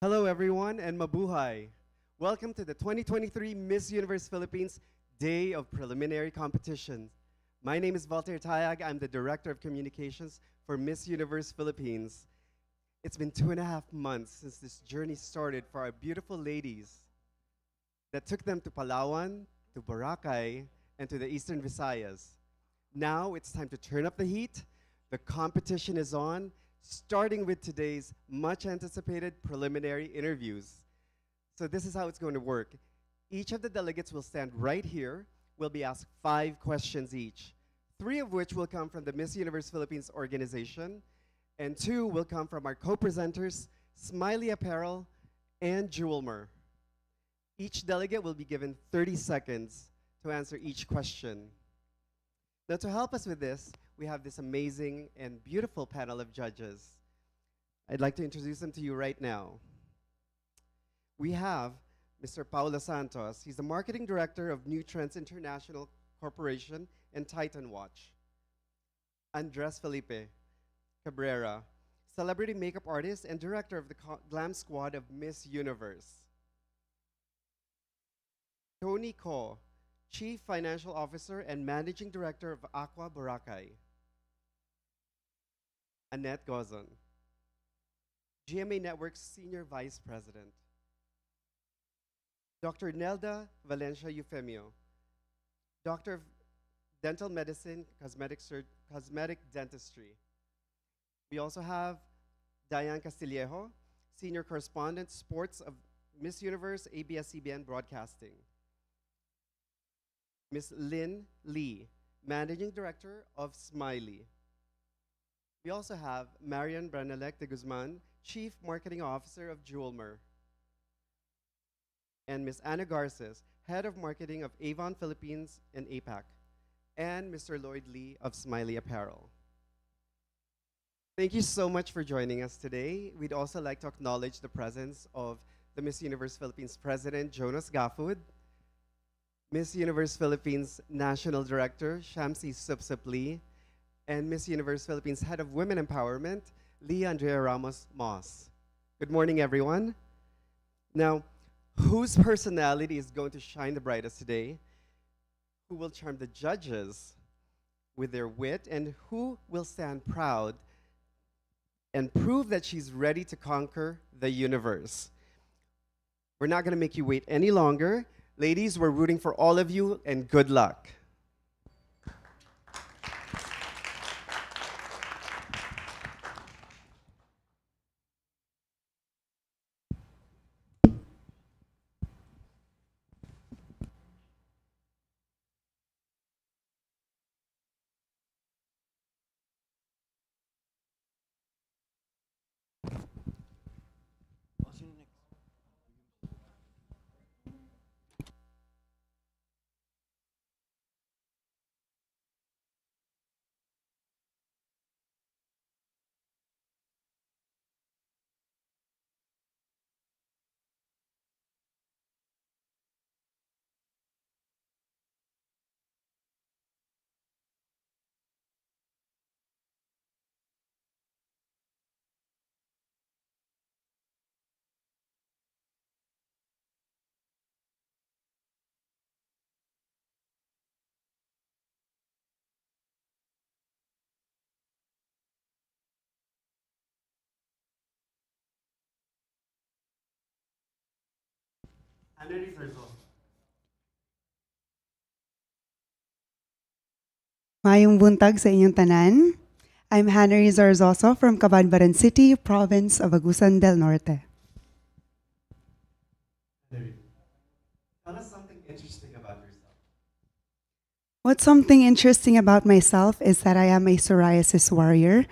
Hello, everyone, and mabuhay. Welcome to the 2023 Miss Universe Philippines Day of Preliminary Competitions. My name is Walter Tayag. I'm the Director of Communications for Miss Universe Philippines. It's been 2.5 months since this journey started for our beautiful ladies that took them to Palawan, to Boracay, and to the Eastern Visayas. Now it's time to turn up the heat. The competition is on, starting with today's much anticipated preliminary interviews. So this is how it's going to work. Each of the delegates will stand right here, will be asked 5 questions each, 3 of which will come from the Miss Universe Philippines organization, and 2 will come from our co-presenters, Smiley Apparel and Jewelmer. Each delegate will be given 30 seconds to answer each question. Now, to help us with this, we have this amazing and beautiful panel of judges. I'd like to introduce them to you right now. We have Mr. Paulo Santos. He's the Marketing Director of New Trends International Corporation and Titan Watch. Andres Felipe Cabrera, Celebrity Makeup Artist and Director of the Glam Squad of Miss Universe. Tony Ko, Chief Financial Officer and Managing Director of Aqua Boracay. Annette Gozon, GMA Network's Senior Vice President. Dr. Nelda Valencia Eufemio, Doctor of Dental Medicine, Cosmetic Dentistry. We also have Diane Castillejo, Senior Correspondent, Sports of Miss Universe, ABS-CBN Broadcasting. Ms. Lynn Lee, Managing Director of Smiley. We also have Marian Branalek de Guzman, Chief Marketing Officer of Jewelmer. And Ms. Ana Garces, Head of Marketing of Avon Philippines and APAC. And Mr. Lloyd Lee of Smiley Apparel. Thank you so much for joining us today. We'd also like to acknowledge the presence of the Miss Universe Philippines President, Jonas Gafud, Miss Universe Philippines National Director, Shamsi Supsup Lee, and Miss Universe Philippines Head of Women Empowerment, Leah Andrea Ramos Moss. Good morning, everyone. Now, whose personality is going to shine the brightest today? Who will charm the judges with their wit? And who will stand proud and prove that she's ready to conquer the universe? We're not going to make you wait any longer. Ladies, we're rooting for all of you, and good luck. Mayong buntag sa inyong tanan. I'm Hannah Rizarzoso from Cabanbaran City, province of Agusan del Norte. Tell us something interesting about yourself. What's something interesting about myself is that I am a psoriasis warrior.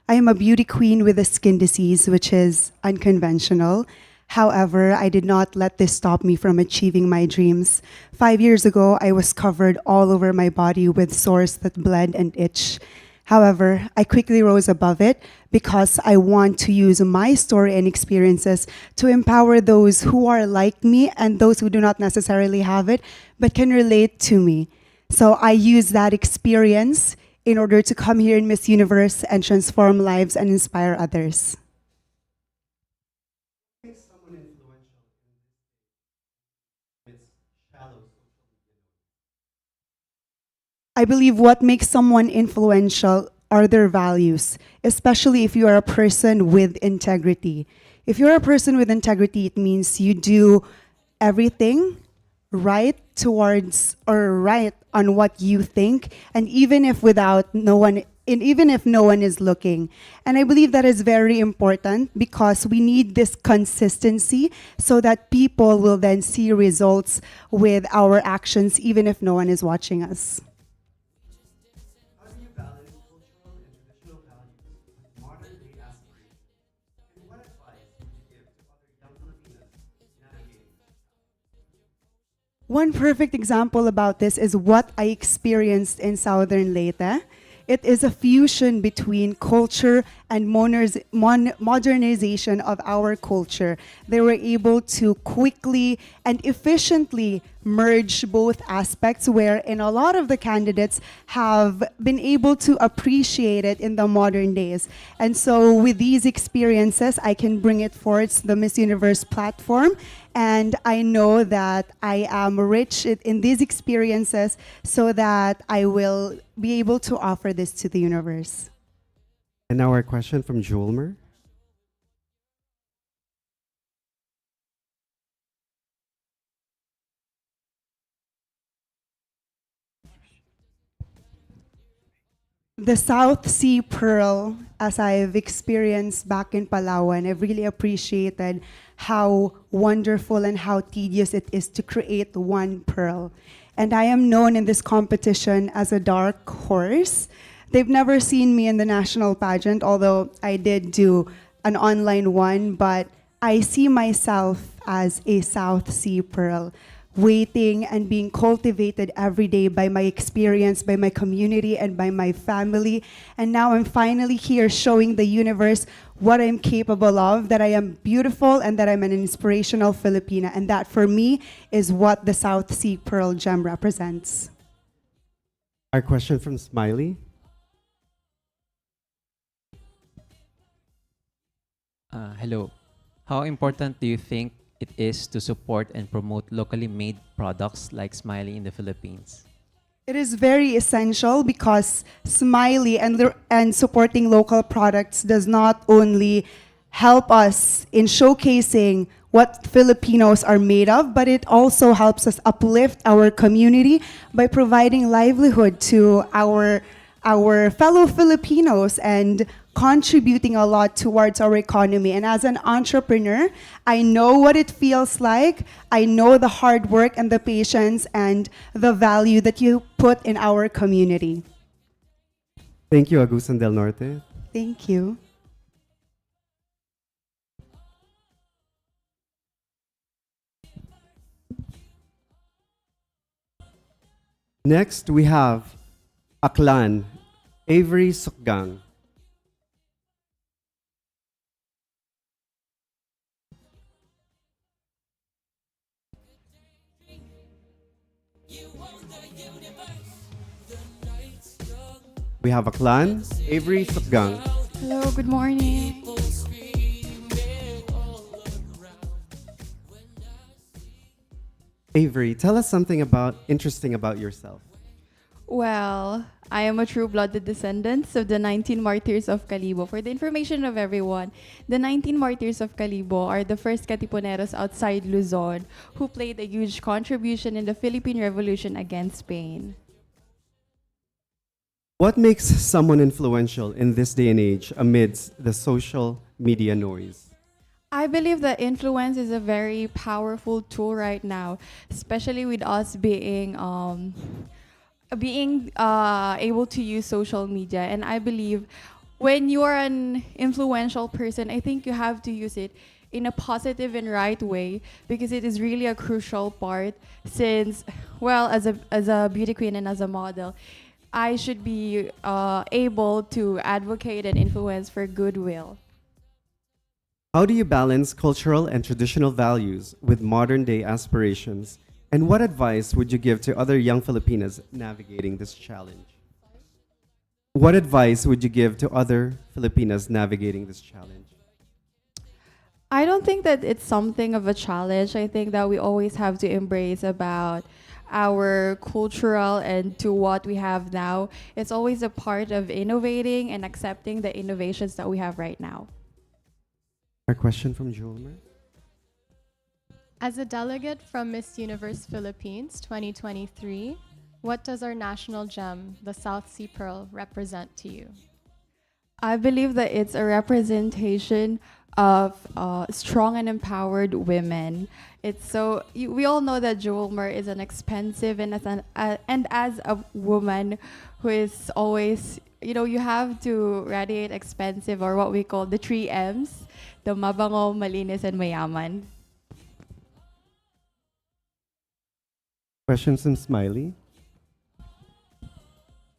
I am a beauty queen with a skin disease, which is unconventional. However, I did not let this stop me from achieving my dreams. 5 years ago, I was covered all over my body with sores that bled and itch. However, I quickly rose above it because I want to use my story and experiences to empower those who are like me and those who do not necessarily have it but can relate to me. So I use that experience in order to come here in Miss Universe and transform lives and inspire others. What makes someone I believe what makes someone influential are their values, especially if you are a person with integrity. If you're a person with integrity, it means you do everything right towards or right on what you think, and even if without no one and even if no one is looking. And I believe that is very important because we need this consistency so that people will then see results with our actions even if no one is watching us. How do you balance cultural and traditional values with modern day aspirations? And what advice would you give to other young Filipinos navigating this? One perfect example about this is what I experienced in Southern Leyte. It is a fusion between culture and modernization of our culture. They were able to quickly and efficiently merge both aspects, wherein a lot of the candidates have been able to appreciate it in the modern days. And so with these experiences, I can bring it forth to the Miss Universe platform. And I know that I am rich in these experiences so that I will be able to offer this to the universe. And now our question from Julmer. The South Sea Pearl, as I've experienced back in Palawan, I've really appreciated how wonderful and how tedious it is to create one pearl. And I am known in this competition as a dark horse. They've never seen me in the national pageant, although I did do an online one, but I see myself as a South Sea Pearl, waiting and being cultivated every day by my experience, by my community, and by my family. And now I'm finally here showing the universe what I'm capable of, that I am beautiful and that I'm an inspirational Filipina. And that for me is what the South Sea Pearl gem represents. Our question from Smiley. Hello. How important do you think it is to support and promote locally made products like Smiley in the Philippines? It is very essential because Smiley and supporting local products does not only help us in showcasing what Filipinos are made of, but it also helps us uplift our community by providing livelihood to our fellow Filipinos and contributing a lot towards our economy. And as an entrepreneur, I know what it feels like. I know the hard work and the patience and the value that you put in our community. Thank you, Agusan del Norte. Thank you. Next, we have Aklan, Avery Sukgang. We have Aklan, Avery Sukgang. Hello, good morning. Avery, tell us something interesting about yourself. Well, I am a true-blooded descendant of the 19 martyrs of Calibo. For the information of everyone, the 19 martyrs of Calibo are the first Katipuneros outside Luzon who played a huge contribution in the Philippine Revolution against Spain. What makes someone influential in this day and age amidst the social media noise? I believe that influence is a very powerful tool right now, especially with us being able to use social media. And I believe when you are an influential person, I think you have to use it in a positive and right way because it is really a crucial part since, well, as a beauty queen and as a model, I should be able to advocate and influence for goodwill. How do you balance cultural and traditional values with modern day aspirations? And what advice would you give to other young Filipinas navigating this challenge? What advice would you give to other Filipinas navigating this challenge? I don't think that it's something of a challenge. I think that we always have to embrace about our cultural and to what we have now. It's always a part of innovating and accepting the innovations that we have right now. A question from Julmer. As a delegate from Miss Universe Philippines 2023, what does our national gem, the South Sea Pearl, represent to you? I believe that it's a representation of strong and empowered women. It's so we all know that jewelry is an expensive and as a woman who is always you have to radiate expensive or what we call the 3 M's, the mabango, malinis, and mayaman. Questions from Smiley.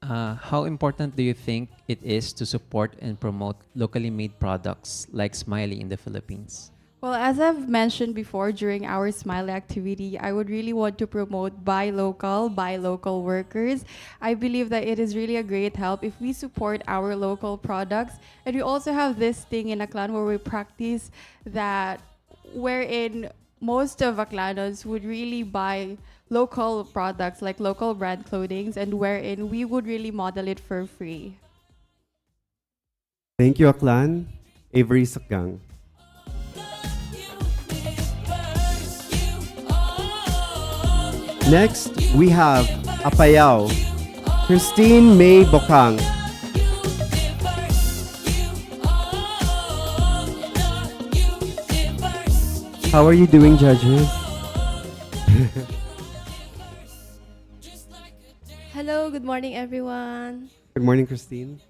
How important do you think it is to support and promote locally made products like Smiley in the Philippines? Well, as I've mentioned before during our Smiley activity, I would really want to promote buy local workers. I believe that it is really a great help if we support our local products. And we also have this thing in Aklan where we practice that wherein most of Aklanos would really buy local products like local brand clothings and wherein we would really model it for free. Thank you, Aklan. Avery Sakgang. Next, we have Apayao, Christine May Bokang. How are you doing, judges? Hello, good morning, everyone. Good morning, Christine.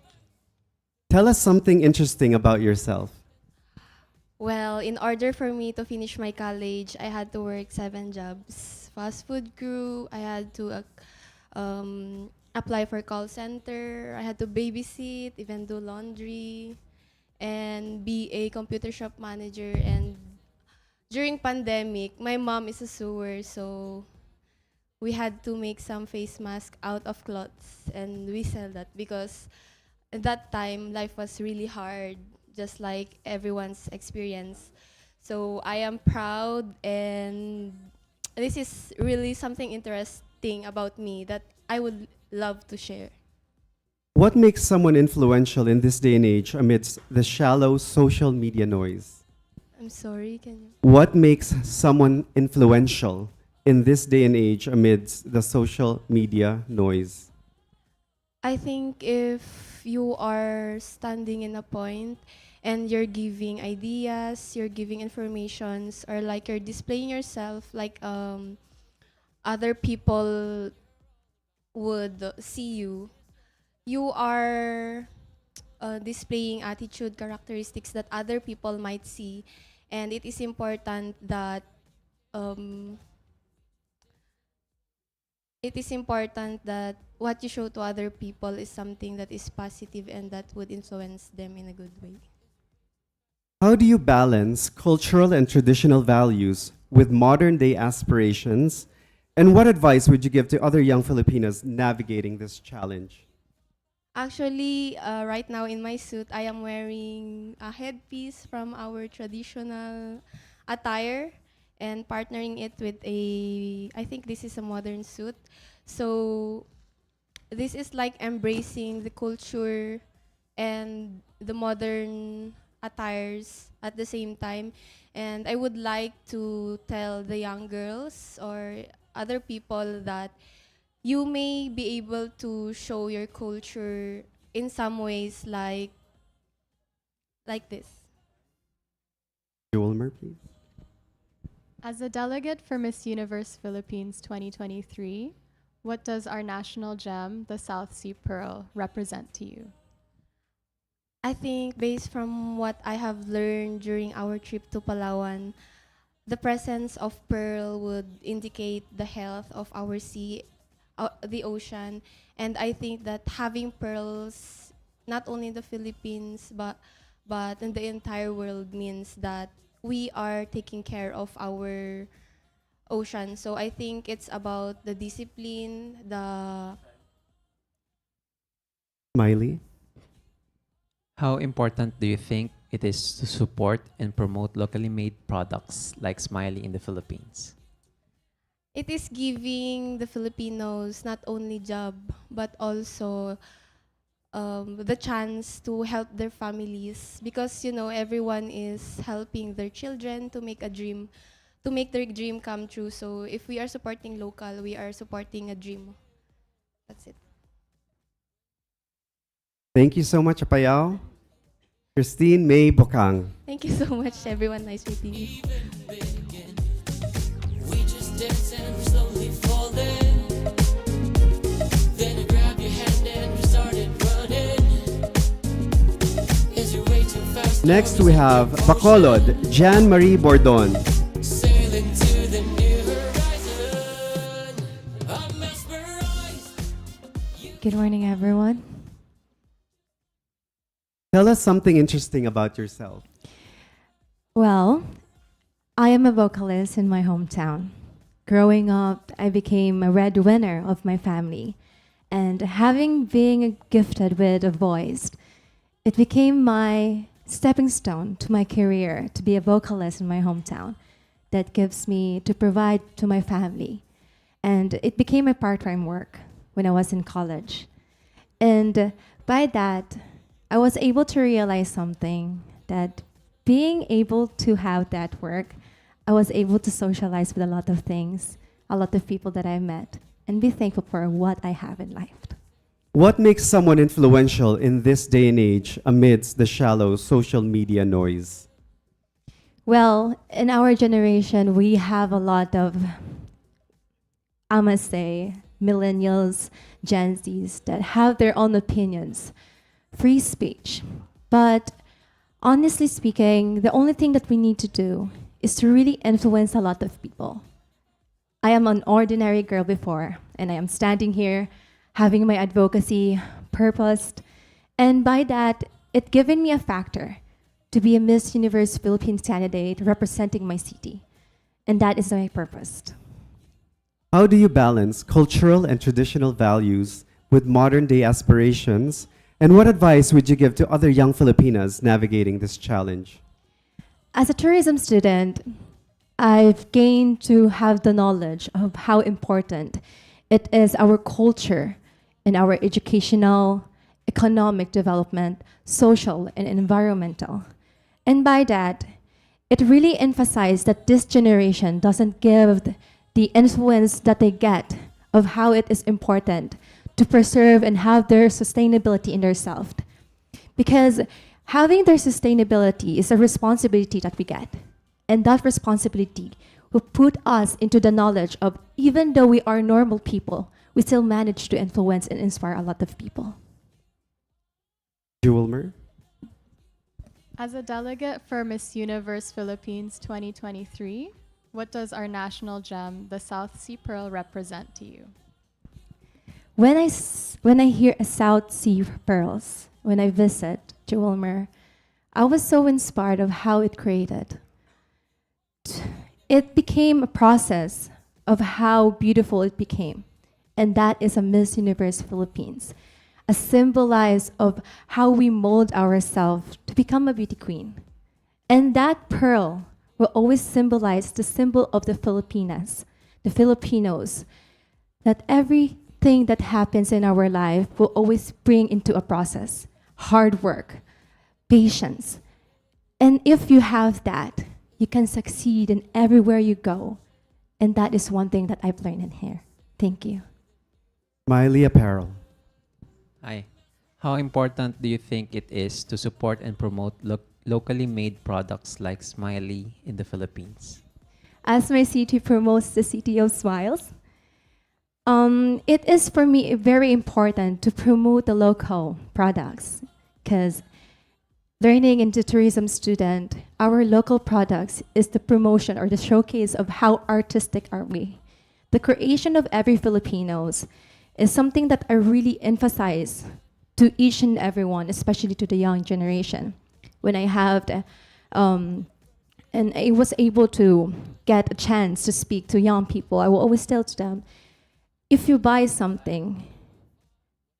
Tell us something interesting about yourself. Well, in order for me to finish my college, I had to work 7 jobs. Fast food crew, I had to apply for call center, I had to babysit, even do laundry, and be a computer shop manager. And during pandemic, my mom is a sewer, so we had to make some face mask out of cloths and we sell that because at that time life was really hard, just like everyone's experience. So I am proud, and this is really something interesting about me that I would love to share. What makes someone influential in this day and age amidst the shallow social media noise? I'm sorry, can you? What makes someone influential in this day and age amidst the social media noise? I think if you are standing in a point and you're giving ideas, you're giving informations, or like you're displaying yourself like other people would see you, you are displaying attitude, characteristics that other people might see. And it is important that um, what you show to other people is something that is positive and that would influence them in a good way. How do you balance cultural and traditional values with modern day aspirations? And what advice would you give to other young Filipinas navigating this challenge? Actually, right now in my suit, I am wearing a headpiece from our traditional attire and partnering it with I think this is a modern suit. So this is like embracing the culture and the modern attires at the same time. And I would like to tell the young girls or other people that you may be able to show your culture in some ways like this. Joelmer, please. As a delegate for Miss Universe Philippines 2023, what does our national gem, the South Sea Pearl, represent to you? I think based from what I have learned during our trip to Palawan, the presence of pearl would indicate the health of our sea, the ocean. And I think that having pearls, not only in the Philippines, but in the entire world means that we are taking care of our ocean. So I think it's about the discipline, the Miley. How important do you think it is to support and promote locally made products like Smiley in the Philippines? It is giving the Filipinos not only job, but also the chance to help their families, because everyone is helping their children to make a dream, to make their dream come true. So if we are supporting local, we are supporting a dream. That's it. Thank you so much, Apayao. Christine May Bokang. Thank you so much, everyone. Nice meeting you. We just dance and we slowly fall in. Then I grabbed your hand and we started running. Is your way too fast? Next, we have Bacolod, Jan Marie Bordon. Sailing to the new horizon. I'm mesmerized. Good morning, everyone. Tell us something interesting about yourself. Well, I am a vocalist in my hometown. Growing up, I became a breadwinner of my family. And having been gifted with a voice, it became my stepping stone to my career to be a vocalist in my hometown. That gives me to provide to my family. And it became a part-time work when I was in college. And by that, I was able to realize something, that being able to have that work, I was able to socialize with a lot of things, a lot of people that I met, and be thankful for what I have in life. What makes someone influential in this day and age amidst the shallow social media noise? Well, in our generation, we have a lot of, I must say, millennials, Gen Zs that have their own opinions. Free speech. But honestly speaking, the only thing that we need to do is to really influence a lot of people. I am an ordinary girl before, and I am standing here having my advocacy purposed, and by that, it given me a factor to be a Miss Universe Philippines candidate representing my city, and that is my purpose. How do you balance cultural and traditional values with modern day aspirations? And what advice would you give to other young Filipinas navigating this challenge? As a tourism student, I've gained to have the knowledge of how important it is our culture and our educational, economic development, social and environmental. And by that, it really emphasized that this generation doesn't give the influence that they get of how it is important to preserve and have their sustainability in themselves. Because having their sustainability is a responsibility that we get. And that responsibility will put us into the knowledge of, even though we are normal people, we still manage to influence and inspire a lot of people. Jewelmer? As a delegate for Miss Universe Philippines 2023, what does our national gem, the South Sea Pearl, represent to you? When I hear a South Sea Pearls, when I visit Jewelmer, I was so inspired of how it created. It became a process of how beautiful it became. And that is a Miss Universe Philippines, a symbolize of how we mold ourselves to become a beauty queen. And that pearl will always symbolize the symbol of the Filipinas, the Filipinos, that everything that happens in our life will always bring into a process, hard work, patience. And if you have that, you can succeed in everywhere you go. And that is one thing that I've learned in here. Thank you. Miley Apparel. Hi. How important do you think it is to support and promote locally made products like Smiley in the Philippines? As my city promotes the City of Smiles, it is for me very important to promote the local products, because learning into tourism student, our local products is the promotion or the showcase of how artistic are we. The creation of every Filipinos is something that I really emphasize to each and everyone, especially to the young generation. When I have and I was able to get a chance to speak to young people, I will always tell to them, if you buy something,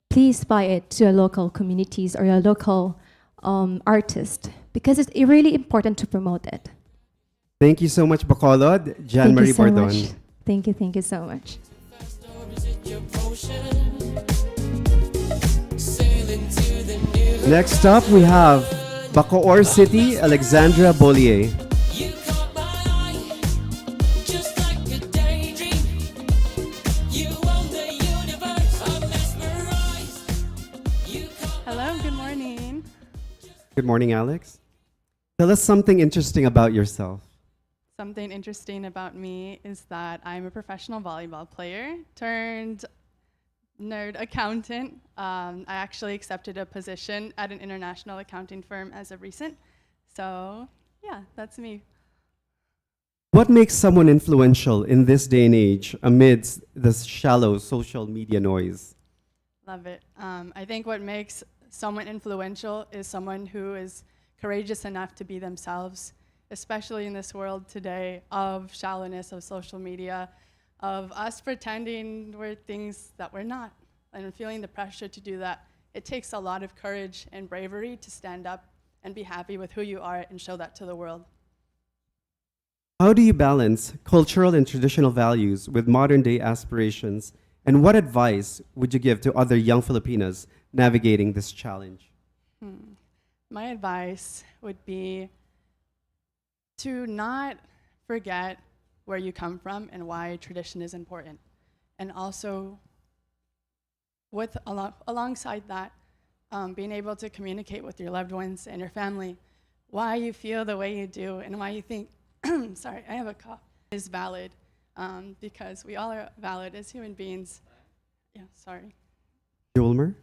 please buy it to a local communities or a local artist, because it's really important to promote it. Thank you so much, Bacolod. Jan Thank Marie you so Bordon. much. Thank you so much. Or is it your potion? Sailing to the new Next up, we have Bacoor City, Alexandra Bollier. You caught my eye, just like a daydream. You own the universe, I'm mesmerized. You caught Hello, good morning. Good morning, Alex. Tell us something interesting about yourself. Something interesting about me is that I'm a professional volleyball player turned nerd accountant. I actually accepted a position at an international accounting firm as of recent. So, yeah, that's me. What makes someone influential in this day and age amidst the shallow social media noise? Love it. I think what makes someone influential is someone who is courageous enough to be themselves, especially in this world today of shallowness of social media, of us pretending we're things that we're not, and feeling the pressure to do that. It takes a lot of courage and bravery to stand up and be happy with who you are and show that to the world. How do you balance cultural and traditional values with modern day aspirations? And what advice would you give to other young Filipinas navigating this challenge? My advice would be to not forget where you come from and why tradition is important. And also, alongside that, being able to communicate with your loved ones and your family why you feel the way you do and why you think, sorry, I have a cough, is valid, because we all are valid as human beings. Yeah, sorry. Julmer?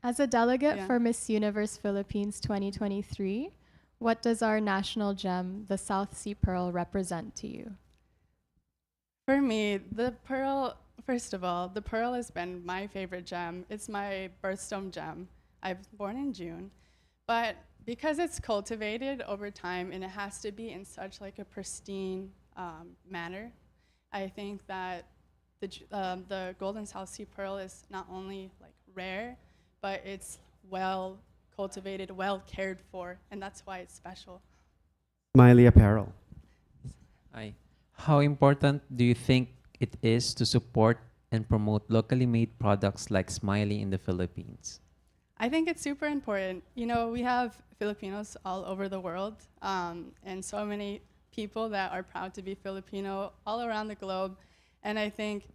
As a delegate Yeah. for Miss Universe Philippines 2023, what does our national gem, the South Sea Pearl, represent to you? For me, the pearl, first of all, the pearl has been my favorite gem. It's my birthstone gem. I was born in June, but because it's cultivated over time and it has to be in such like a pristine manner, I think that the golden South Sea pearl is not only like rare, but it's well cultivated, well cared for, and that's why it's special. Smiley Apparel. Hi. How important do you think it is to support and promote locally made products like Smiley in the Philippines? I think it's super important. You know, we have Filipinos all over the world, and so many people that are proud to be Filipino all around the globe. And I think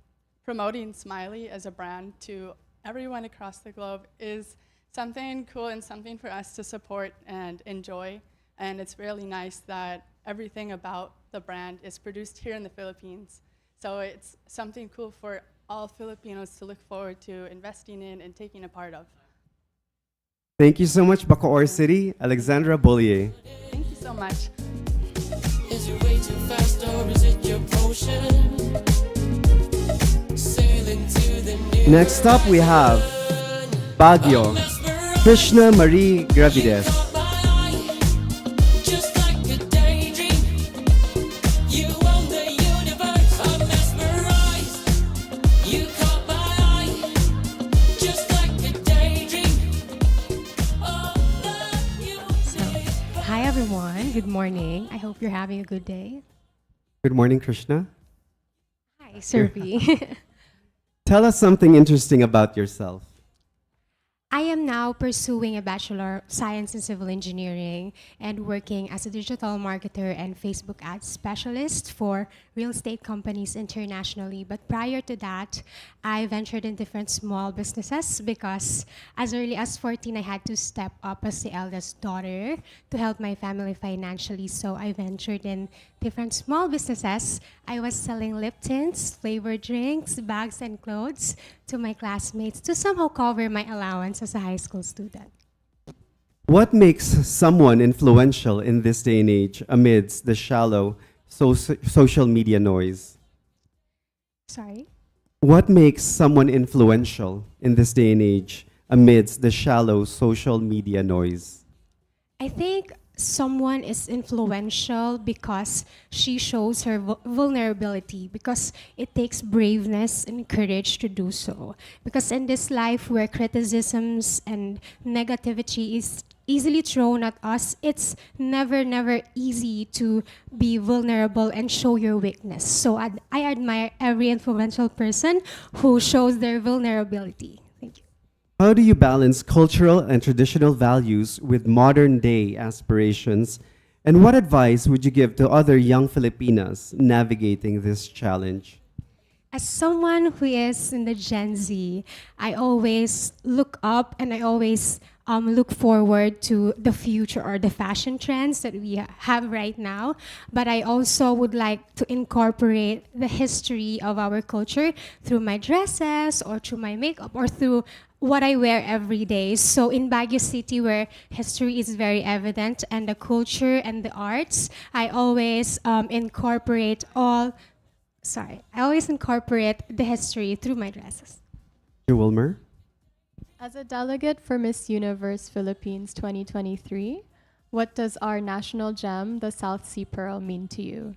promoting Smiley as a brand to everyone across the globe is something cool and something for us to support and enjoy. And it's really nice that everything about the brand is produced here in the Philippines. So it's something cool for all Filipinos to look forward to investing in and taking a part of. Thank you so much, Bacoor City, Alexandra Bollier. Thank you so much. Is your way too fast or is it your potion? Sailing to the new Next up, we have Baguio, Krishna Marie Gravides. just like a daydream. You own the universe, I'm mesmerized. You caught my eye, just like a daydream. Oh, love you. Hi everyone, good morning. I hope you're having a good day. Good morning, Krishna. Hi, Survey. Tell us something interesting about yourself. I am now pursuing a Bachelor of Science in Civil Engineering and working as a digital marketer and Facebook ads specialist for real estate companies internationally. But prior to that, I ventured in different small businesses because as early as 14, I had to step up as the eldest daughter to help my family financially. So I ventured in different small businesses. I was selling lip tints, flavored drinks, bags, and clothes to my classmates to somehow cover my allowance as a high school student. What makes someone influential in this day and age amidst the shallow social media noise? Sorry? What makes someone influential in this day and age amidst the shallow social media noise? I think someone is influential because she shows her vulnerability, because it takes braveness and courage to do so. Because in this life where criticisms and negativity is easily thrown at us, it's never, never easy to be vulnerable and show your weakness. So I admire every influential person who shows their vulnerability. Thank you. How do you balance cultural and traditional values with modern day aspirations? And what advice would you give to other young Filipinas navigating this challenge? As someone who is in the Gen Z, I always look up and I always look forward to the future or the fashion trends that we have right now. But I also would like to incorporate the history of our culture through my dresses or through my makeup or through what I wear every day. So in Baguio City, where history is very evident and the culture and the arts, I always incorporate the history through my dresses. Wilmer? As a delegate for Miss Universe Philippines 2023, what does our national gem, the South Sea Pearl, mean to you?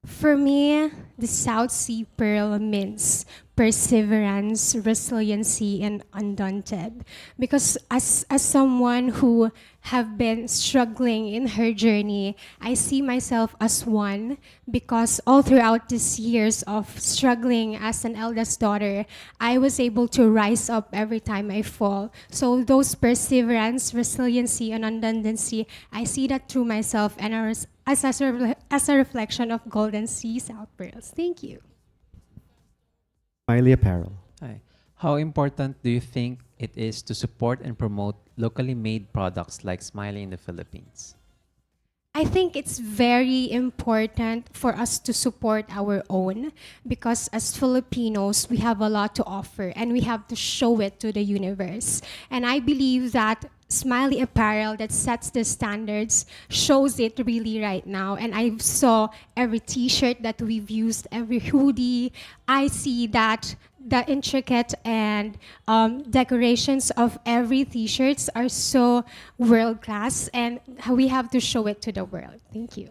For me, the South Sea Pearl means perseverance, resiliency, and undaunted. Because as someone who have been struggling in her journey, I see myself as one because all throughout these years of struggling as an eldest daughter, I was able to rise up every time I fall. So those perseverance, resiliency, and undauntancy, I see that through myself and as a reflection of Golden Sea South Pearls. Thank you. Smiley Apparel. Hi. How important do you think it is to support and promote locally made products like Smiley in the Philippines? I think it's very important for us to support our own because as Filipinos, we have a lot to offer and we have to show it to the universe. And I believe that Smiley Apparel that sets the standards shows it really right now. And I saw every t-shirt that we've used, every hoodie. I see that the intricate and decorations of every t-shirts are so world class and we have to show it to the world. Thank you.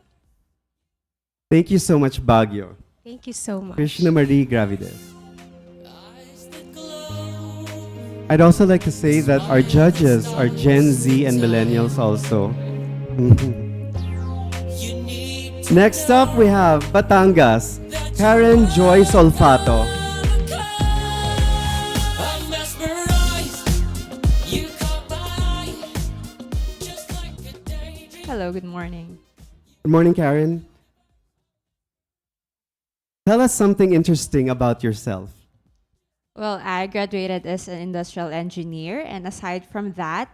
Thank you so much, Baguio. Thank you so much. Krishna Marie Gravides. I'd also like to say that our judges are Gen Z and millennials also. Next up, we have Batangas, Karen Joyce Olfato. I'm mesmerized. You caught my eye, just like a daydream. Hello, good morning. Good morning, Karen. Tell us something interesting about yourself. Well, I graduated as an industrial engineer, and aside from that,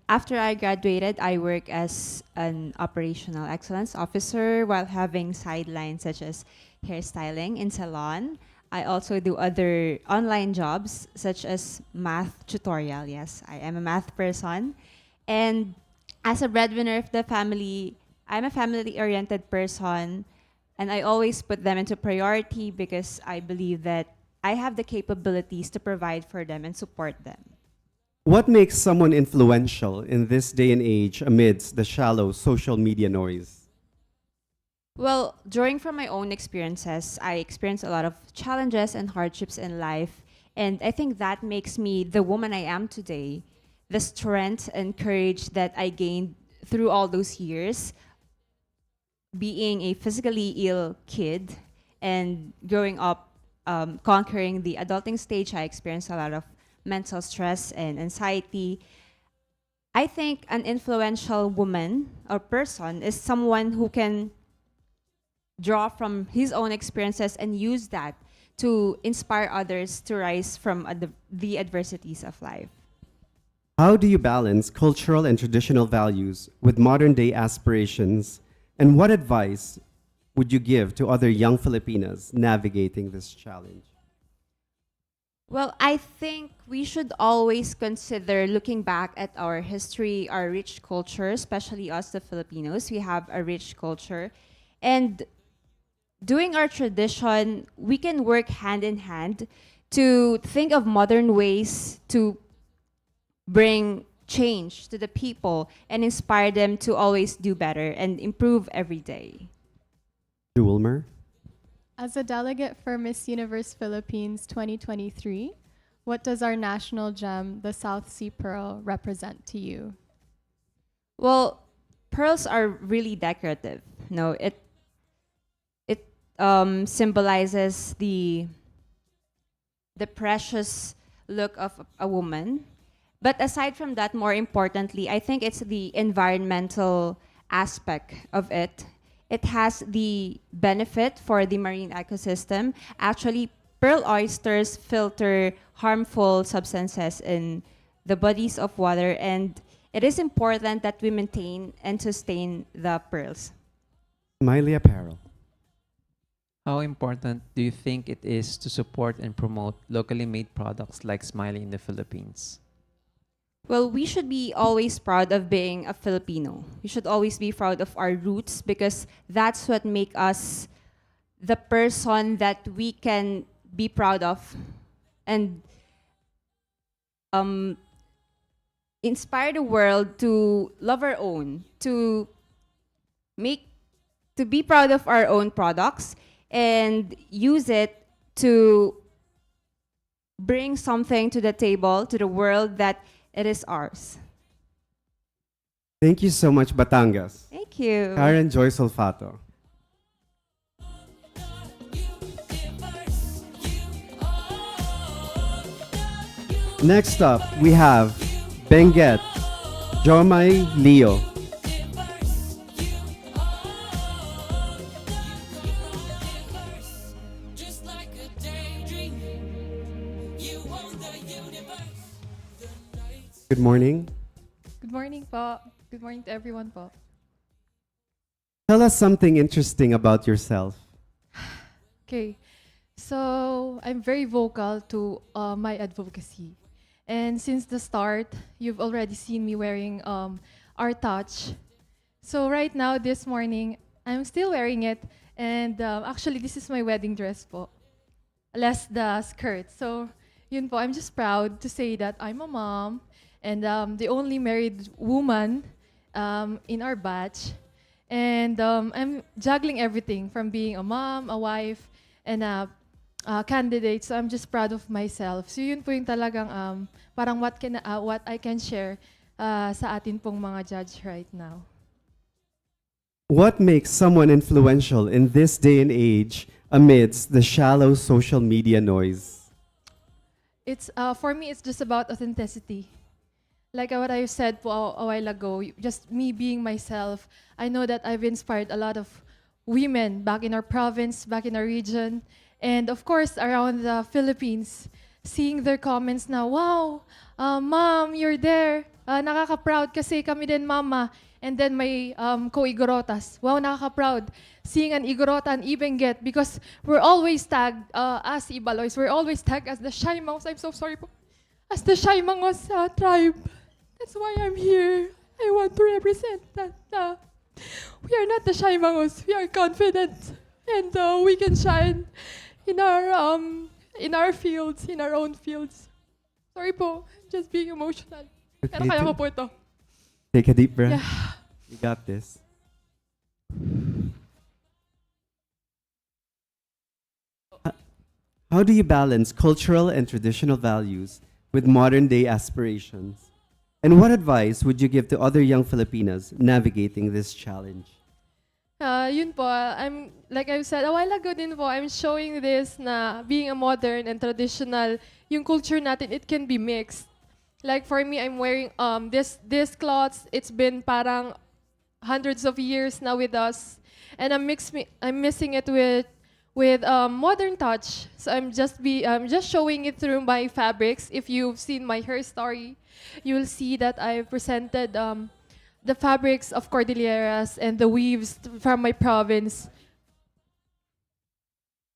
after I graduated, I work as an operational excellence officer while having sidelines such as hairstyling in salon. I also do other online jobs such as math tutorial. Yes, I am a math person. And as a breadwinner of the family, I'm a family-oriented person, and I always put them into priority because I believe that I have the capabilities to provide for them and support them. What makes someone influential in this day and age amidst the shallow social media noise? Well, drawing from my own experiences, I experienced a lot of challenges and hardships in life. And I think that makes me the woman I am today. The strength and courage that I gained through all those years, being a physically ill kid and growing up, conquering the adulting stage, I experienced a lot of mental stress and anxiety. I think an influential woman or person is someone who can draw from his own experiences and use that to inspire others to rise from the adversities of life. How do you balance cultural and traditional values with modern day aspirations? And what advice would you give to other young Filipinas navigating this challenge? Well, I think we should always consider looking back at our history, our rich culture, especially us, the Filipinos. We have a rich culture. And doing our tradition, we can work hand in hand to think of modern ways to bring change to the people and inspire them to always do better and improve every day. Wilmer? As a delegate for Miss Universe Philippines 2023, what does our national gem, the South Sea Pearl, represent to you? Well, pearls are really decorative. No, it symbolizes the precious look of a woman. But aside from that, more importantly, I think it's the environmental aspect of it. It has the benefit for the marine ecosystem. Actually, pearl oysters filter harmful substances in the bodies of water, and it is important that we maintain and sustain the pearls. Smiley Apparel. How important do you think it is to support and promote locally made products like Smiley in the Philippines? Well, we should be always proud of being a Filipino. We should always be proud of our roots because that's what make us the person that we can be proud of and inspire the world to love our own, make to be proud of our own products and use it to bring something to the table to the world that it is ours. Thank you so much, Batangas. Thank you. Karen Joy Solfato. Next up, we have Benguet, Jomai Leo. Just like a daydream, you own the universe. Good morning. Good morning po. Good morning to everyone po. Tell us something interesting about yourself. Okay. So, I'm very vocal to my advocacy. And since the start, you've already seen me wearing our touch. So right now, this morning, I'm still wearing it. And actually, this is my wedding dress po. Less the skirt. So, yun po, I'm just proud to say that I'm a mom and the only married woman in our batch. And I'm juggling everything from being a mom, a wife, and a candidate. So I'm just proud of myself. So yun po yung talagang parang what I can share sa atin pong mga judge right now. What makes someone influential in this day and age amidst the shallow social media noise? It's for me, it's just about authenticity. Like what I said po a while ago, just me being myself. I know that I've inspired a lot of women back in our province, back in our region, and of course around the Philippines. Seeing their comments na, wow, mom, you're there. Nakaka-proud kasi kami din, mama. And then may co-igorotas. Wow, nakaka-proud. Seeing an igorota and even get, because we're always tagged as Ibaloys, we're always tagged as the Shaimangos. I'm so sorry po. As the Shaimangos tribe. That's why I'm here. I want to represent that we are not the Shaimangos. We are confident. And we can shine in our fields, in our own fields. Sorry po, just being emotional. Pero kaya ko po ito. Take a deep breath. Yeah. You got this. How do you balance cultural and traditional values with modern day aspirations? And what advice would you give to other young Filipinas navigating this challenge? Yun po, I'm, like I said a while ago din po, I'm showing this na being a modern and traditional, yung culture natin, it can be mixed. Like for me, I'm wearing this clothes, it's been parang hundreds of years now with us. And I'm mixing it with modern touch. So I'm just showing it through my fabrics. If you've seen my hair story, you'll see that I presented the fabrics of Cordilleras and the weaves from my province.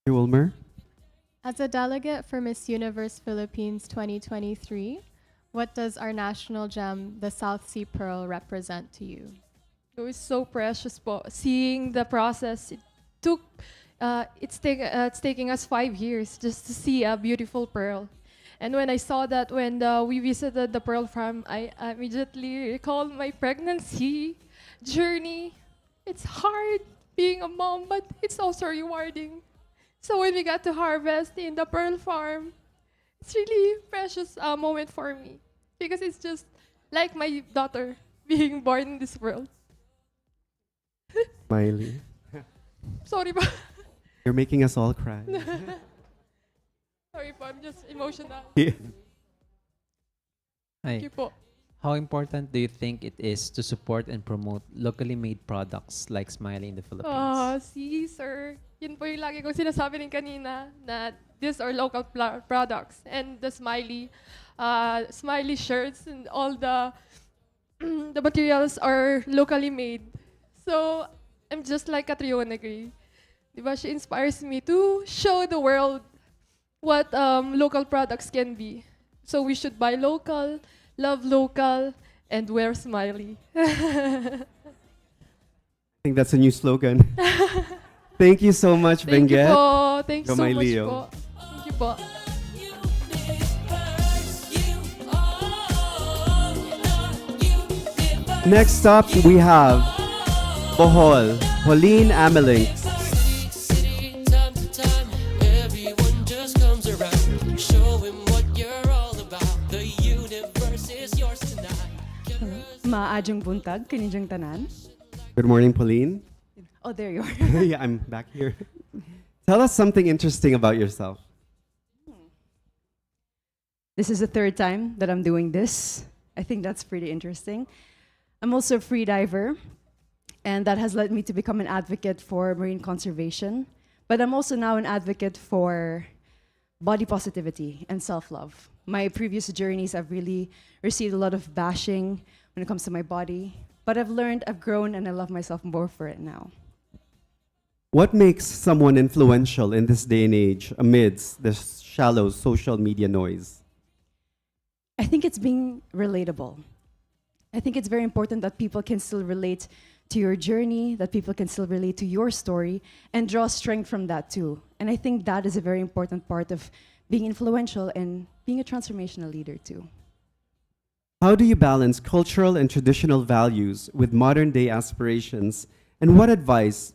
Wilmer? As a delegate for Miss Universe Philippines 2023, what does our national gem, the South Sea Pearl, represent to you? It was so precious po. Seeing the process, it took, it's taking us 5 years just to see a beautiful pearl. And when I saw that when we visited the pearl farm, I immediately recalled my pregnancy journey. It's hard being a mom, but it's also rewarding. So when we got to harvest in the pearl farm, it's really precious moment for me because it's just like my daughter, being born in this world. Smiley, Sorry po. you're making us all cry. Sorry po, I'm just emotional. Yeah. Thank Hi. you po. How important do you think it is to support and promote locally made products like Smiley in the Philippines? See, sir. Yun po yung lagi kong sinasabi rin kanina na these are local products. And the smiley shirts and all the the materials are locally made. So, I'm just like Catriona Gray. Diba? She inspires me to show the world what local products can be. So we should buy local, love local, and wear Smiley. I think that's a new slogan. Thank you so much, Thank you Benguet. po. Thank you You're so my much Leo. po. Thank you po. Next up, we have Bohol, Pauline Ameling. Time to time, everyone just comes around. Show him what you're all about. The universe is yours tonight. Maadjong buntag, kininjong tanan. Good morning, Pauline. Oh, there you are. Yeah, I'm back here. Tell us something interesting about yourself. This is the third time that I'm doing this. I think that's pretty interesting. I'm also a free diver, and that has led me to become an advocate for marine conservation. But I'm also now an advocate for body positivity and self-love. My previous journeys, I've really received a lot of bashing when it comes to my body, but I've learned, I've grown, and I love myself more for it now. What makes someone influential in this day and age amidst the shallow social media noise? I think it's being relatable. I think it's very important that people can still relate to your journey, that people can still relate to your story, and draw strength from that too. And I think that is a very important part of being influential and being a transformational leader too. How do you balance cultural and traditional values with modern day aspirations? And what advice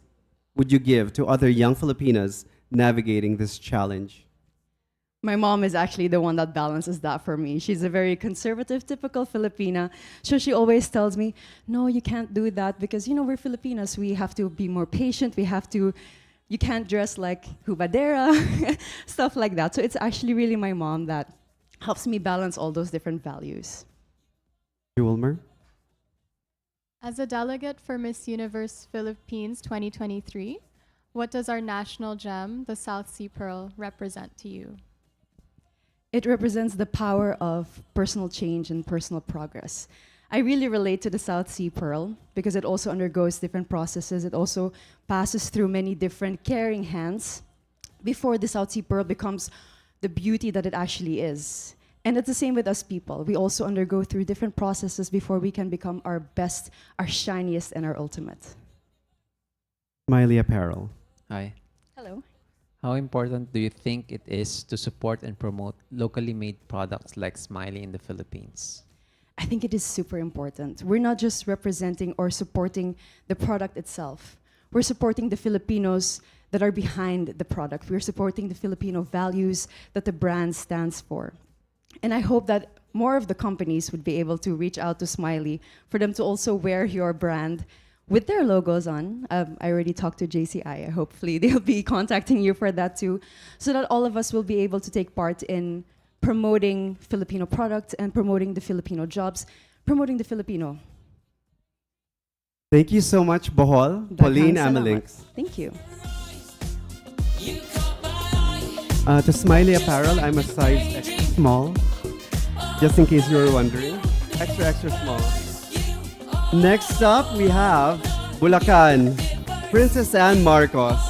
would you give to other young Filipinas navigating this challenge? My mom is actually the one that balances that for me. She's a very conservative, typical Filipina. So she always tells me, no, you can't do that because, you know, we're Filipinas. We have to be more patient. You can't dress like hubadera, stuff like that. So it's actually really my mom that helps me balance all those different values. Wilmer? As a delegate for Miss Universe Philippines 2023, what does our national gem, the South Sea Pearl, represent to you? It represents the power of personal change and personal progress. I really relate to the South Sea Pearl because it also undergoes different processes. It also passes through many different caring hands before the South Sea Pearl becomes the beauty that it actually is. And it's the same with us people. We also undergo through different processes before we can become our best, our shiniest, and our ultimate. Smiley Apparel. Hi. Hello. How important do you think it is to support and promote locally made products like Smiley in the Philippines? I think it is super important. We're not just representing or supporting the product itself. We're supporting the Filipinos that are behind the product. We're supporting the Filipino values that the brand stands for. And I hope that more of the companies would be able to reach out to Smiley for them to also wear your brand with their logos on. I already talked to JCI. Hopefully they'll be contacting you for that too, so that all of us will be able to take part in promoting Filipino products and promoting the Filipino jobs, promoting the Filipino. Thank you so much, Bohol. Pauline Daghang salamat. Amelinks. Thank you. To Smiley Apparel, I'm a size extra small, just in case you were wondering. Extra, extra small. Next up, we have Bulacan, Princess Anne Marcos.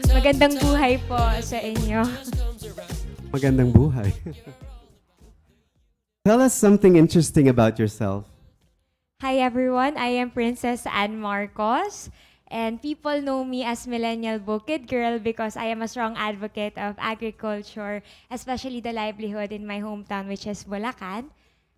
Magandang buhay po sa inyo. Magandang buhay. Tell us something interesting about yourself. Hi everyone, I am Princess Anne Marcos. And people know me as Millennial Bukid Girl because I am a strong advocate of agriculture, especially the livelihood in my hometown, which is Bulacan.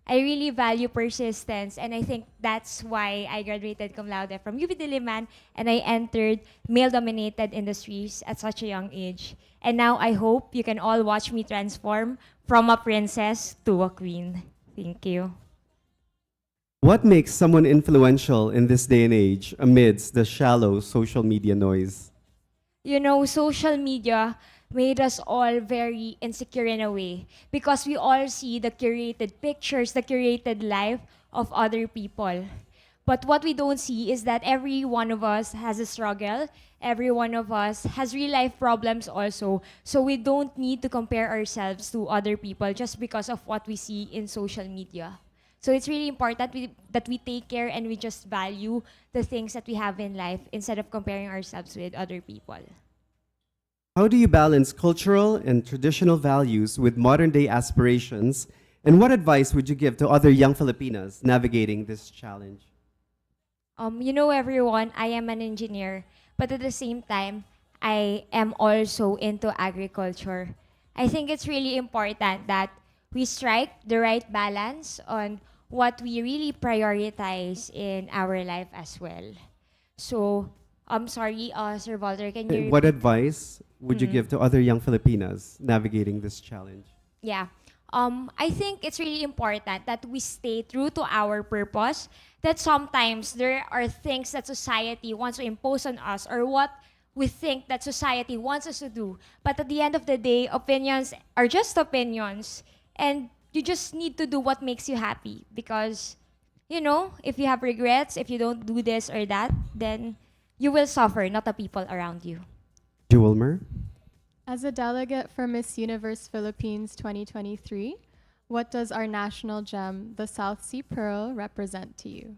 I really value persistence, and I think that's why I graduated cum laude from UP Diliman, and I entered male-dominated industries at such a young age. And now I hope you can all watch me transform from a princess to a queen. Thank you. What makes someone influential in this day and age amidst the shallow social media noise? You know, social media made us all very insecure in a way because we all see the curated pictures, the curated life of other people. But what we don't see is that every one of us has a struggle, every one of us has real life problems also. So we don't need to compare ourselves to other people just because of what we see in social media. So it's really important that we take care and we just value the things that we have in life instead of comparing ourselves with other people. How do you balance cultural and traditional values with modern day aspirations? And what advice would you give to other young Filipinas navigating this challenge? You know, everyone, I am an engineer, but at the same time, I am also into agriculture. I think it's really important that we strike the right balance on what we really prioritize in our life as well. So, I'm sorry, Sir Walter, can you What repeat? advice would you give to other young Filipinas navigating this challenge? Yeah. I think it's really important that we stay true to our purpose, that sometimes there are things that society wants to impose on us or what we think that society wants us to do. But at the end of the day, opinions are just opinions. And you just need to do what makes you happy because, you know, if you have regrets, if you don't do this or that, then you will suffer, not the people around you. Jewelmer? As a delegate for Miss Universe Philippines 2023, what does our national gem, the South Sea Pearl, represent to you?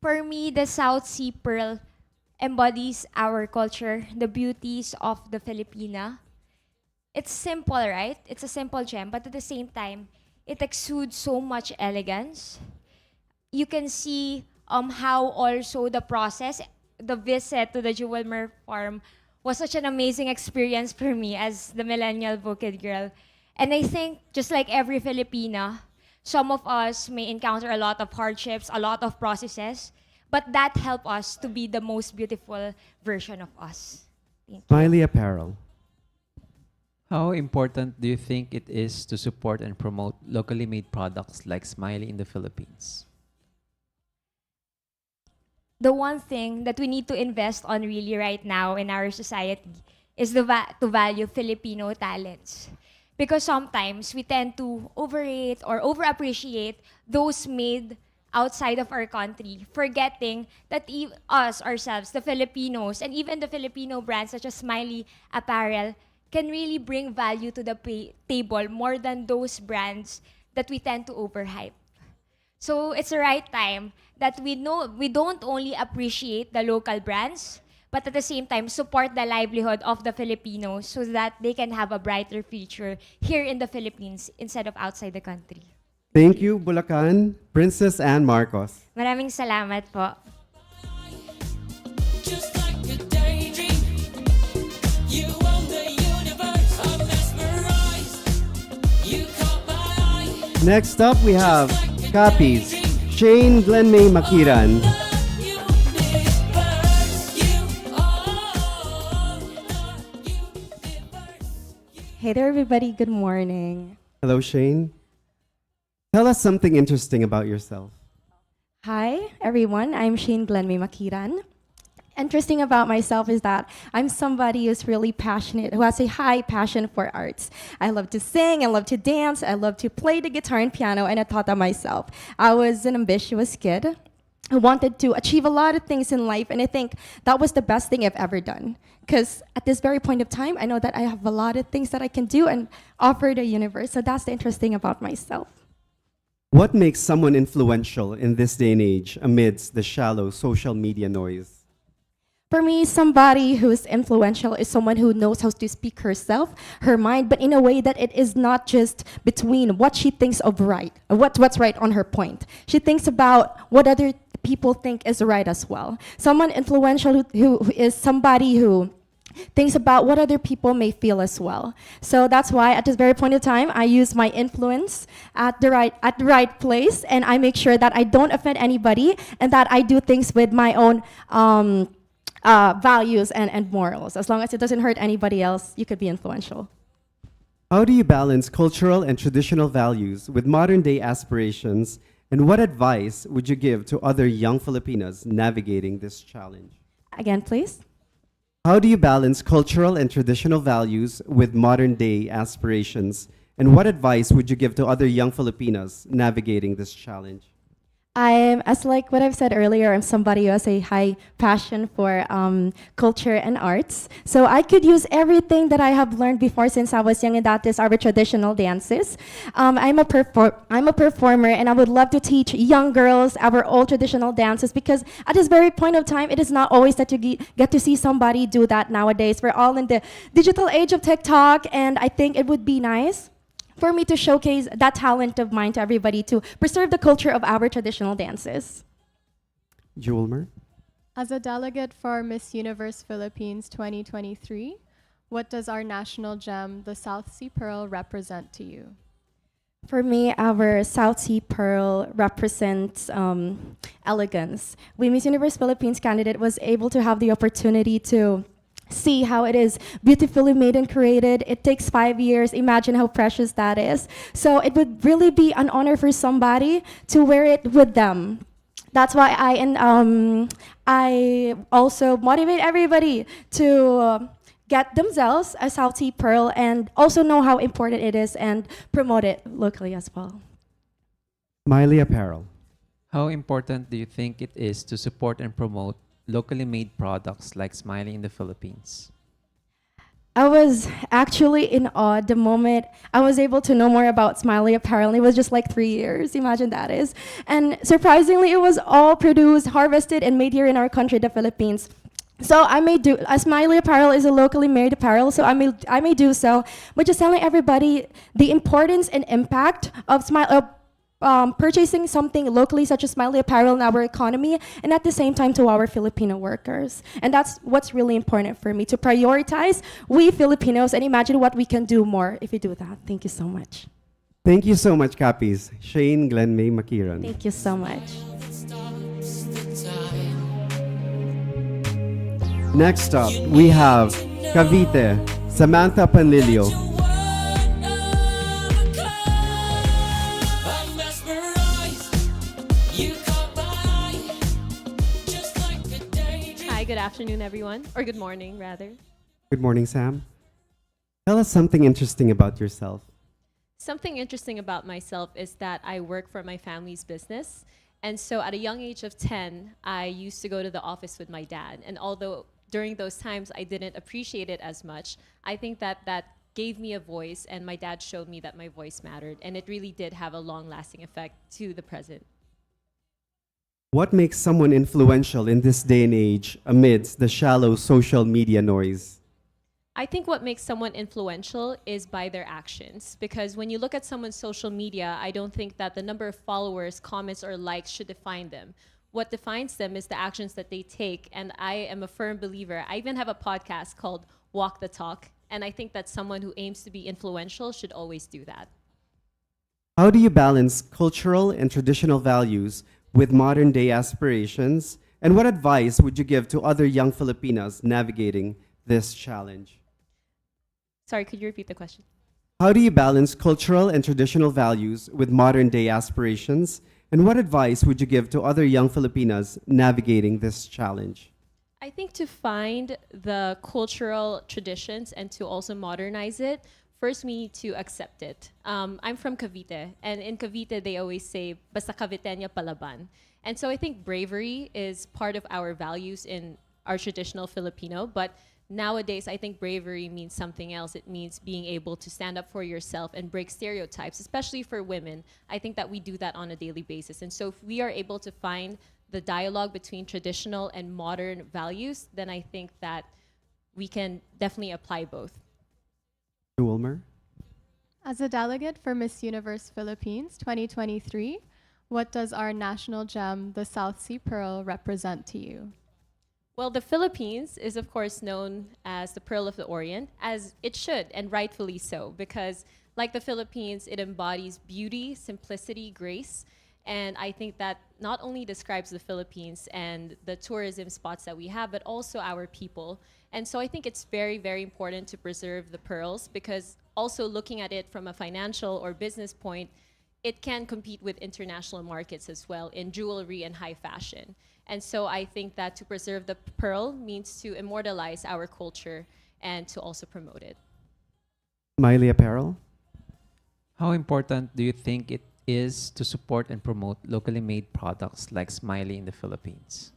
For me, the South Sea Pearl embodies our culture, the beauties of the Filipina. It's simple, right? It's a simple gem, but at the same time, it exudes so much elegance. You can see how also the process, the visit to the Jewelmer farm was such an amazing experience for me as the millennial bouquet girl. And I think just like every Filipina, some of us may encounter a lot of hardships, a lot of processes, but that helped us to be the most beautiful version of us. Thank you. Smiley Apparel. How important do you think it is to support and promote locally made products like Smiley in the Philippines? The one thing that we need to invest on really right now in our society is to value Filipino talents. Because sometimes we tend to overrate or overappreciate those made outside of our country, forgetting that us ourselves, the Filipinos, and even the Filipino brands such as Smiley Apparel can really bring value to the table more than those brands that we tend to overhype. So it's the right time that we don't only appreciate the local brands, but at the same time support the livelihood of the Filipinos so that they can have a brighter future here in the Philippines instead of outside the country. Thank you, Bulacan. Princess Anne Marcos. Maraming salamat po. Just like a daydream, you own the universe. I'm mesmerized. You caught my eye. Next up, we have Copies. Shane Glenmay Makiran. Hey there, everybody. Good morning. Hello, Shane. Tell us something interesting about yourself. Hi, everyone. I'm Shane Glenmay Makiran. Interesting about myself is that I'm somebody who's really passionate, who has a high passion for arts. I love to sing, I love to dance, I love to play the guitar and piano, and I taught that myself. I was an ambitious kid who wanted to achieve a lot of things in life, and I think that was the best thing I've ever done. Because at this very point of time, I know that I have a lot of things that I can do and offer the universe. So that's the interesting about myself. What makes someone influential in this day and age amidst the shallow social media noise? For me, somebody who's influential is someone who knows how to speak herself, her mind, but in a way that it is not just between what she thinks of right, what's right on her point. She thinks about what other people think is right as well. Someone influential who is somebody who things about what other people may feel as well. So that's why at this very point in time, I use my influence at the right place, and I make sure that I don't offend anybody and that I do things with my own values and morals. As long as it doesn't hurt anybody else, you could be influential. How do you balance cultural and traditional values with modern day aspirations? And what advice would you give to other young Filipinas navigating this challenge? Again, please. How do you balance cultural and traditional values with modern day aspirations? And what advice would you give to other young Filipinas navigating this challenge? As like what I've said earlier, I'm somebody who has a high passion for culture and arts. So I could use everything that I have learned before since I was young, and that is our traditional dances. I'm a performer, and I would love to teach young girls our old traditional dances, because at this very point of time, it is not always that you get to see somebody do that nowadays. We're all in the digital age of TikTok, and I think it would be nice for me to showcase that talent of mine to everybody to preserve the culture of our traditional dances. Julmer? As a delegate for Miss Universe Philippines 2023, what does our national gem, the South Sea Pearl, represent to you? For me, our South Sea Pearl represents elegance. When Miss Universe Philippines candidate was able to have the opportunity to see how it is beautifully made and created. It takes 5 years. Imagine how precious that is. So it would really be an honor for somebody to wear it with them. That's why I also motivate everybody to get themselves a South Sea Pearl and also know how important it is and promote it locally as well. Smiley Apparel. How important do you think it is to support and promote locally made products like Smiley in the Philippines? I was actually in awe the moment I was able to know more about Smiley Apparel. It was just like 3 years, imagine that is. And surprisingly, it was all produced, harvested, and made here in our country, the Philippines. So I may do, Smiley Apparel is a locally made apparel, so I may do so, but just telling everybody the importance and impact of purchasing something locally such as Smiley Apparel in our economy, and at the same time to our Filipino workers. And that's what's really important for me, to prioritize we Filipinos and imagine what we can do more if we do that. Thank you so much. Thank you so much, Cappies. Shane Glenmay Makiran. Thank you so much. Next up, we have Cavite, Samantha Panlilio. Hi, good afternoon, everyone. Or good morning, rather. Good morning, Sam. Tell us something interesting about yourself. Something interesting about myself is that I work for my family's business. And so at a young age of 10, I used to go to the office with my dad. And although during those times I didn't appreciate it as much, I think that that gave me a voice, and my dad showed me that my voice mattered. And it really did have a long-lasting effect to the present. What makes someone influential in this day and age amidst the shallow social media noise? I think what makes someone influential is by their actions. Because when you look at someone's social media, I don't think that the number of followers, comments, or likes should define them. What defines them is the actions that they take. And I am a firm believer. I even have a podcast called Walk the Talk. And I think that someone who aims to be influential should always do that. How do you balance cultural and traditional values with modern day aspirations? And what advice would you give to other young Filipinas navigating this challenge? Sorry, could you repeat the question? How do you balance cultural and traditional values with modern day aspirations? And what advice would you give to other young Filipinas navigating this challenge? I think to find the cultural traditions and to also modernize it, first we need to accept it. I'm from Cavite, and in Cavite they always say, basta Caviteña palaban. And so I think bravery is part of our values in our traditional Filipino, but nowadays, I think bravery means something else. It means being able to stand up for yourself and break stereotypes, especially for women. I think that we do that on a daily basis. And so if we are able to find the dialogue between traditional and modern values, then I think that we can definitely apply both. Wilmer? As a delegate for Miss Universe Philippines 2023, what does our national gem, the South Sea Pearl, represent to you? Well, the Philippines is, of course, known as the Pearl of the Orient, as it should, and rightfully so, because like the Philippines, it embodies beauty, simplicity, grace. And I think that not only describes the Philippines and the tourism spots that we have, but also our people. And so I think it's very, very important to preserve the pearls, because also looking at it from a financial or business point, it can compete with international markets as well in jewelry and high fashion. And so I think that to preserve the pearl means to immortalize our culture and to also promote it. Smiley Apparel. How important do you think it is to support and promote locally made products like Smiley in the Philippines?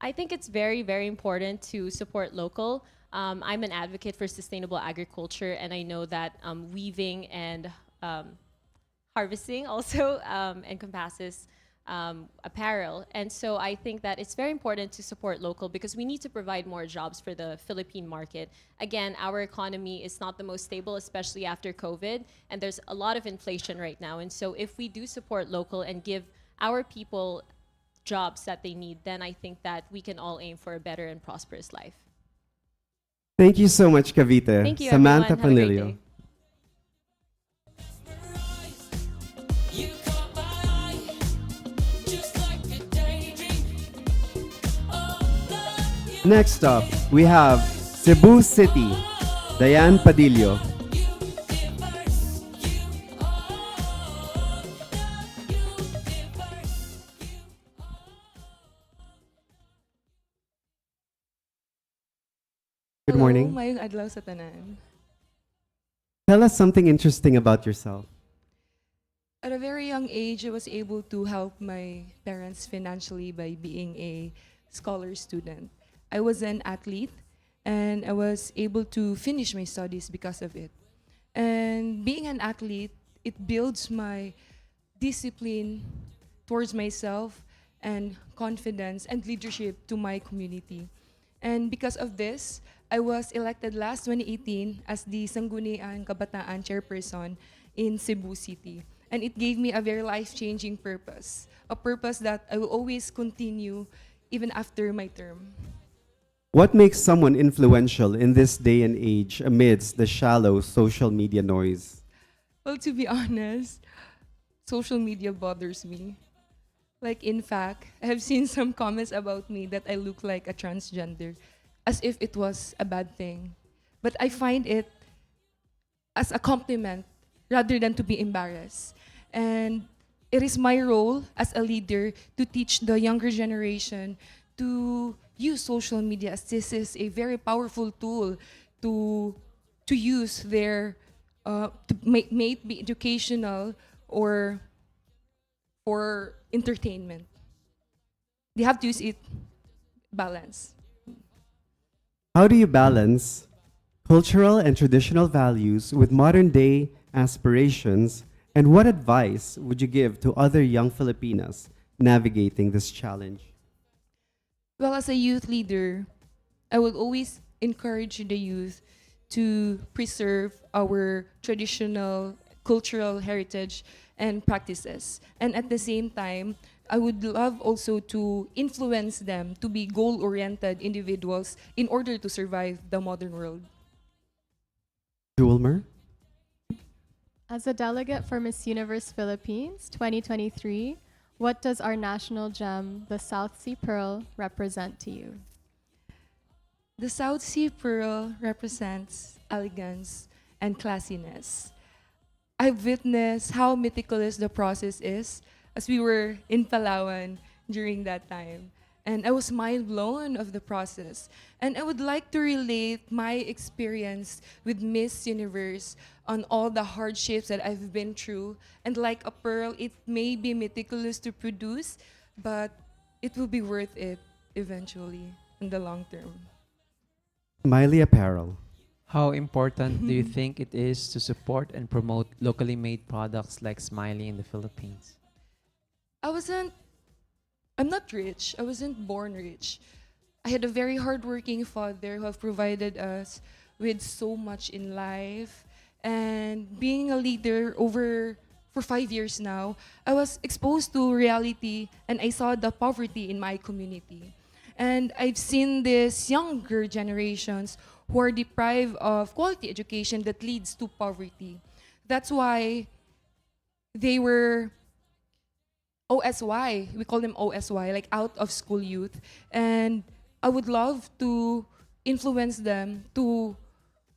I think it's very, very important to support local. I'm an advocate for sustainable agriculture, and I know that weaving and harvesting also encompasses apparel. And so I think that it's very important to support local, because we need to provide more jobs for the Philippine market. Again, our economy is not the most stable, especially after COVID, and there's a lot of inflation right now. And so if we do support local and give our people jobs that they need, then I think that we can all aim for a better and prosperous life. Thank you so much, Cavite. Thank you, Samantha everyone. Have a great Panilio. day. You caught my eye, just like a daydream. Oh, Next up, we have Cebu City, Diane Padillo. Good morning. Mayong adlaw sa tanan. Tell us something interesting about yourself. At a very young age, I was able to help my parents financially by being a scholar student. I was an athlete, and I was able to finish my studies because of it. And being an athlete, it builds my discipline towards myself and confidence and leadership to my community. And because of this, I was elected last 2018 as the Sangguniang Kabataan Chairperson in Cebu City. And it gave me a very life-changing purpose, a purpose that I will always continue even after my term. What makes someone influential in this day and age amidst the shallow social media noise? Well, to be honest, social media bothers me. Like, in fact, I have seen some comments about me that I look like a transgender, as if it was a bad thing. But I find it as a compliment rather than to be embarrassed. And it is my role as a leader to teach the younger generation to use social media, as this is a very powerful tool to use their may it be educational or for entertainment. They have to use it balance. How do you balance cultural and traditional values with modern day aspirations, and what advice would you give to other young Filipinas navigating this challenge? Well, as a youth leader, I will always encourage the youth to preserve our traditional cultural heritage and practices. And at the same time, I would love also to influence them to be goal-oriented individuals in order to survive the modern world. Julmer? As a delegate for Miss Universe Philippines 2023, what does our national gem, the South Sea Pearl, represent to you? The South Sea Pearl represents elegance and classiness. I've witnessed how meticulous the process is as we were in Palawan during that time. And I was mind blown of the process. And I would like to relate my experience with Miss Universe on all the hardships that I've been through. And like a pearl, it may be meticulous to produce, but it will be worth it eventually in the long term. Smiley Apparel. How important do you think it is to support and promote locally made products like Smiley in the Philippines? I'm not rich. I wasn't born rich. I had a very hardworking father who have provided us with so much in life. And being a leader for 5 years now, I was exposed to reality and I saw the poverty in my community. And I've seen these younger generations who are deprived of quality education that leads to poverty. That's why they were OSY. We call them OSY, like out of school youth. And I would love to influence them to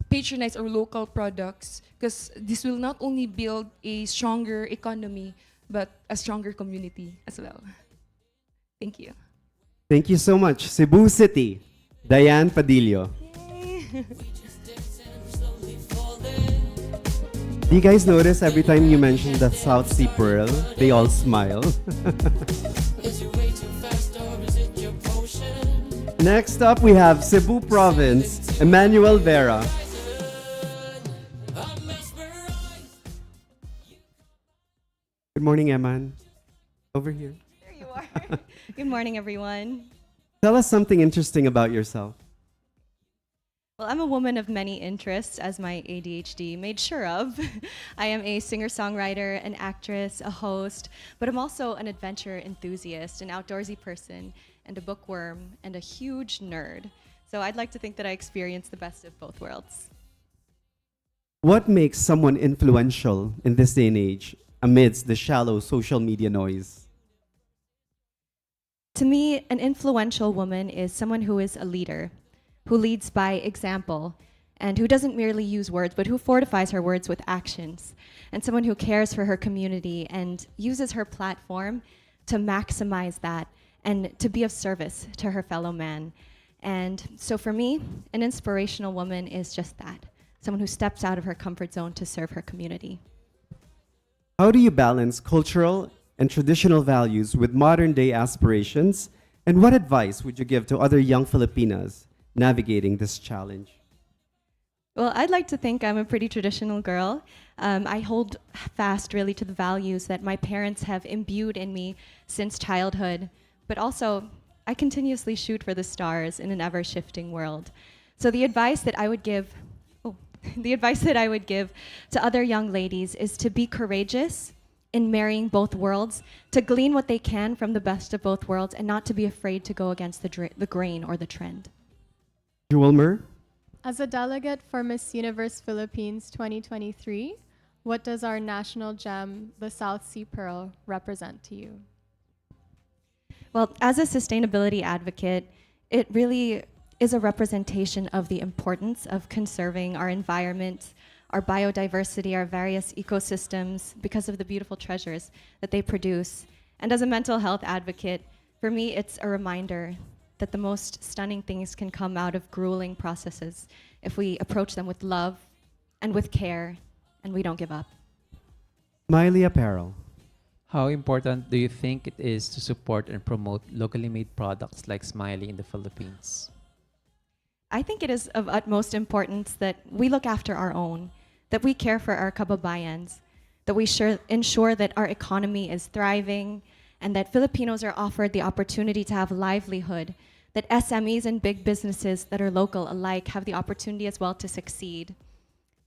patronize our local products because this will not only build a stronger economy, but a stronger community as well. Thank you. Thank you so much. Cebu City, Diane Padillo. Do you guys notice every time you mention the South Sea Pearl, they all smile? Next up, we have Cebu Province, Emmanuel Vera. Good morning, Eman. Over here. There you are. Good morning, everyone. Tell us something interesting about yourself. Well, I'm a woman of many interests, as my ADHD made sure of. I am a singer-songwriter, an actress, a host, but I'm also an adventure enthusiast, an outdoorsy person, and a bookworm, and a huge nerd. So I'd like to think that I experience the best of both worlds. What makes someone influential in this day and age amidst the shallow social media noise? To me, an influential woman is someone who is a leader, who leads by example, and who doesn't merely use words, but who fortifies her words with actions, and someone who cares for her community and uses her platform to maximize that and to be of service to her fellow man. And so for me, an inspirational woman is just that, someone who steps out of her comfort zone to serve her community. How do you balance cultural and traditional values with modern day aspirations? And what advice would you give to other young Filipinas navigating this challenge? Well, I'd like to think I'm a pretty traditional girl. I hold fast really to the values that my parents have imbued in me since childhood, but also I continuously shoot for the stars in an ever-shifting world. So the advice that I would give to other young ladies is to be courageous in marrying both worlds, to glean what they can from the best of both worlds, and not to be afraid to go against the grain or the trend. Jewel Mer? As a delegate for Miss Universe Philippines 2023, what does our national gem, the South Sea Pearl, represent to you? Well, as a sustainability advocate, it really is a representation of the importance of conserving our environment, our biodiversity, our various ecosystems, because of the beautiful treasures that they produce. And as a mental health advocate, for me, it's a reminder that the most stunning things can come out of grueling processes if we approach them with love and with care, and we don't give up. Smiley Apparel. How important do you think it is to support and promote locally made products like Smiley in the Philippines? I think it is of utmost importance that we look after our own, that we care for our kababayans, that we ensure that our economy is thriving, and that Filipinos are offered the opportunity to have livelihood, that SMEs and big businesses that are local alike have the opportunity as well to succeed.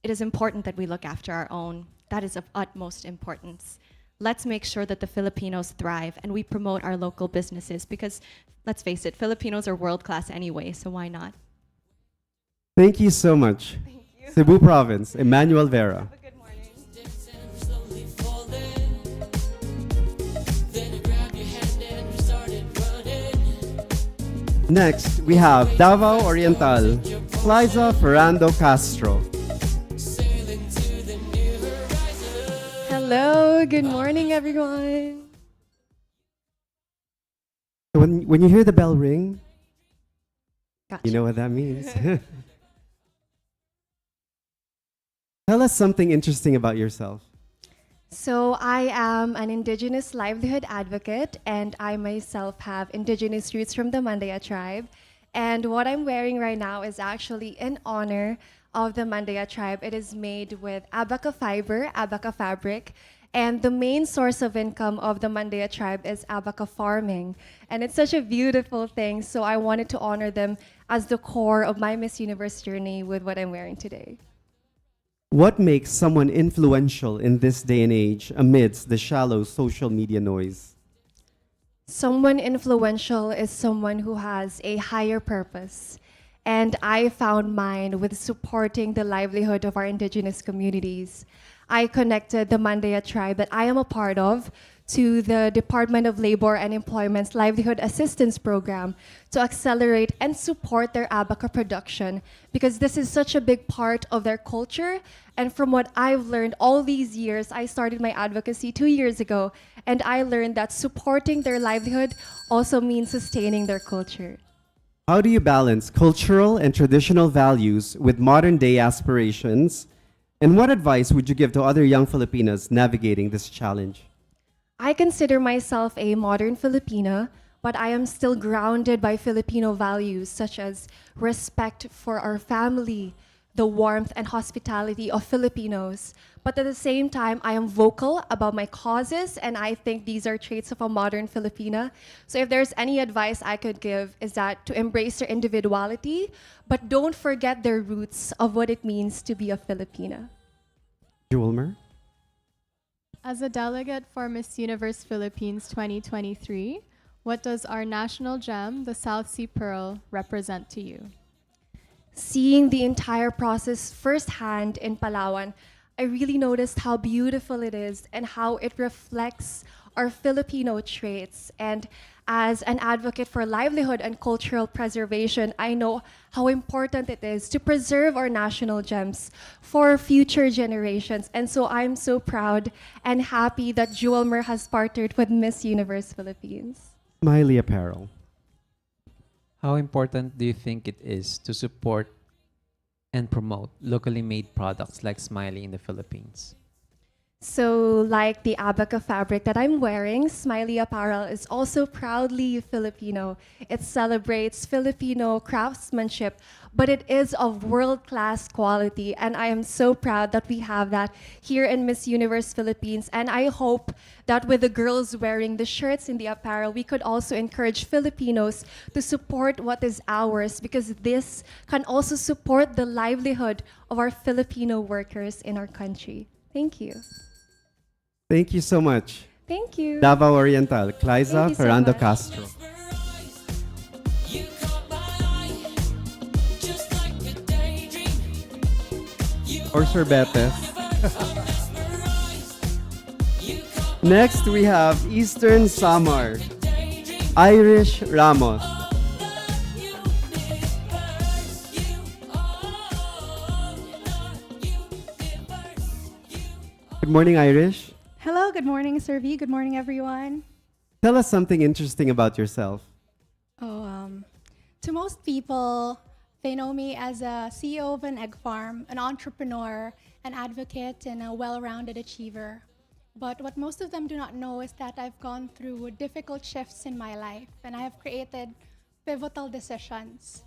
It is important that we look after our own. That is of utmost importance. Let's make sure that the Filipinos thrive and we promote our local businesses because, let's face it, Filipinos are world-class anyway, so why not? Thank you so much. Thank you. Cebu Province, Emmanuel Vera. Have a good morning. Next, we have Davao Oriental, Liza Ferrando Castro. Hello, good morning, everyone. When you hear the bell ring, Gotcha. you know what that means. Tell us something interesting about yourself. So I am an Indigenous livelihood advocate, and I myself have Indigenous roots from the Mandaya tribe. And what I'm wearing right now is actually in honor of the Mandaya tribe. It is made with abaca fiber, abaca fabric, and the main source of income of the Mandaya tribe is abaca farming. And it's such a beautiful thing, so I wanted to honor them as the core of my Miss Universe journey with what I'm wearing today. What makes someone influential in this day and age amidst the shallow social media noise? Someone influential is someone who has a higher purpose. And I found mine with supporting the livelihood of our indigenous communities. I connected the Mandaya tribe that I am a part of to the Department of Labor and Employment's Livelihood Assistance Program to accelerate and support their abaca production because this is such a big part of their culture. And from what I've learned all these years, I started my advocacy 2 years ago, and I learned that supporting their livelihood also means sustaining their culture. How do you balance cultural and traditional values with modern day aspirations? And what advice would you give to other young Filipinas navigating this challenge? I consider myself a modern Filipina, but I am still grounded by Filipino values such as respect for our family, the warmth and hospitality of Filipinos. But at the same time, I am vocal about my causes, and I think these are traits of a modern Filipina. So if there's any advice I could give is that to embrace their individuality, but don't forget their roots of what it means to be a Filipina. Julmer? As a delegate for Miss Universe Philippines 2023, what does our national gem, the South Sea Pearl, represent to you? Seeing the entire process firsthand in Palawan, I really noticed how beautiful it is and how it reflects our Filipino traits. And as an advocate for livelihood and cultural preservation, I know how important it is to preserve our national gems for future generations. And so I'm so proud and happy that Jewelmer has partnered with Miss Universe Philippines. Smiley Apparel. How important do you think it is to support and promote locally made products like Smiley in the Philippines? So, like the abaca fabric that I'm wearing, Smiley Apparel is also proudly Filipino. It celebrates Filipino craftsmanship, but it is of world-class quality. And I am so proud that we have that here in Miss Universe Philippines. And I hope that with the girls wearing the shirts in the apparel, we could also encourage Filipinos to support what is ours because this can also support the livelihood of our Filipino workers in our country. Thank you. Thank you so much. Thank you. Davao Oriental, Claiza Thank you so Ferrando much. Castro. Or sorbetes. Next, we have Eastern Samar, Irish Ramos. Good morning, Irish. Hello, good morning, Sir V. Good morning, everyone. Tell us something interesting about yourself. To most people, they know me as a CEO of an egg farm, an entrepreneur, an advocate, and a well-rounded achiever. But what most of them do not know is that I've gone through difficult shifts in my life, and I have created pivotal decisions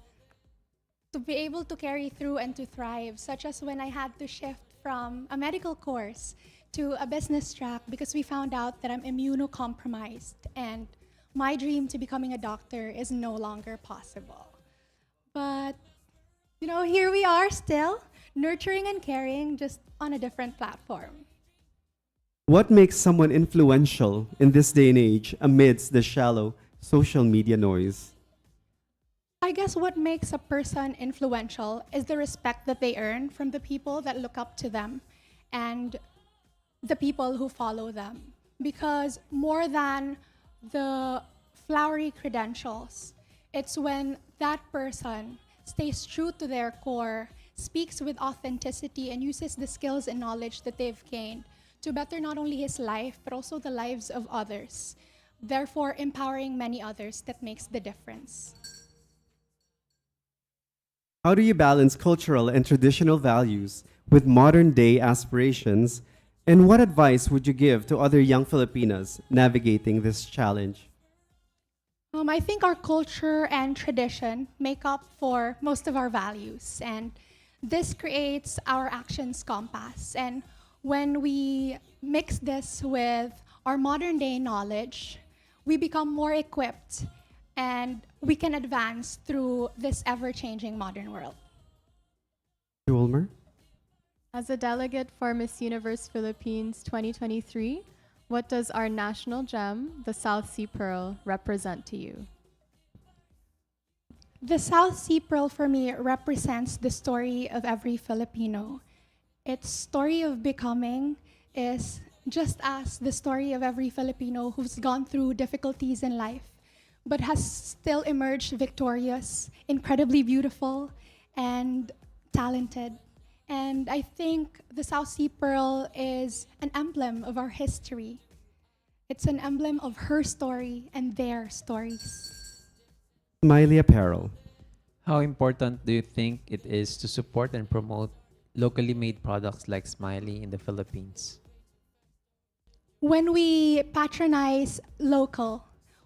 to be able to carry through and to thrive, such as when I had to shift from a medical course to a business track because we found out that I'm immunocompromised and my dream to becoming a doctor is no longer possible. But, here we are still, nurturing and caring, just on a different platform. What makes someone influential in this day and age amidst the shallow social media noise? I guess what makes a person influential is the respect that they earn from the people that look up to them and the people who follow them. Because more than the flowery credentials, it's when that person stays true to their core, speaks with authenticity, and uses the skills and knowledge that they've gained to better not only his life, but also the lives of others, therefore empowering many others that makes the difference. How do you balance cultural and traditional values with modern day aspirations? And what advice would you give to other young Filipinas navigating this challenge? I think our culture and tradition make up for most of our values, and this creates our actions compass. And when we mix this with our modern day knowledge, we become more equipped and we can advance through this ever-changing modern world. Julmer? As a delegate for Miss Universe Philippines 2023, What does our national gem, the South Sea Pearl, represent to you? The South Sea Pearl for me represents the story of every Filipino. Its story of becoming is just as the story of every Filipino who's gone through difficulties in life, but has still emerged victorious, incredibly beautiful, and talented. And I think the South Sea Pearl is an emblem of our history. It's an emblem of her story and their stories. Smiley Apparel. How important do you think it is to support and promote locally made products like Smiley in the Philippines? When we patronize local,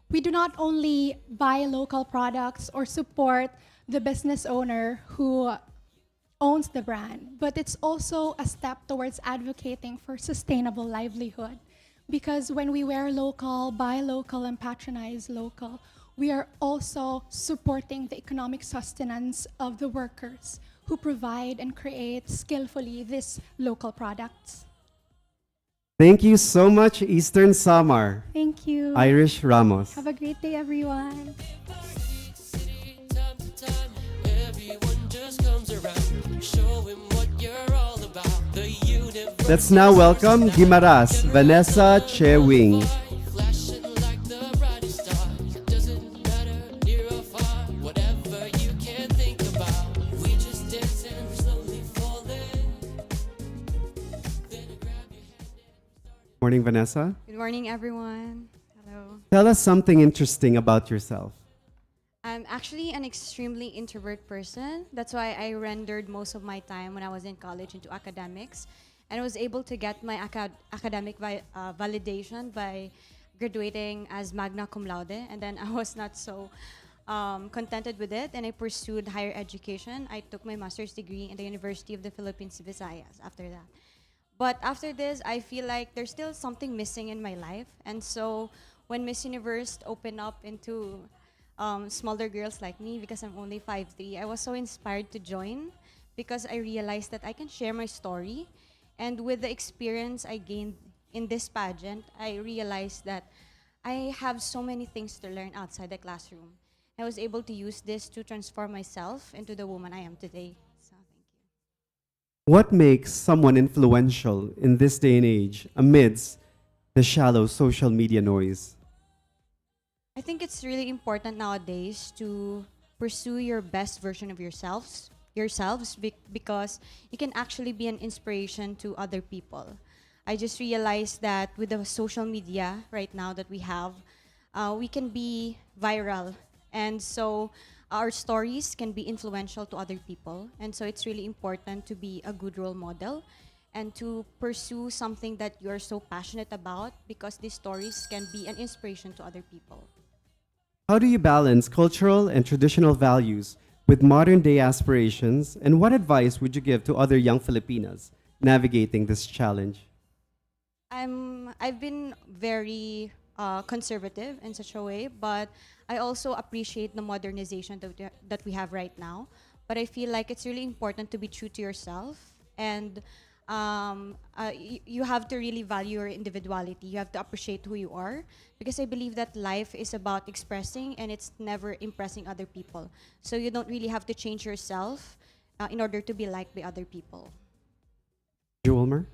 we do not only buy local products or support the business owner who owns the brand, but it's also a step towards advocating for sustainable livelihood. Because when we wear local, buy local, and patronize local, we are also supporting the economic sustenance of the workers who provide and create skillfully these local products. Thank you so much, Eastern Samar. Thank you. Irish Ramos. Have a great day, everyone. Everyone just comes around, showing what you're all about. The universe. Let's now welcome Gimaras, Vanessa Chewing. Flashing like the brightest star. Doesn't matter near or far. Whatever you can think about. We just dance and slowly falling. Then I grab your hand. Morning, Vanessa. Good morning, everyone. Hello. Tell us something interesting about yourself. I'm actually an extremely introvert person. That's why I rendered most of my time when I was in college into academics. And I was able to get my academic validation by graduating as magna cum laude. And then I was not so contented with it. And I pursued higher education. I took my master's degree in the University of the Philippines, Visayas after that. But after this, I feel like there's still something missing in my life. And so when Miss Universe opened up into smaller girls like me, because I'm only 5'3", I was so inspired to join because I realized that I can share my story. And with the experience I gained in this pageant, I realized that I have so many things to learn outside the classroom. I was able to use this to transform myself into the woman I am today. So thank you. What makes someone influential in this day and age amidst the shallow social media noise? I think it's really important nowadays to pursue your best version of yourselves because you can actually be an inspiration to other people. I just realized that with the social media right now that we have, we can be viral. And so our stories can be influential to other people. And so it's really important to be a good role model and to pursue something that you're so passionate about because these stories can be an inspiration to other people. How do you balance cultural and traditional values with modern day aspirations, and what advice would you give to other young Filipinas navigating this challenge? I've been very conservative in such a way, but I also appreciate the modernization that we have right now. But I feel like it's really important to be true to yourself, and you have to really value your individuality. You have to appreciate who you are, because I believe that life is about expressing and it's never impressing other people. So you don't really have to change yourself in order to be liked by other people. Julmer?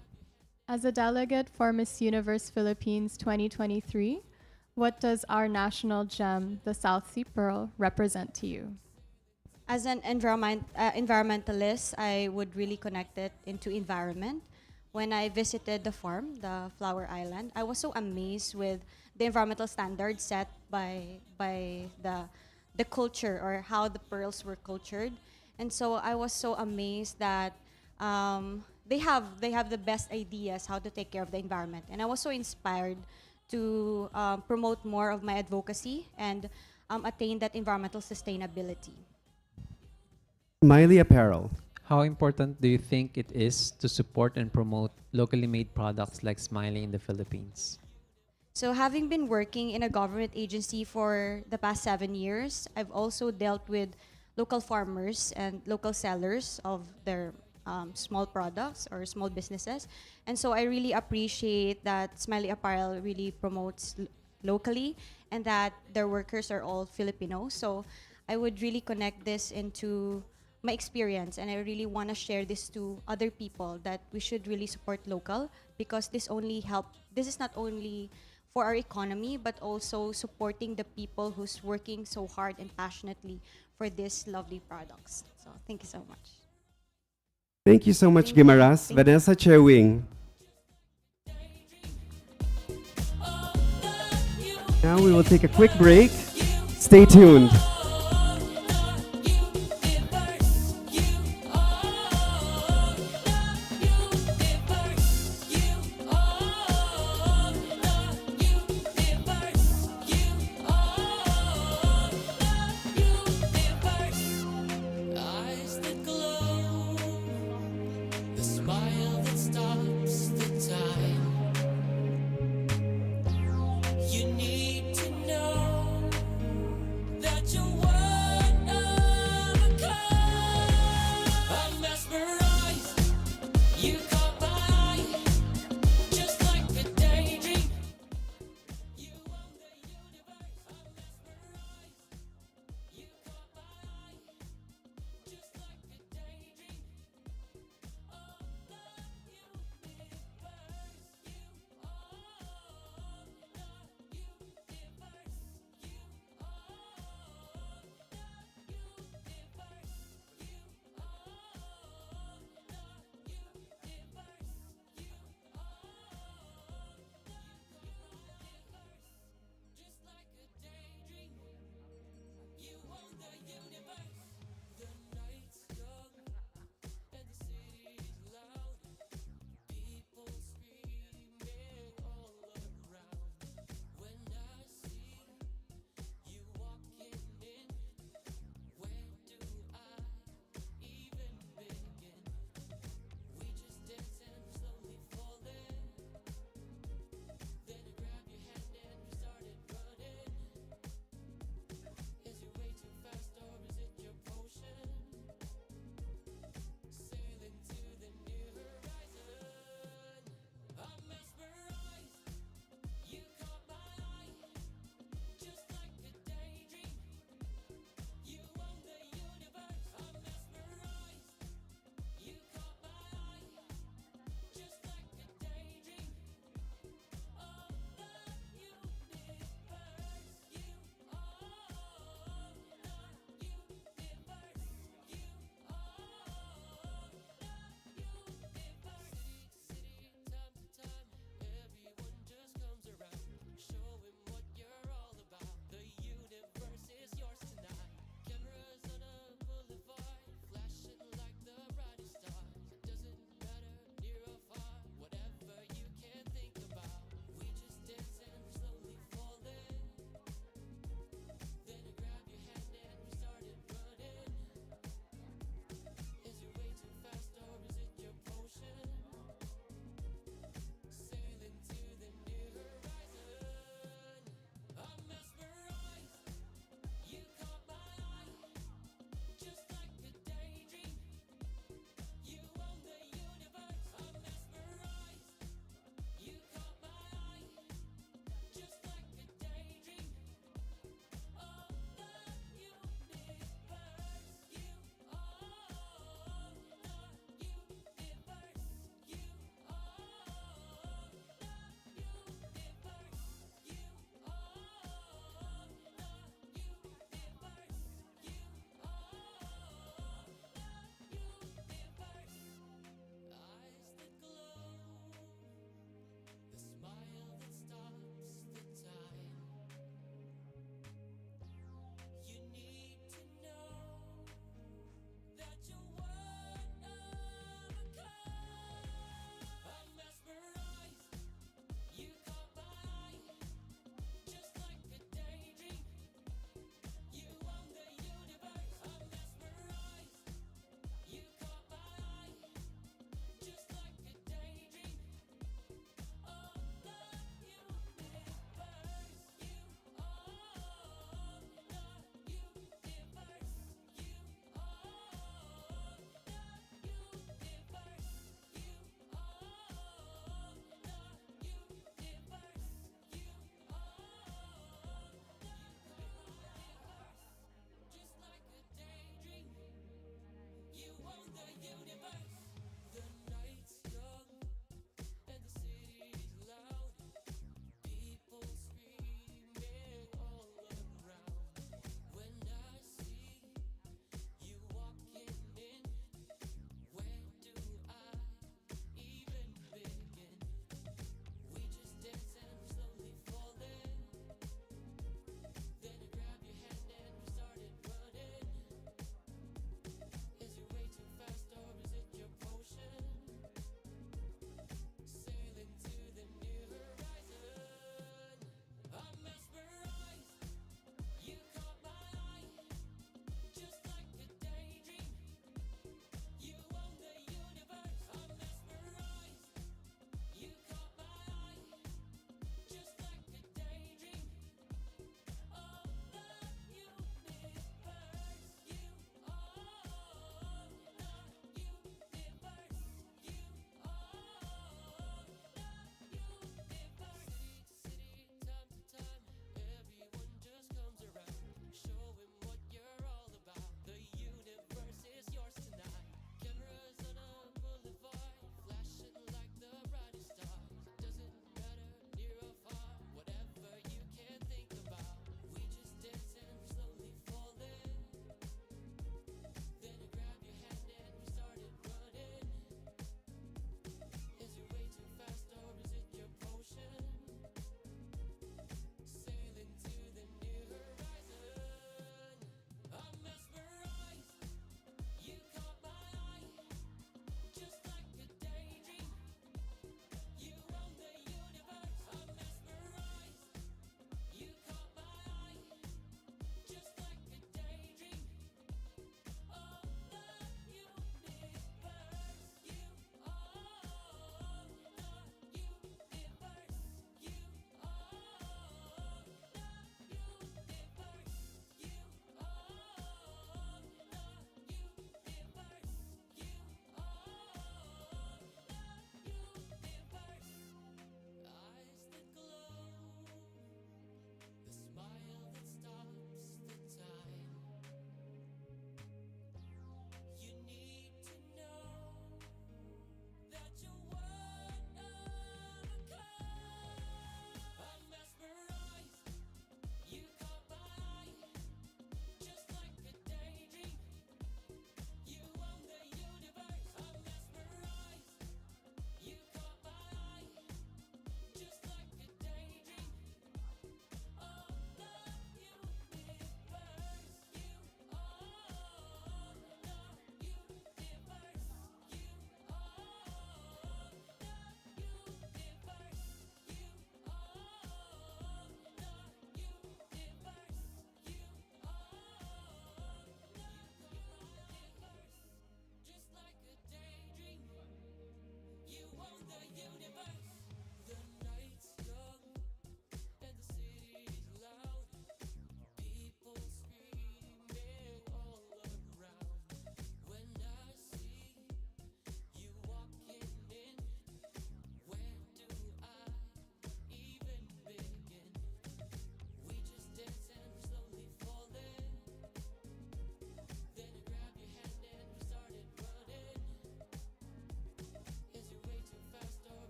As a delegate for Miss Universe Philippines 2023, what does our national gem, the South Sea Pearl, represent to you? As an environmentalist, I would really connect it into environment. When I visited the farm, the Flower Island, I was so amazed with the environmental standards set by the culture, or how the pearls were cultured. And so I was so amazed that they have the best ideas how to take care of the environment. And I was so inspired to promote more of my advocacy and attain that environmental sustainability. Smiley Apparel. How important do you think it is to support and promote locally made products like Smiley in the Philippines? So having been working in a government agency for the past 7 years, I've also dealt with local farmers and local sellers of their small products or small businesses. And so I really appreciate that Smiley Apparel really promotes locally and that their workers are all Filipinos. So I would really connect this into my experience, and I really want to share this to other people that we should really support local, because this is not only for our economy but also supporting the people who's working so hard and passionately for these lovely products. So thank you so much. Thank you so much, Gimaras. Vanessa Chewing. Now we will take a quick break. Stay tuned. Eyes that glow, the smile that stops the time. You need to know that you're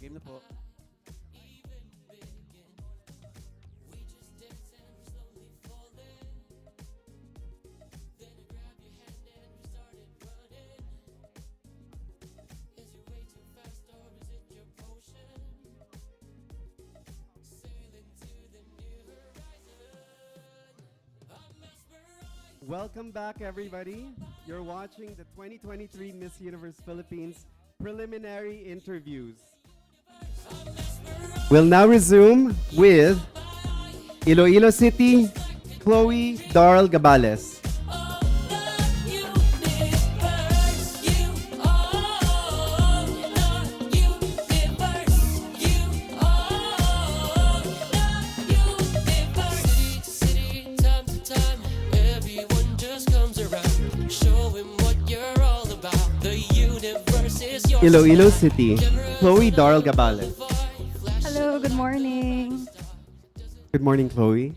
game na po. Welcome back, everybody. You're watching the 2023 Miss Universe Philippines preliminary interviews. We'll now resume with Iloilo City, Chloe Darl Gabales. Iloilo City, Chloe Darl Gabales. Hello, good morning. Good morning, Chloe.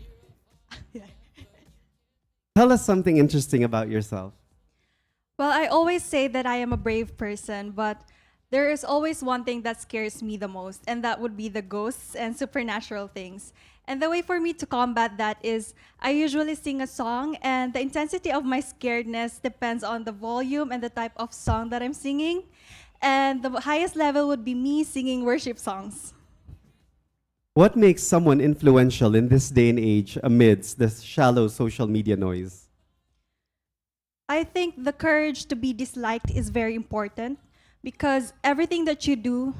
Tell us something interesting about yourself. Well, I always say that I am a brave person, but there is always one thing that scares me the most, and that would be the ghosts and supernatural things. And the way for me to combat that is I usually sing a song, and the intensity of my scaredness depends on the volume and the type of song that I'm singing. And the highest level would be me singing worship songs. What makes someone influential in this day and age amidst the shallow social media noise? I think the courage to be disliked is very important because everything that you do,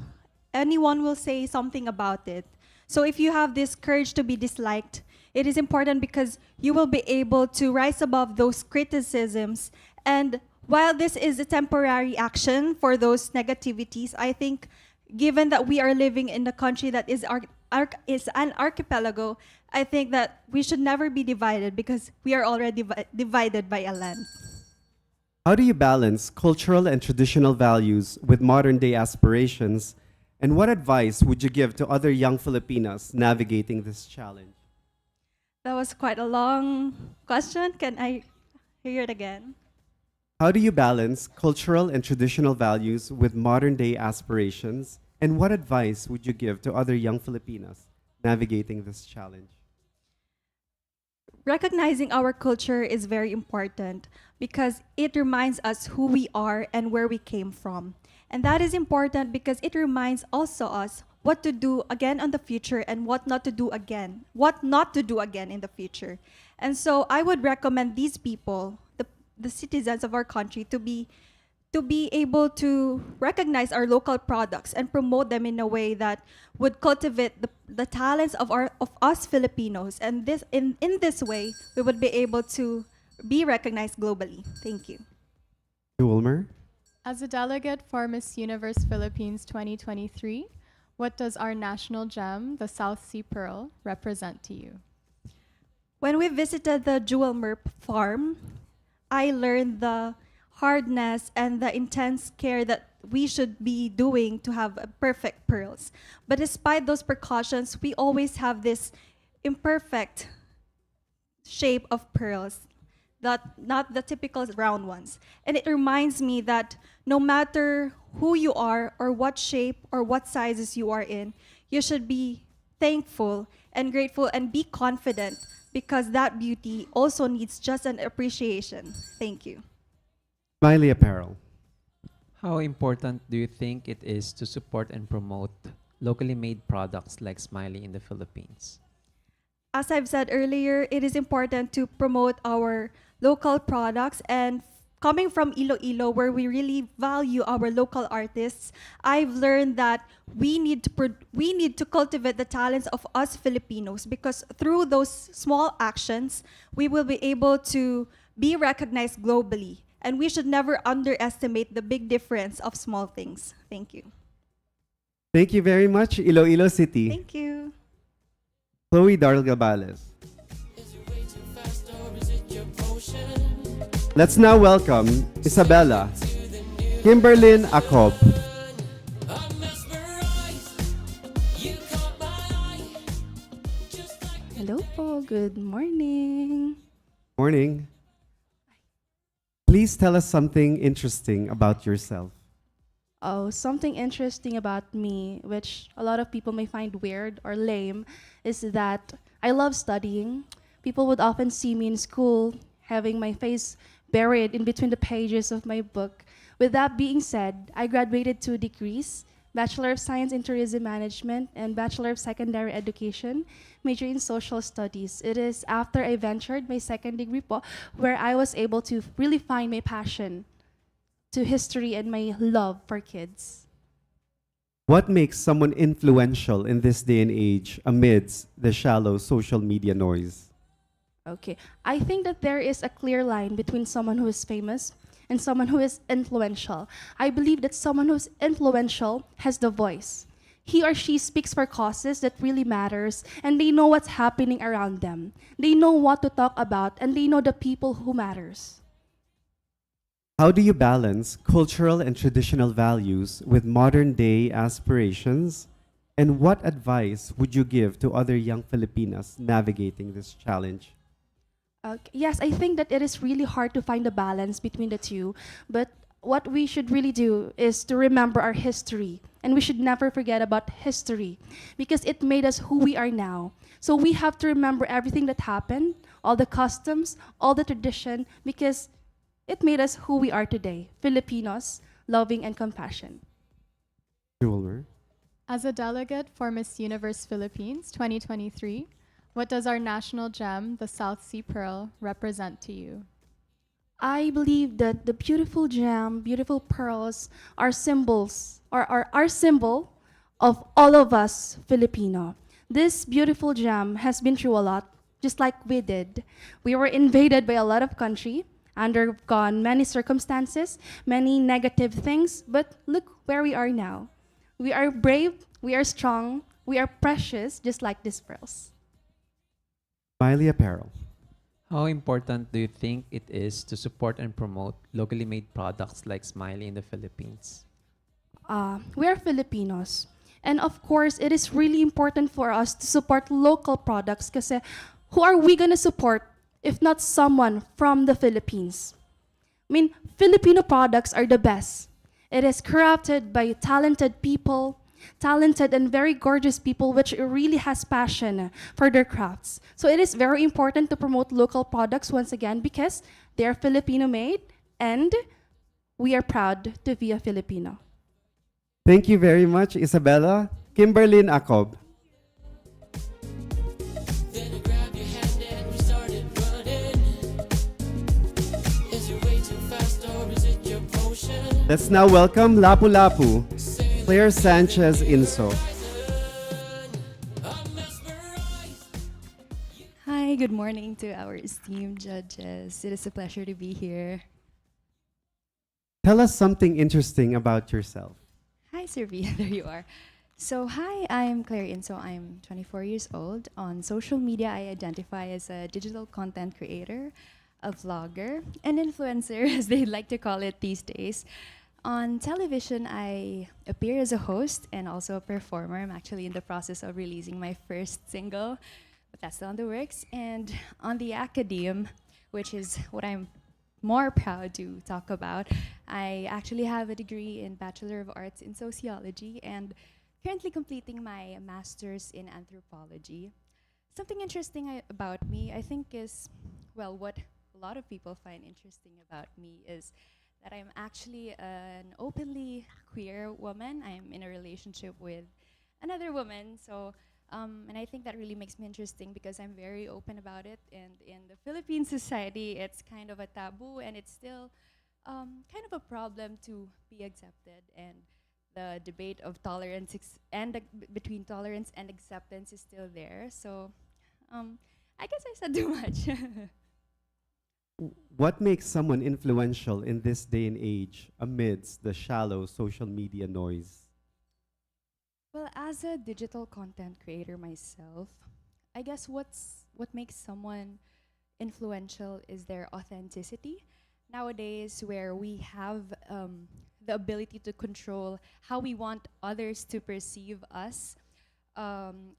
anyone will say something about it. So if you have this courage to be disliked, it is important because you will be able to rise above those criticisms. And while this is a temporary action for those negativities, I think given that we are living in a country that is an archipelago, I think that we should never be divided because we are already divided by a land. How do you balance cultural and traditional values with modern day aspirations? And what advice would you give to other young Filipinos navigating this challenge? That was quite a long question. Can I hear it again? How do you balance cultural and traditional values with modern day aspirations? And what advice would you give to other young Filipinos navigating this challenge? Recognizing our culture is very important because it reminds us who we are and where we came from. And that is important because it reminds also us what to do again in the future and what not to do again in the future. And so I would recommend these people, the citizens of our country, to be able to recognize our local products and promote them in a way that would cultivate the talents of us Filipinos. And in this way, we would be able to be recognized globally. Thank you. Ulmer? As a delegate for Miss Universe Philippines 2023, what does our national gem, the South Sea Pearl, represent to you? When we visited the Jewel Merp farm, I learned the hardness and the intense care that we should be doing to have perfect pearls. But despite those precautions, we always have this imperfect shape of pearls, not the typical round ones. And it reminds me that no matter who you are or what shape or what sizes you are in, you should be thankful and grateful and be confident because that beauty also needs just an appreciation. Thank you. Smiley Apparel. How important do you think it is to support and promote locally made products like Smiley in the Philippines? As I've said earlier, it is important to promote our local products, and coming from Iloilo, where we really value our local artists, I've learned that we need to cultivate the talents of us Filipinos because through those small actions, we will be able to be recognized globally. And we should never underestimate the big difference of small things. Thank you. Thank you very much, Iloilo City. Thank you. Chloe Darl Gabales. Let's now welcome Isabella, Kimberlyn Acob. Hello po, good morning. Morning. Please tell us something interesting about yourself. Oh, something interesting about me, which a lot of people may find weird or lame, is that I love studying. People would often see me in school having my face buried in between the pages of my book. With that being said, I graduated 2 degrees, Bachelor of Science in Tourism Management and Bachelor of Secondary Education, major in Social Studies. It is after I ventured my second degree po, where I was able to really find my passion to history and my love for kids. What makes someone influential in this day and age amidst the shallow social media noise? Okay, I think that there is a clear line between someone who is famous and someone who is influential. I believe that someone who is influential has the voice. He or she speaks for causes that really matters and they know what's happening around them. They know what to talk about and they know the people who matters. How do you balance cultural and traditional values with modern day aspirations? And what advice would you give to other young Filipinas navigating this challenge? Yes, I think that it is really hard to find a balance between the two, but what we should really do is to remember our history, and we should never forget about history because it made us who we are now. So we have to remember everything that happened, all the customs, all the tradition, because it made us who we are today, Filipinos, loving and compassion. Jeweler. As a delegate for Miss Universe Philippines 2023, what does our national gem, the South Sea Pearl, represent to you? I believe that the beautiful gem, beautiful pearls are symbols or are our symbol of all of us Filipino. This beautiful gem has been through a lot, just like we did. We were invaded by a lot of country, undergone many circumstances, many negative things, but look where we are now. We are brave, we are strong, we are precious, just like these pearls. Miley Apparel. How important do you think it is to support and promote locally made products like Smiley in the Philippines? We are Filipinos. And of course, it is really important for us to support local products kasi who are we going to support if not someone from the Philippines? I mean, Filipino products are the best. It is crafted by talented people, talented and very gorgeous people which really has passion for their crafts. So it is very important to promote local products once again because they are Filipino made and we are proud to be a Filipino. Thank you very much, Isabella. Kimberlyn Acob. Then I grabbed your hand and we started running. Is your way too fast or is it your potion? Let's now welcome Lapu Lapu, Claire Sanchez Inso. Hi, good morning to our esteemed judges. It is a pleasure to be here. Tell us something interesting about yourself. Hi, Servia, there you are. So, hi, I'm Claire Inso. I'm 24 years old. On social media, I identify as a digital content creator, a vlogger, an influencer, as they like to call it these days. On television, I appear as a host and also a performer. I'm actually in the process of releasing my first single, but that's still in the works. And on the academe, which is what I'm more proud to talk about, I actually have a degree in Bachelor of Arts in Sociology and currently completing my master's in anthropology. Something interesting about me, I think, is, well, what a lot of people find interesting about me is that I'm actually an openly queer woman. I'm in a relationship with another woman, so and I think that really makes me interesting because I'm very open about it. And in the Philippine society, it's kind of a taboo, and it's still kind of a problem to be accepted. And the debate of tolerance between tolerance and acceptance is still there. So I guess I said too much. What makes someone influential in this day and age amidst the shallow social media noise? Well, as a digital content creator myself, I guess what makes someone influential is their authenticity. Nowadays, where we have the ability to control how we want others to perceive us,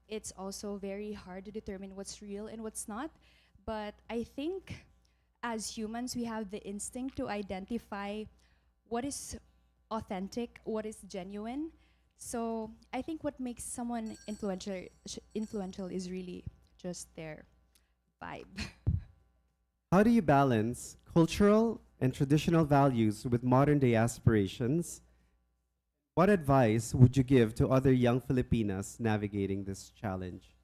it's also very hard to determine what's real and what's not. But I think as humans, we have the instinct to identify what is authentic, what is genuine. So I think what makes someone influential is really just their vibe. How do you balance cultural and traditional values with modern day aspirations? What advice would you give to other young Filipinas navigating this challenge?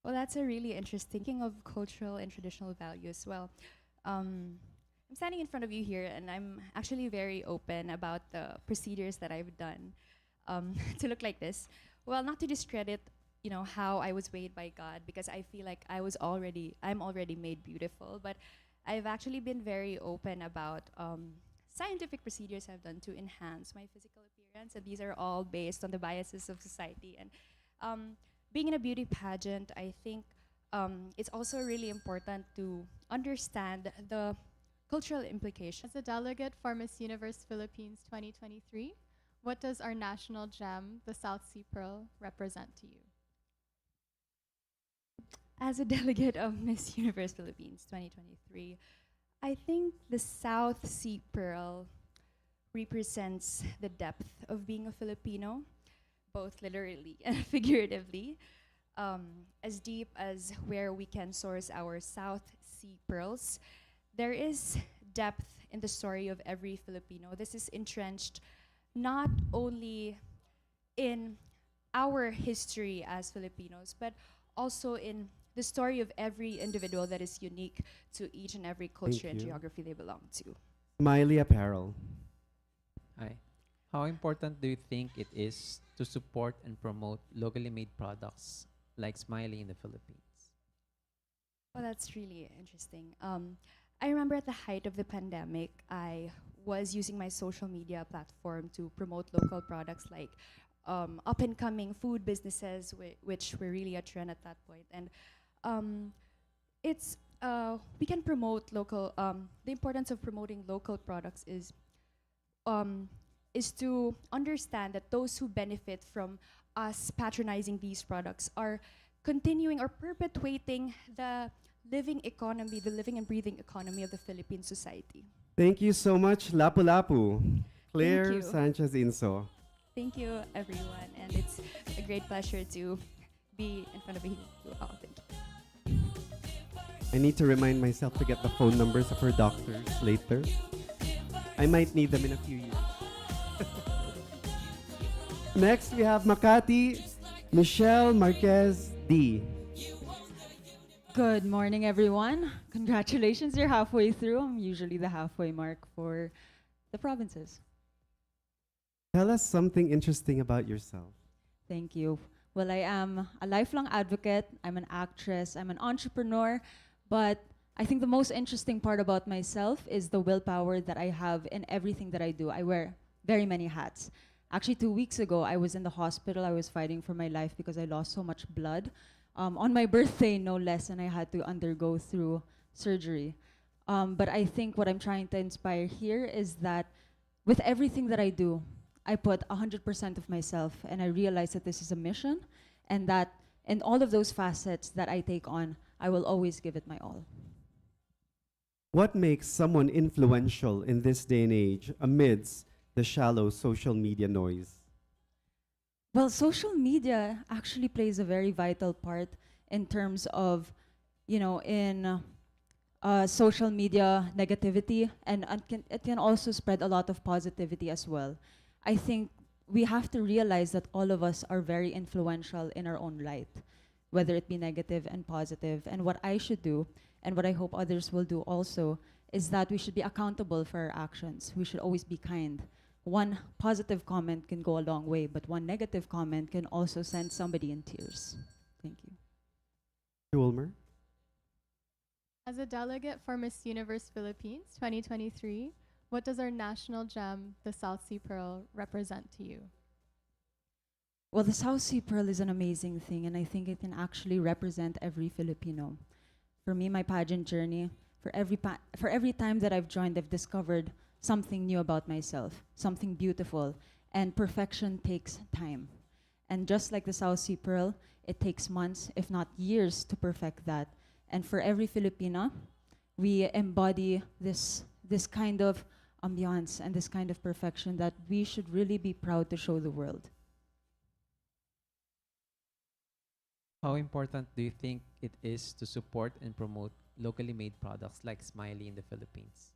Well, that's a really interesting. Thinking of cultural and traditional values. Well, I'm standing in front of you here, and I'm actually very open about the procedures that I've done to look like this. Well, not to discredit, how I was made by God, because I feel like I'm already made beautiful. But I've actually been very open about scientific procedures I've done to enhance my physical appearance, and these are all based on the biases of society. And being in a beauty pageant, I think it's also really important to understand the cultural implications. As a delegate for Miss Universe Philippines 2023, what does our national gem, the South Sea Pearl, represent to you? As a delegate of Miss Universe Philippines 2023, I think the South Sea Pearl represents the depth of being a Filipino, both literally and figuratively. As deep as where we can source our South Sea pearls, there is depth in the story of every Filipino. This is entrenched not only in our history as Filipinos, but also in the story of every individual that is unique to each and every culture and you. geography they belong to. Smiley Apparel. Hi. How important do you think it is to support and promote locally made products like Smiley in the Philippines? Well, that's really interesting. I remember at the height of the pandemic, I was using my social media platform to promote local products like up and coming food businesses, which were really a trend at that point. And it's we can promote local. The importance of promoting local products is to understand that those who benefit from us patronizing these products are continuing or perpetuating the living economy, the living and breathing economy of the Philippine society. Thank you so much, Lapu Lapu. Claire you. Sanchez Inso. Thank you, everyone, and it's a great pleasure to be in front of you all. Thank you. I need to remind myself to get the phone numbers of her doctors later. I might need them in a few years. Next, we have Makati, Michelle Marquez D. Good morning, everyone. Congratulations, you're halfway through. I'm usually the halfway mark for the provinces. Tell us something interesting about yourself. Thank you. Well, I am a lifelong advocate. I'm an actress. I'm an entrepreneur. But I think the most interesting part about myself is the willpower that I have in everything that I do. I wear very many hats. Actually, 2 weeks ago, I was in the hospital. I was fighting for my life because I lost so much blood. On my birthday, no less, and I had to undergo through surgery. But I think what I'm trying to inspire here is that with everything that I do, I put 100% of myself, and I realize that this is a mission, and that in all of those facets that I take on, I will always give it my all. What makes someone influential in this day and age amidst the shallow social media noise? Well, social media actually plays a very vital part in terms of, in social media negativity, and it can also spread a lot of positivity as well. I think we have to realize that all of us are very influential in our own right, whether it be negative and positive. And what I should do, and what I hope others will do also, is that we should be accountable for our actions. We should always be kind. One positive comment can go a long way, but one negative comment can also send somebody in tears. Thank you. Ulmer? As a delegate for Miss Universe Philippines 2023, what does our national gem, the South Sea Pearl, represent to you? Well, the South Sea Pearl is an amazing thing, and I think it can actually represent every Filipino. For me, my pageant journey, for every time that I've joined, I've discovered something new about myself, something beautiful, and perfection takes time. And just like the South Sea Pearl, it takes months, if not years, to perfect that. And for every Filipina, we embody this kind of ambiance and this kind of perfection that we should really be proud to show the world. How important do you think it is to support and promote locally made products like Smiley in the Philippines?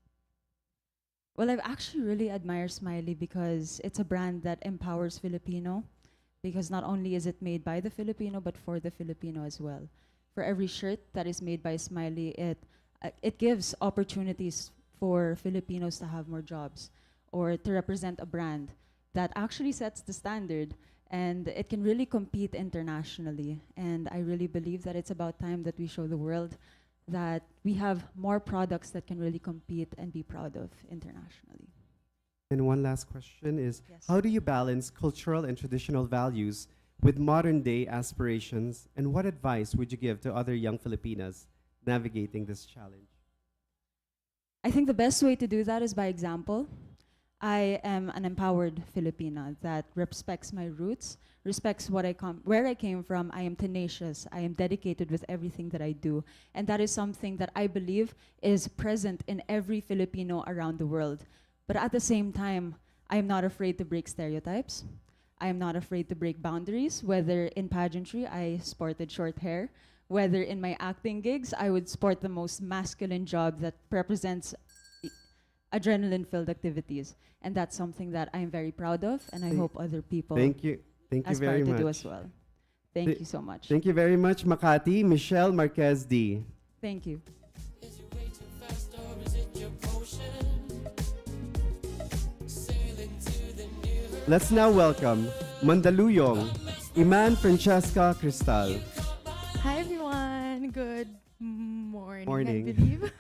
Well, I've actually really admired Smiley because it's a brand that empowers Filipino, because not only is it made by the Filipino but for the Filipino as well. For every shirt that is made by Smiley, it gives opportunities for Filipinos to have more jobs or to represent a brand that actually sets the standard, and it can really compete internationally. And I really believe that it's about time that we show the world that we have more products that can really compete and be proud of internationally. And one last question is, Yes. how do you balance cultural and traditional values with modern day aspirations, and what advice would you give to other young Filipinas navigating this challenge? I think the best way to do that is by example. I am an empowered Filipina that respects my roots, respects where I came from. I am tenacious. I am dedicated with everything that I do. And that is something that I believe is present in every Filipino around the world. But at the same time, I am not afraid to break stereotypes. I am not afraid to break boundaries, whether in pageantry, I sported short hair, whether in my acting gigs, I would sport the most masculine job that represents adrenaline-filled activities. And that's something that I'm very proud of, and I hope other people Thank you aspire very to much. do as well. Thank you so much. Thank you very much, Makati. Michelle Marquez D. Thank you. Is your way too fast or is it your potion? Sailing to the new Let's now welcome Mandaluyong, Iman Francesca Cristal. Hi everyone. Good morning. Morning. I believe.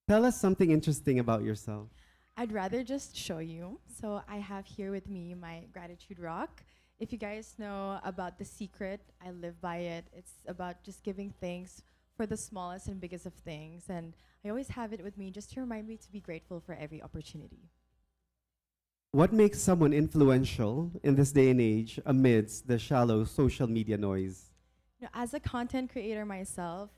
Tell us something interesting about yourself. I'd rather just show you. So I have here with me my gratitude rock. If you guys know about the secret, I live by it. It's about just giving thanks for the smallest and biggest of things. And I always have it with me just to remind me to be grateful for every opportunity. What makes someone influential in this day and age amidst the shallow social media noise? You know, as a content creator myself,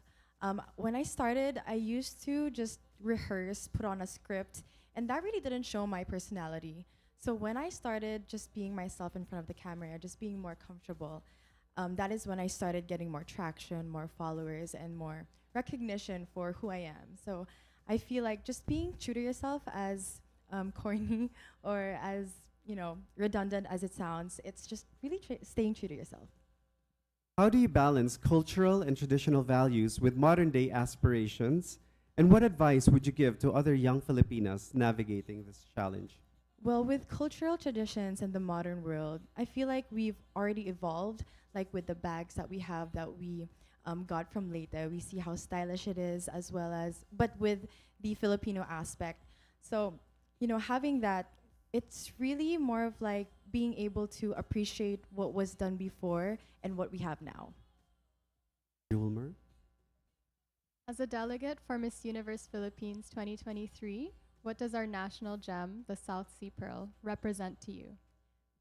when I started, I used to just rehearse, put on a script, and that really didn't show my personality. So when I started just being myself in front of the camera, just being more comfortable, that is when I started getting more traction, more followers, and more recognition for who I am. So I feel like just being true to yourself, as corny or as redundant as it sounds, it's just really staying true to yourself. How do you balance cultural and traditional values with modern day aspirations? And what advice would you give to other young Filipinas navigating this challenge? Well, with cultural traditions and the modern world, I feel like we've already evolved, like with the bags that we have that we got from Leyte. We see how stylish it is, as well as, but with the Filipino aspect. So, having that, it's really more of like being able to appreciate what was done before and what we have now. Julmer? As a delegate for Miss Universe Philippines 2023, what does our national gem, the South Sea Pearl, represent to you?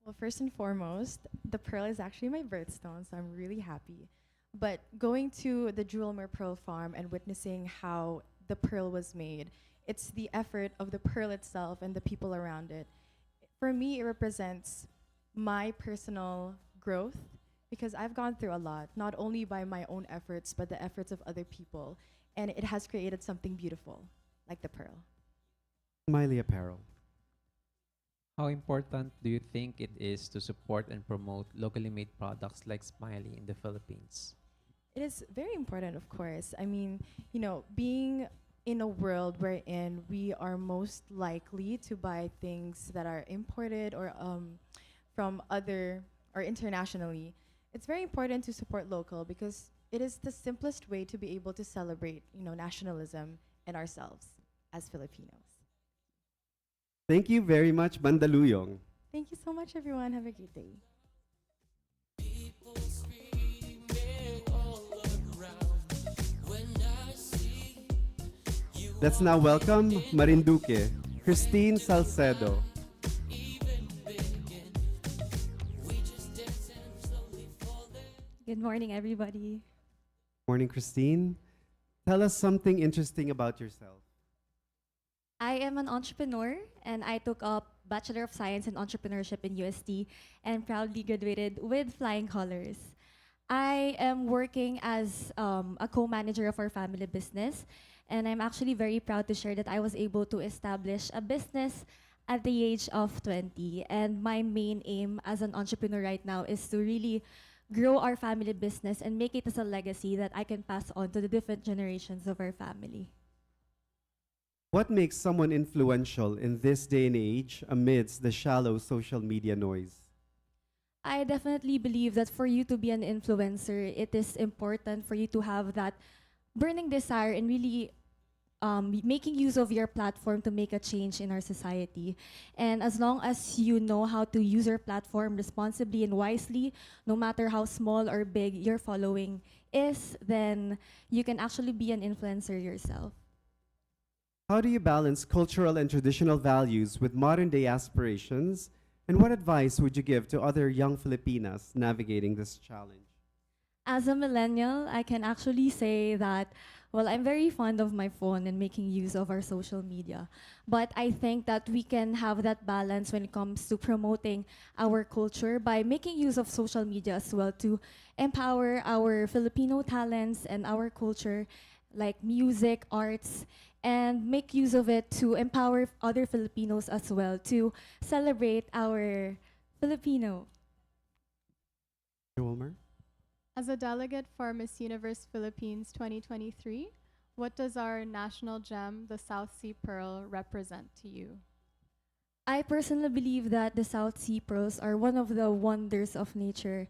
Well, first and foremost, the pearl is actually my birthstone, so I'm really happy. But going to the Jewelmer Pearl Farm and witnessing how the pearl was made, it's the effort of the pearl itself and the people around it. For me, it represents my personal growth because I've gone through a lot, not only by my own efforts, but the efforts of other people. And it has created something beautiful, like the pearl. Smiley Apparel. How important do you think it is to support and promote locally made products like Smiley in the Philippines? It is very important, of course. I mean, being in a world wherein we are most likely to buy things that are imported or from other or internationally, it's very important to support local because it is the simplest way to be able to celebrate, nationalism and ourselves as Filipinos. Thank you very much, Mandaluyong. Thank you so much, everyone. Have a great day. people screaming all around. When I see you Let's now welcome Marinduque, Christine Salcedo. even begin, we just dance and slowly fall in. Good morning, everybody. Morning, Christine. Tell us something interesting about yourself. I am an entrepreneur and I took up Bachelor of Science in Entrepreneurship in UST and proudly graduated with flying colors. I am working as a co-manager of our family business, and I'm actually very proud to share that I was able to establish a business at the age of 20. And my main aim as an entrepreneur right now is to really grow our family business and make it as a legacy that I can pass on to the different generations of our family. What makes someone influential in this day and age amidst the shallow social media noise? I definitely believe that for you to be an influencer, it is important for you to have that burning desire and really making use of your platform to make a change in our society. And as long as you know how to use your platform responsibly and wisely, no matter how small or big your following is, then you can actually be an influencer yourself. How do you balance cultural and traditional values with modern day aspirations? And what advice would you give to other young Filipinas navigating this challenge? As a millennial, I can actually say that, well, I'm very fond of my phone and making use of our social media. But I think that we can have that balance when it comes to promoting our culture by making use of social media as well to empower our Filipino talents and our culture, like music, arts, and make use of it to empower other Filipinos as well to celebrate our Filipino. Wilmer? As a delegate for Miss Universe Philippines 2023, what does our national gem, the South Sea Pearl, represent to you? I personally believe that the South Sea pearls are one of the wonders of nature,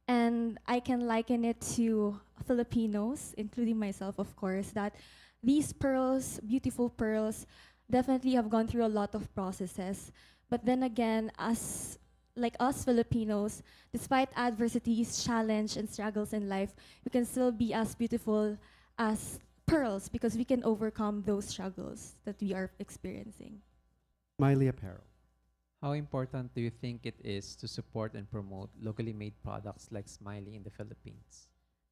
and I can liken it to Filipinos, including myself, of course, that these pearls, beautiful pearls, definitely have gone through a lot of processes. But then again, as like us Filipinos, despite adversities, challenge, and struggles in life, we can still be as beautiful as pearls because we can overcome those struggles that we are experiencing. Smiley Apparel. How important do you think it is to support and promote locally made products like Smiley in the Philippines?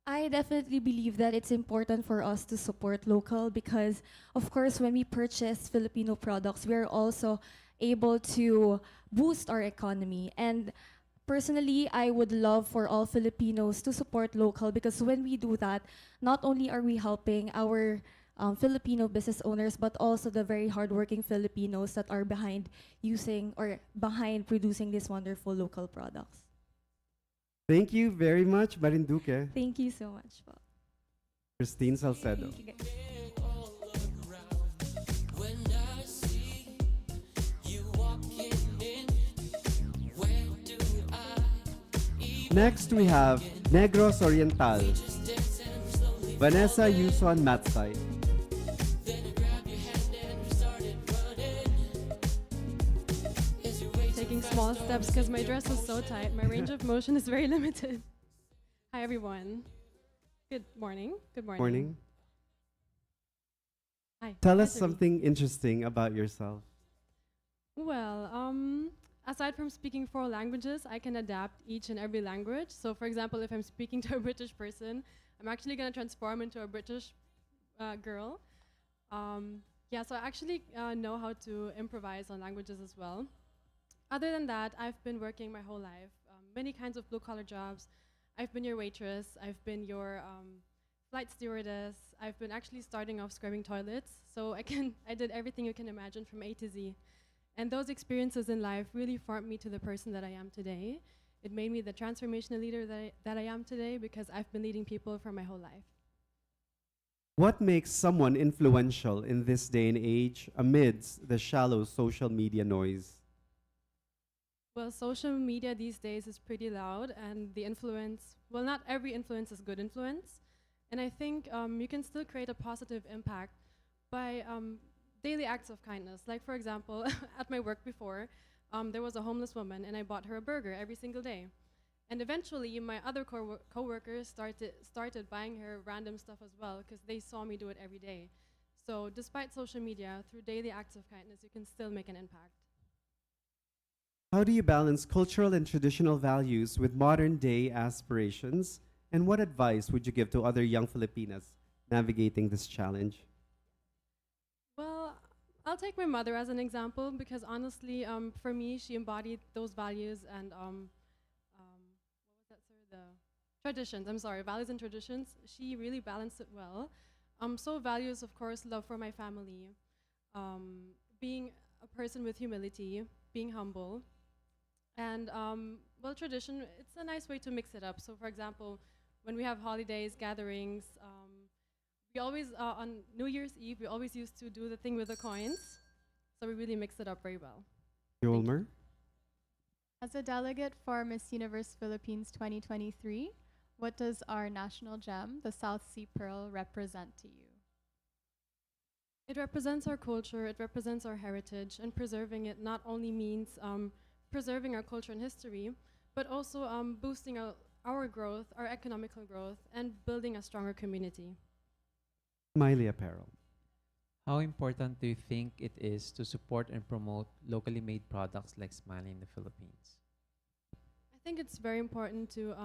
I definitely believe that it's important for us to support local because, of course, when we purchase Filipino products, we are also able to boost our economy. And personally, I would love for all Filipinos to support local because when we do that, not only are we helping our Filipino business owners, but also the very hardworking Filipinos that are behind using or behind producing these wonderful local products. Thank you very much, Marinduque. Thank you so much po. Christine Salcedo. Thank you, guys. When I see you walking in, where do I Next, we have Negros Oriental. Vanessa Yuson Matsai. Taking small steps because my dress is so tight. My range of motion is very limited. Hi, everyone. Good morning. Good morning. Morning. Hi. Tell Hi, us Debbie. something interesting about yourself. Well, aside from speaking 4 languages, I can adapt each and every language. So, for example, if I'm speaking to a British person, I'm actually going to transform into a British girl. Yeah, so I actually know how to improvise on languages as well. Other than that, I've been working my whole life, many kinds of blue-collar jobs. I've been your waitress, I've been your flight stewardess, I've been actually starting off scrubbing toilets, so I did everything you can imagine from A to Z. And those experiences in life really formed me to the person that I am today. It made me the transformational leader that I am today because I've been leading people for my whole life. What makes someone influential in this day and age amidst the shallow social media noise? Well, social media these days is pretty loud, and the influence, well, not every influence is good influence. And I think you can still create a positive impact by daily acts of kindness. Like, for example, at my work before, there was a homeless woman, and I bought her a burger every single day. And eventually, my other co-workers started buying her random stuff as well because they saw me do it every day. So despite social media, through daily acts of kindness, you can still make an impact. How do you balance cultural and traditional values with modern day aspirations? And what advice would you give to other young Filipinas navigating this challenge? Well, I'll take my mother as an example because honestly, for me, she embodied those values and what was that, sir? The traditions. I'm sorry, values and traditions. She really balanced it well. So values, of course, love for my family, being a person with humility, being humble, and well, tradition. It's a nice way to mix it up. So, for example, when we have holidays, gatherings. We always, on New Year's Eve, we always used to do the thing with the coins. So we really mixed it up very well. Yolmer? As a delegate for Miss Universe Philippines 2023, what does our national gem, the South Sea Pearl, represent to you? It represents our culture, it represents our heritage, and preserving it not only means preserving our culture and history, but also boosting our growth, our economical growth, and building a stronger community. Smiley Apparel. How important do you think it is to support and promote locally made products like Smiley in the Philippines? I think it's very important to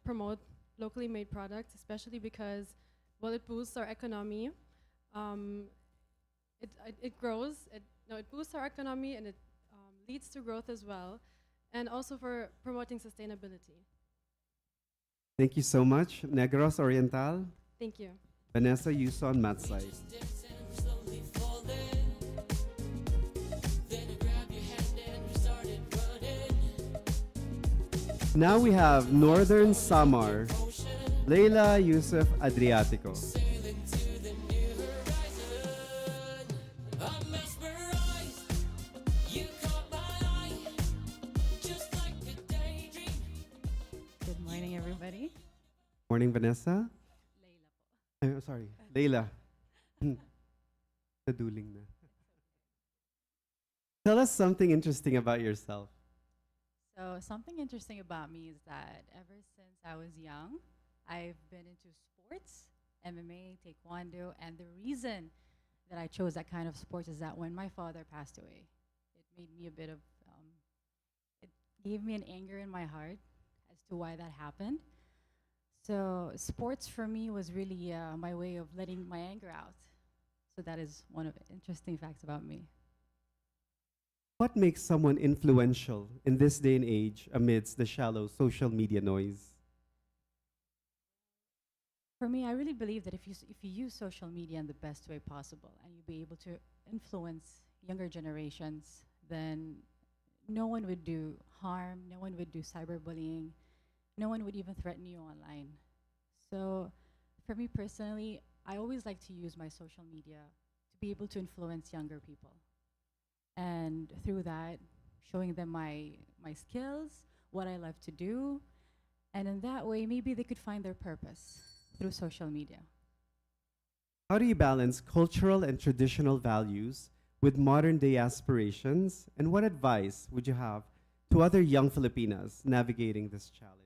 promote locally made products, especially because, well, it boosts our economy. It grows. It boosts our economy and it leads to growth as well, and also for promoting sustainability. Thank you so much. Negros Oriental. Thank you. Vanessa Yuson Matsai. Now we have Northern Samar, Leila Yusuf Adriatico. Good morning, everybody. Morning, Vanessa. Sorry, Leila. Naduling na. Tell us something interesting about yourself. So, something interesting about me is that ever since I was young, I've been into sports, MMA, taekwondo, and the reason that I chose that kind of sports is that when my father passed away, it made me a bit of, it gave me an anger in my heart as to why that happened. So sports for me was really my way of letting my anger out. So that is one of the interesting facts about me. What makes someone influential in this day and age amidst the shallow social media noise? For me, I really believe that if you use social media in the best way possible and you be able to influence younger generations, then no one would do harm, no one would do cyberbullying, no one would even threaten you online. So for me personally, I always like to use my social media to be able to influence younger people. And through that, showing them my skills, what I love to do, and in that way, maybe they could find their purpose through social media. How do you balance cultural and traditional values with modern day aspirations? And what advice would you have to other young Filipinas navigating this challenge?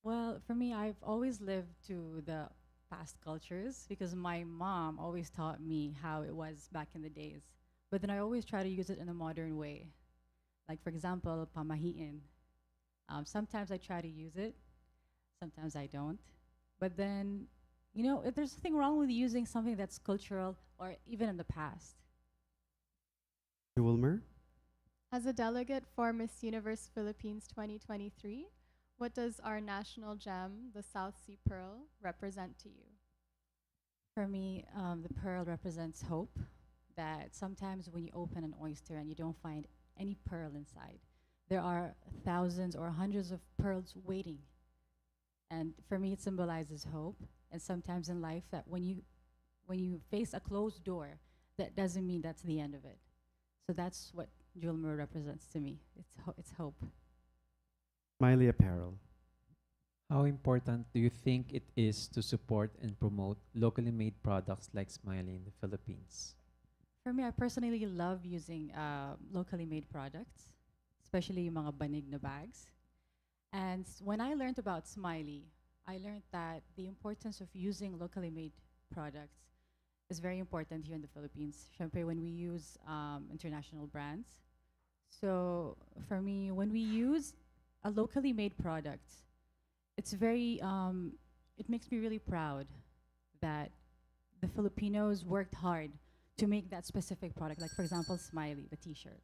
Well, for me, I've always lived to the past cultures because my mom always taught me how it was back in the days. But then I always try to use it in a modern way. Like, for example, pamahiin. Sometimes I try to use it, sometimes I don't. But then, if there's nothing wrong with using something that's cultural or even in the past. Wilmer? As a delegate for Miss Universe Philippines 2023, what does our national gem, the South Sea Pearl, represent to you? For me, the pearl represents hope, that sometimes when you open an oyster and you don't find any pearl inside, there are thousands or hundreds of pearls waiting. And for me, it symbolizes hope. And sometimes in life, that when you face a closed door, that doesn't mean that's the end of it. So that's what Julmer represents to me. It's hope. Smiley Apparel. How important do you think it is to support and promote locally made products like Smiley in the Philippines? For me, I personally love using locally made products, especially yung mga banig na bags. And when I learned about Smiley, I learned that the importance of using locally made products is very important here in the Philippines. Syempre, when we use international brands. So for me, when we use a locally made product, it's very, it makes me really proud that the Filipinos worked hard to make that specific product. Like for example, Smiley, the T-shirt.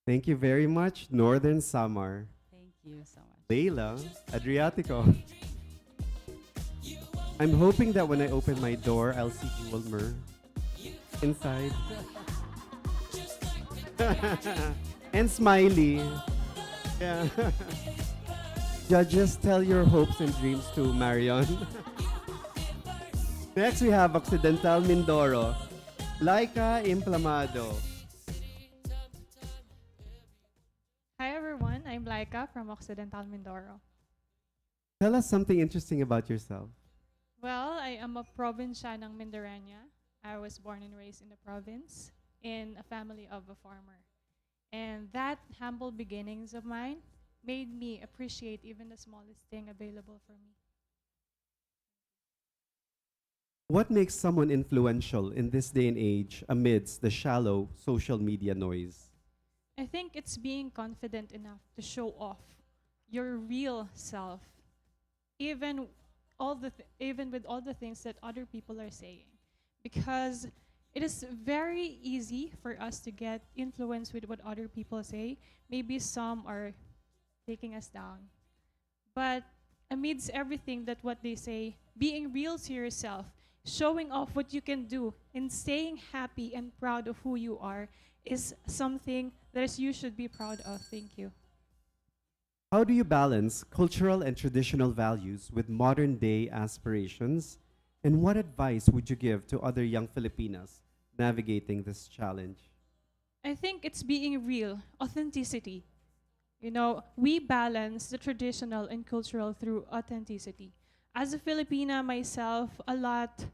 Thank you very much, Northern Samar. Thank you so much. Leila, Adriatico. I'm hoping that when I open my door, I'll see Jewel Mer inside. And Smiley. Yeah. Judges, tell your hopes and dreams to Marion. Next, we have Occidental Mindoro. Laika Implamado. Hi everyone, I'm Laika from Occidental Mindoro. Tell us something interesting about yourself. Well, I am a probinsya ng Mindaranya. I was born and raised in the province in a family of a farmer. And that humble beginnings of mine made me appreciate even the smallest thing available for me. What makes someone influential in this day and age amidst the shallow social media noise? I think it's being confident enough to show off your real self, even even with all the things that other people are saying, because it is very easy for us to get influenced with what other people say. Maybe some are taking us down, but amidst everything that what they say, being real to yourself, showing off what you can do, and staying happy and proud of who you are is something that you should be proud of. Thank you. How do you balance cultural and traditional values with modern day aspirations? And what advice would you give to other young Filipinas navigating this challenge? I think it's being real, authenticity. You know, we balance the traditional and cultural through authenticity. As a Filipina myself, a lot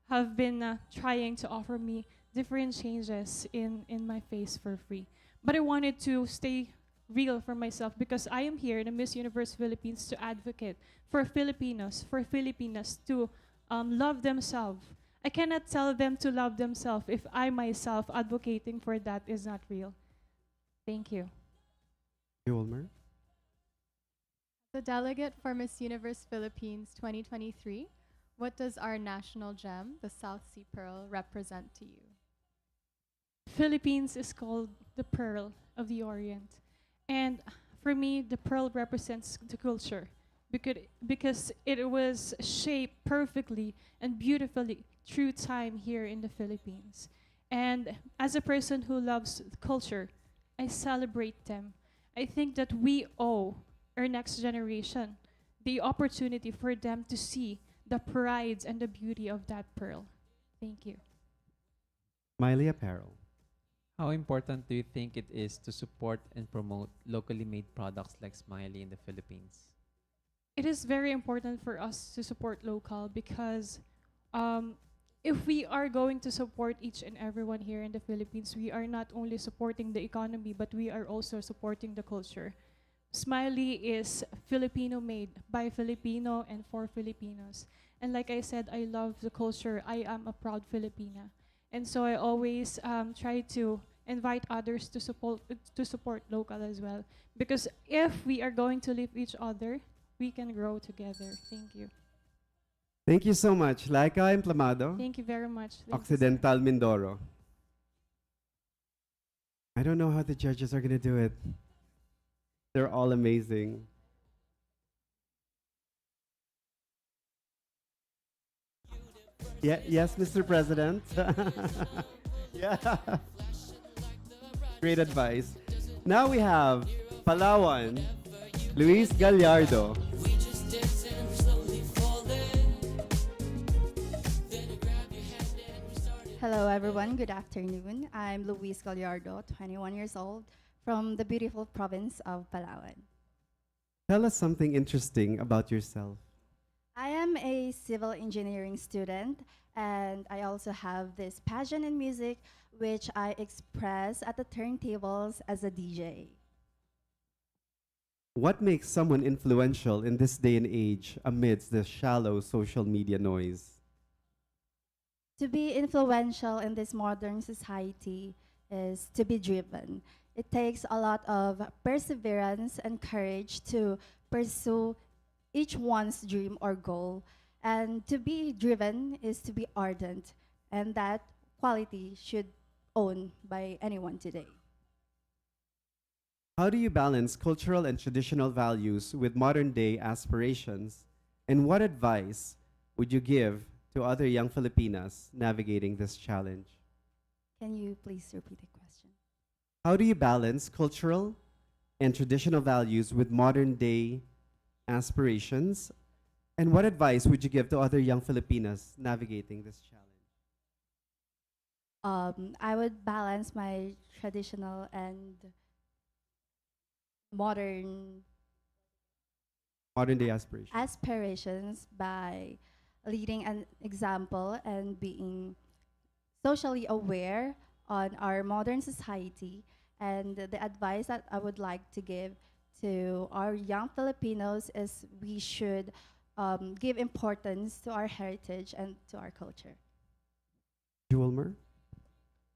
have been trying to offer me different changes in my face for free. But I wanted to stay real for myself because I am here in the Miss Universe Philippines to advocate for Filipinos, for Filipinas to love themselves. I cannot tell them to love themselves if I myself advocating for that is not real. Thank you. Ulmer? The delegate for Miss Universe Philippines 2023, what does our national gem, the South Sea Pearl, represent to you? Philippines is called the Pearl of the Orient. And for me, the pearl represents the culture because it was shaped perfectly and beautifully through time here in the Philippines. And as a person who loves culture, I celebrate them. I think that we owe our next generation the opportunity for them to see the pride and the beauty of that pearl. Thank you. Miley Apparel. How important do you think it is to support and promote locally made products like Smiley in the Philippines? It is very important for us to support local because if we are going to support each and everyone here in the Philippines, we are not only supporting the economy, but we are also supporting the culture. Smiley is Filipino made by Filipino and for Filipinos. And like I said, I love the culture. I am a proud Filipina. And so I always try to invite others to support local as well. Because if we are going to live each other, we can grow together. Thank you. Thank you so much. Laika Implamado. Thank you very much. Thank you, Occidental Mindoro. I don't know how the judges are going to do it. They're all amazing. Yeah, yes, Mr. President. Yeah. Great advice. Now we have Palawan, Luis Gallardo. Hello everyone, good afternoon. I'm Luis Gallardo, 21 years old, from the beautiful province of Palawan. Tell us something interesting about yourself. I am a civil engineering student, and I also have this passion in music, which I express at the turntables as a DJ. What makes someone influential in this day and age amidst the shallow social media noise? To be influential in this modern society is to be driven. It takes a lot of perseverance and courage to pursue each one's dream or goal. And to be driven is to be ardent. And that quality should own by anyone today. How do you balance cultural and traditional values with modern day aspirations? And what advice would you give to other young Filipinas navigating this challenge? Can you please repeat the question? How do you balance cultural and traditional values with modern day aspirations? And what advice would you give to other young Filipinas navigating this challenge? I would balance my traditional and modern Modern day aspirations. aspirations by leading an example and being socially aware on our modern society. And the advice that I would like to give to our young Filipinos is we should give importance to our heritage and to our culture. Julmer?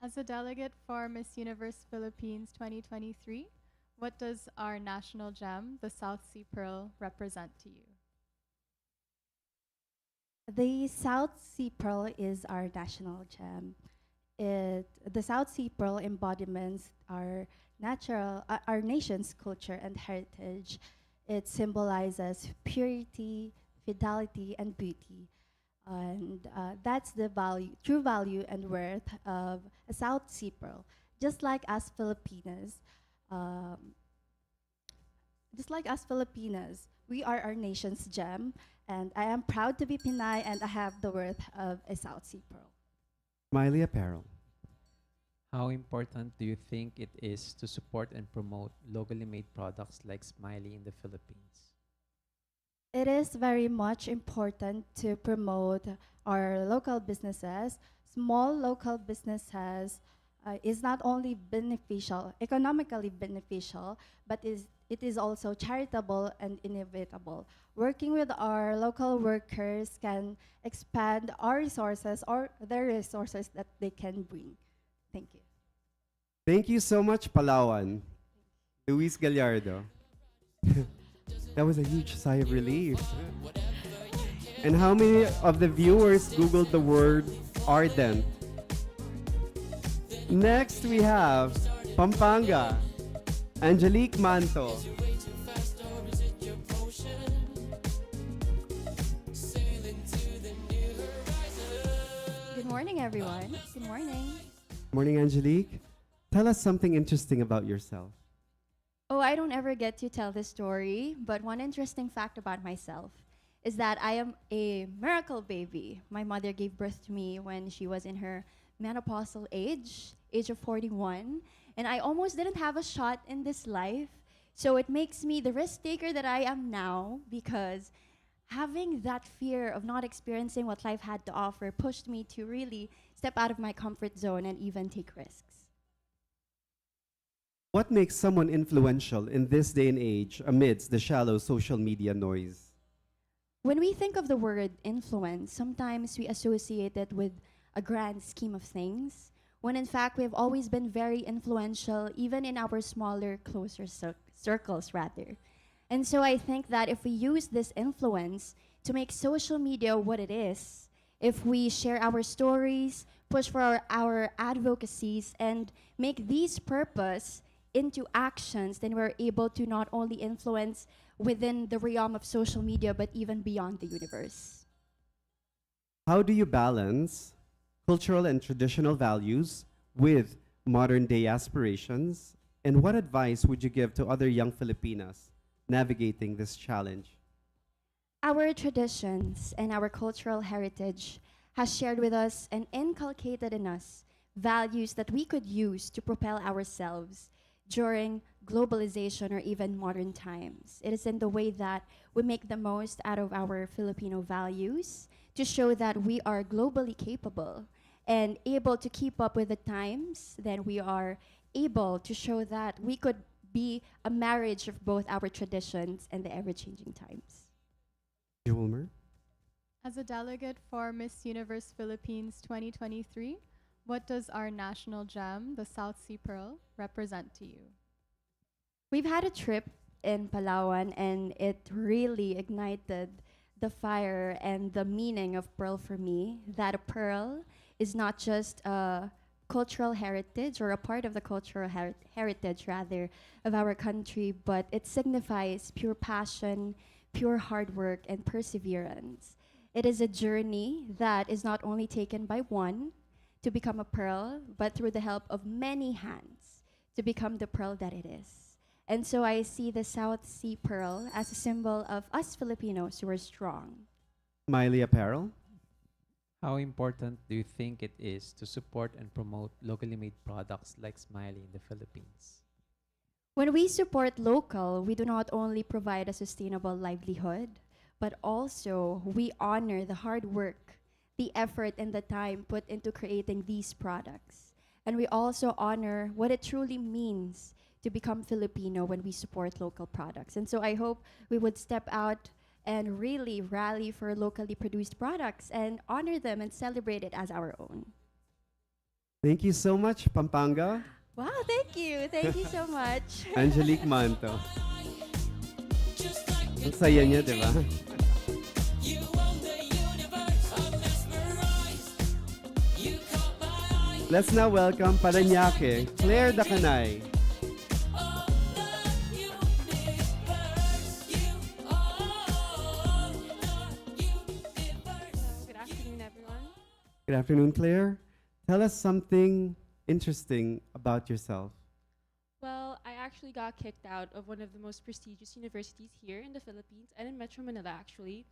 As a delegate for Miss Universe Philippines 2023, what does our national gem, the South Sea Pearl, represent to you? The South Sea Pearl is our national gem. The South Sea Pearl embodiments our nation's culture and heritage. It symbolizes purity, fidelity, and beauty. And that's the true value and worth of a South Sea Pearl. Just like us Filipinas, um, we are our nation's gem, and I am proud to be Pinay, and I have the worth of a South Sea Pearl. Smiley Apparel. How important do you think it is to support and promote locally made products like Smiley in the Philippines? It is very much important to promote our local businesses. Small local businesses is not only beneficial, economically beneficial, but it is also charitable and inevitable. Working with our local workers can expand our resources or their resources that they can bring. Thank you. Thank you so much, Palawan. Luis Gallardo. That was a huge sigh of relief. And how many of the viewers Googled the word ardent? Next, we have Pampanga, Angelique Manto. Good morning, everyone. Good morning. Morning, Angelique. Tell us something interesting about yourself. Oh, I don't ever get to tell this story, but one interesting fact about myself is that I am a miracle baby. My mother gave birth to me when she was in her menopausal age of 41, and I almost didn't have a shot in this life. So it makes me the risk taker that I am now, because having that fear of not experiencing what life had to offer pushed me to really step out of my comfort zone and even take risks. What makes someone influential in this day and age amidst the shallow social media noise? When we think of the word influence, sometimes we associate it with a grand scheme of things, when in fact we've always been very influential, even in our smaller, closer circles, rather. And so I think that if we use this influence to make social media what it is, if we share our stories, push for our advocacies, and make these purpose into actions, then we're able to not only influence within the realm of social media, but even beyond the universe. How do you balance cultural and traditional values with modern day aspirations? And what advice would you give to other young Filipinas navigating this challenge? Our traditions and our cultural heritage has shared with us and inculcated in us values that we could use to propel ourselves during globalization or even modern times. It is in the way that we make the most out of our Filipino values to show that we are globally capable and able to keep up with the times. Then we are able to show that we could be a marriage of both our traditions and the ever-changing times. Julmer? As a delegate for Miss Universe Philippines 2023, what does our national gem, the South Sea Pearl, represent to you? We've had a trip in Palawan, and it really ignited the fire and the meaning of pearl for me. That a pearl is not just a cultural heritage or a part of the cultural heritage rather of our country, but it signifies pure passion, pure hard work, and perseverance. It is a journey that is not only taken by one to become a pearl, but through the help of many hands to become the pearl that it is. And so I see the South Sea Pearl as a symbol of us Filipinos who are strong. Smiley Apparel. How important do you think it is to support and promote locally made products like Smiley in the Philippines? When we support local, we do not only provide a sustainable livelihood, but also we honor the hard work, the effort, and the time put into creating these products. And we also honor what it truly means to become Filipino when we support local products. And so I hope we would step out and really rally for locally produced products and honor them and celebrate it as our own. Thank you so much, Pampanga. Wow, thank you. Thank you so much. Angelique Manto. Ang saya niya, di ba? Let's now welcome Paranaque, Claire Dacanay. Good afternoon, everyone. Good afternoon, Claire. Tell us something interesting about yourself. Well, I actually got kicked out of one of the most prestigious universities here in the Philippines and in Metro Manila, actually.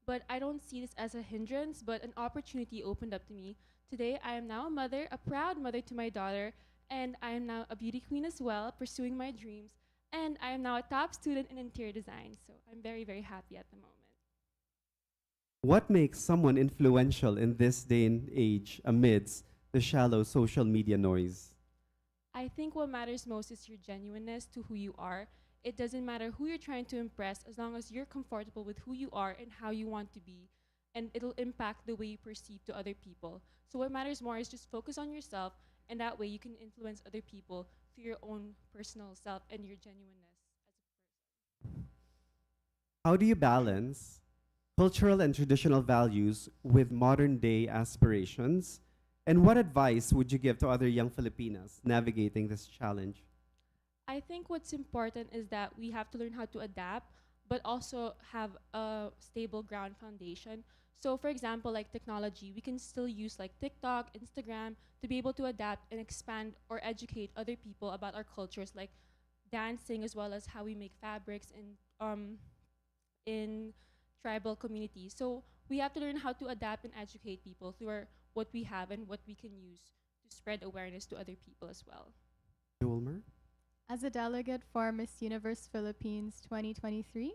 But I don't see this as a hindrance, but an opportunity opened up to me. Today, I am now a mother, a proud mother to my daughter, and I am now a beauty queen as well, pursuing my dreams. And I am now a top student in interior design, so I'm very, very happy at the moment. What makes someone influential in this day and age amidst the shallow social media noise? I think what matters most is your genuineness to who you are. It doesn't matter who you're trying to impress as long as you're comfortable with who you are and how you want to be, and it'll impact the way you perceive to other people. So what matters more is just focus on yourself, and that way you can influence other people through your own personal self and your genuineness as a person. How do you balance cultural and traditional values with modern day aspirations? And what advice would you give to other young Filipinas navigating this challenge? I think what's important is that we have to learn how to adapt, but also have a stable ground foundation. So for example, like technology, we can still use like TikTok, Instagram to be able to adapt and expand or educate other people about our cultures, like dancing as well as how we make fabrics in tribal communities. So we have to learn how to adapt and educate people through what we have and what we can use to spread awareness to other people as well. Julmer? As a delegate for Miss Universe Philippines 2023,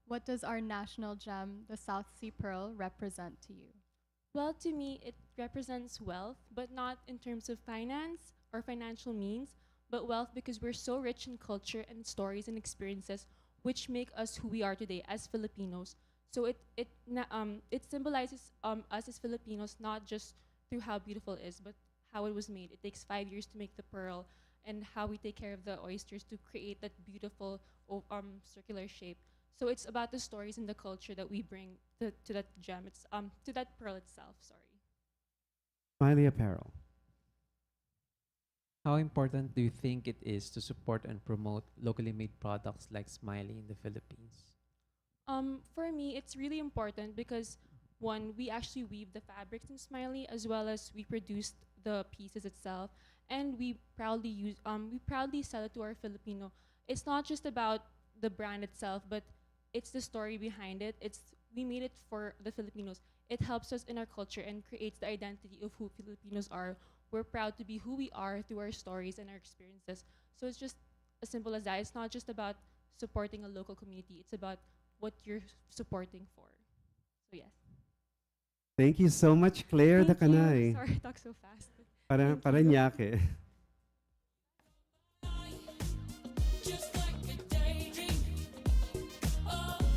what does our national gem, the South Sea Pearl, represent to you? Well, to me, it represents wealth, but not in terms of finance or financial means, but wealth because we're so rich in culture and stories and experiences which make us who we are today as Filipinos. So it symbolizes us as Filipinos not just through how beautiful it is, but how it was made. It takes 5 years to make the pearl, and how we take care of the oysters to create that beautiful circular shape. So it's about the stories and the culture that we bring to that gem. It's to that pearl itself. Sorry. Smiley Apparel. How important do you think it is to support and promote locally made products like Smiley in the Philippines? For me, it's really important because one, we actually weave the fabrics in Smiley as well as we produced the pieces itself, and we proudly sell it to our Filipino. It's not just about the brand itself, but it's the story behind it. We made it for the Filipinos. It helps us in our culture and creates the identity of who Filipinos are. We're proud to be who we are through our stories and our experiences. So it's just as simple as that. It's not just about supporting a local community. It's about what you're supporting for. So yes. Thank you so much, Claire Thank you. Dacanay. Sorry, I talk so fast. Paranaque.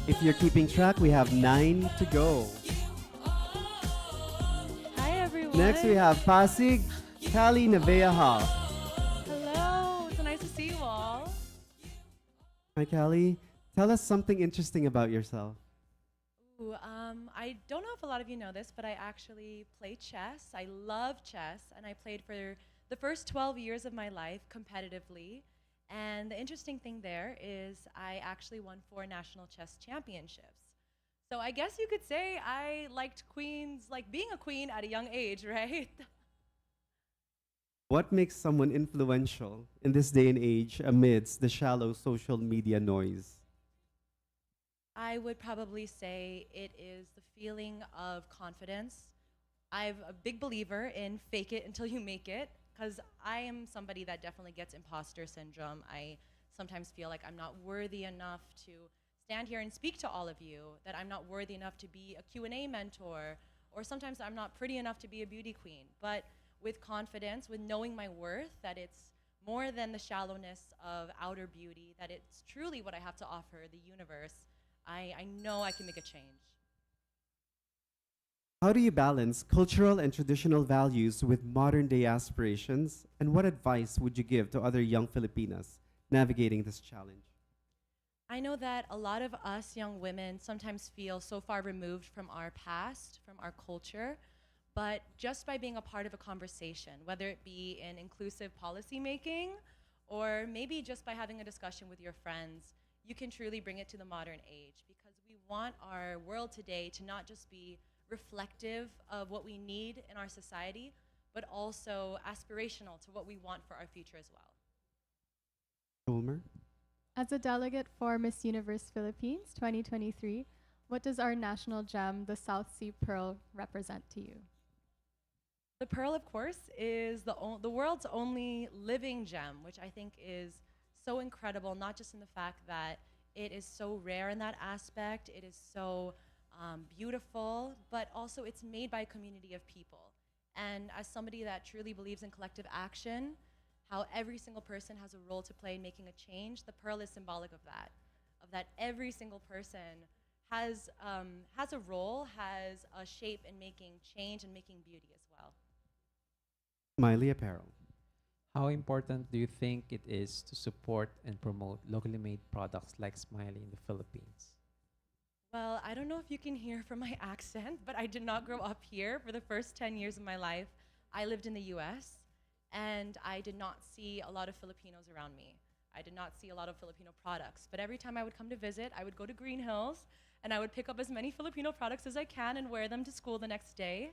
If you're keeping track, we have 9 to go. Hi, everyone. Next, we have Pasig, Cali, Nevea Hall. Hello. It's nice to see you all. Hi, Cali. Tell us something interesting about yourself. Ooh, I don't know if a lot of you know this, but I actually play chess. I love chess, and I played for the first 12 years of my life competitively. And the interesting thing there is I actually won 4 national chess championships. So I guess you could say I liked queens, like being a queen at a young age, right? What makes someone influential in this day and age amidst the shallow social media noise? I would probably say it is the feeling of confidence. I'm a big believer in fake it until you make it, because I am somebody that definitely gets imposter syndrome. I sometimes feel like I'm not worthy enough to stand here and speak to all of you, that I'm not worthy enough to be a Q&A mentor, or sometimes I'm not pretty enough to be a beauty queen. But with confidence, with knowing my worth, that it's more than the shallowness of outer beauty, that it's truly what I have to offer the universe, I know I can make a change. How do you balance cultural and traditional values with modern day aspirations? And what advice would you give to other young Filipinas navigating this challenge? I know that a lot of us young women sometimes feel so far removed from our past, from our culture, but just by being a part of a conversation, whether it be in inclusive policy making or maybe just by having a discussion with your friends, you can truly bring it to the modern age, because we want our world today to not just be reflective of what we need in our society, but also aspirational to what we want for our future as well. Ulmer? As a delegate for Miss Universe Philippines 2023, what does our national gem, the South Sea Pearl, represent to you? The pearl, of course, is the world's only living gem, which I think is so incredible, not just in the fact that it is so rare in that aspect, it is so beautiful, but also it's made by a community of people. And as somebody that truly believes in collective action, how every single person has a role to play in making a change, the pearl is symbolic of that every single person has a role, has a shape in making change and making beauty as well. Smiley Apparel. How important do you think it is to support and promote locally made products like Smiley in the Philippines? Well, I don't know if you can hear from my accent, but I did not grow up here. For the first 10 years of my life, I lived in the US, and I did not see a lot of Filipinos around me. I did not see a lot of Filipino products. But every time I would come to visit, I would go to Green Hills, and I would pick up as many Filipino products as I can and wear them to school the next day.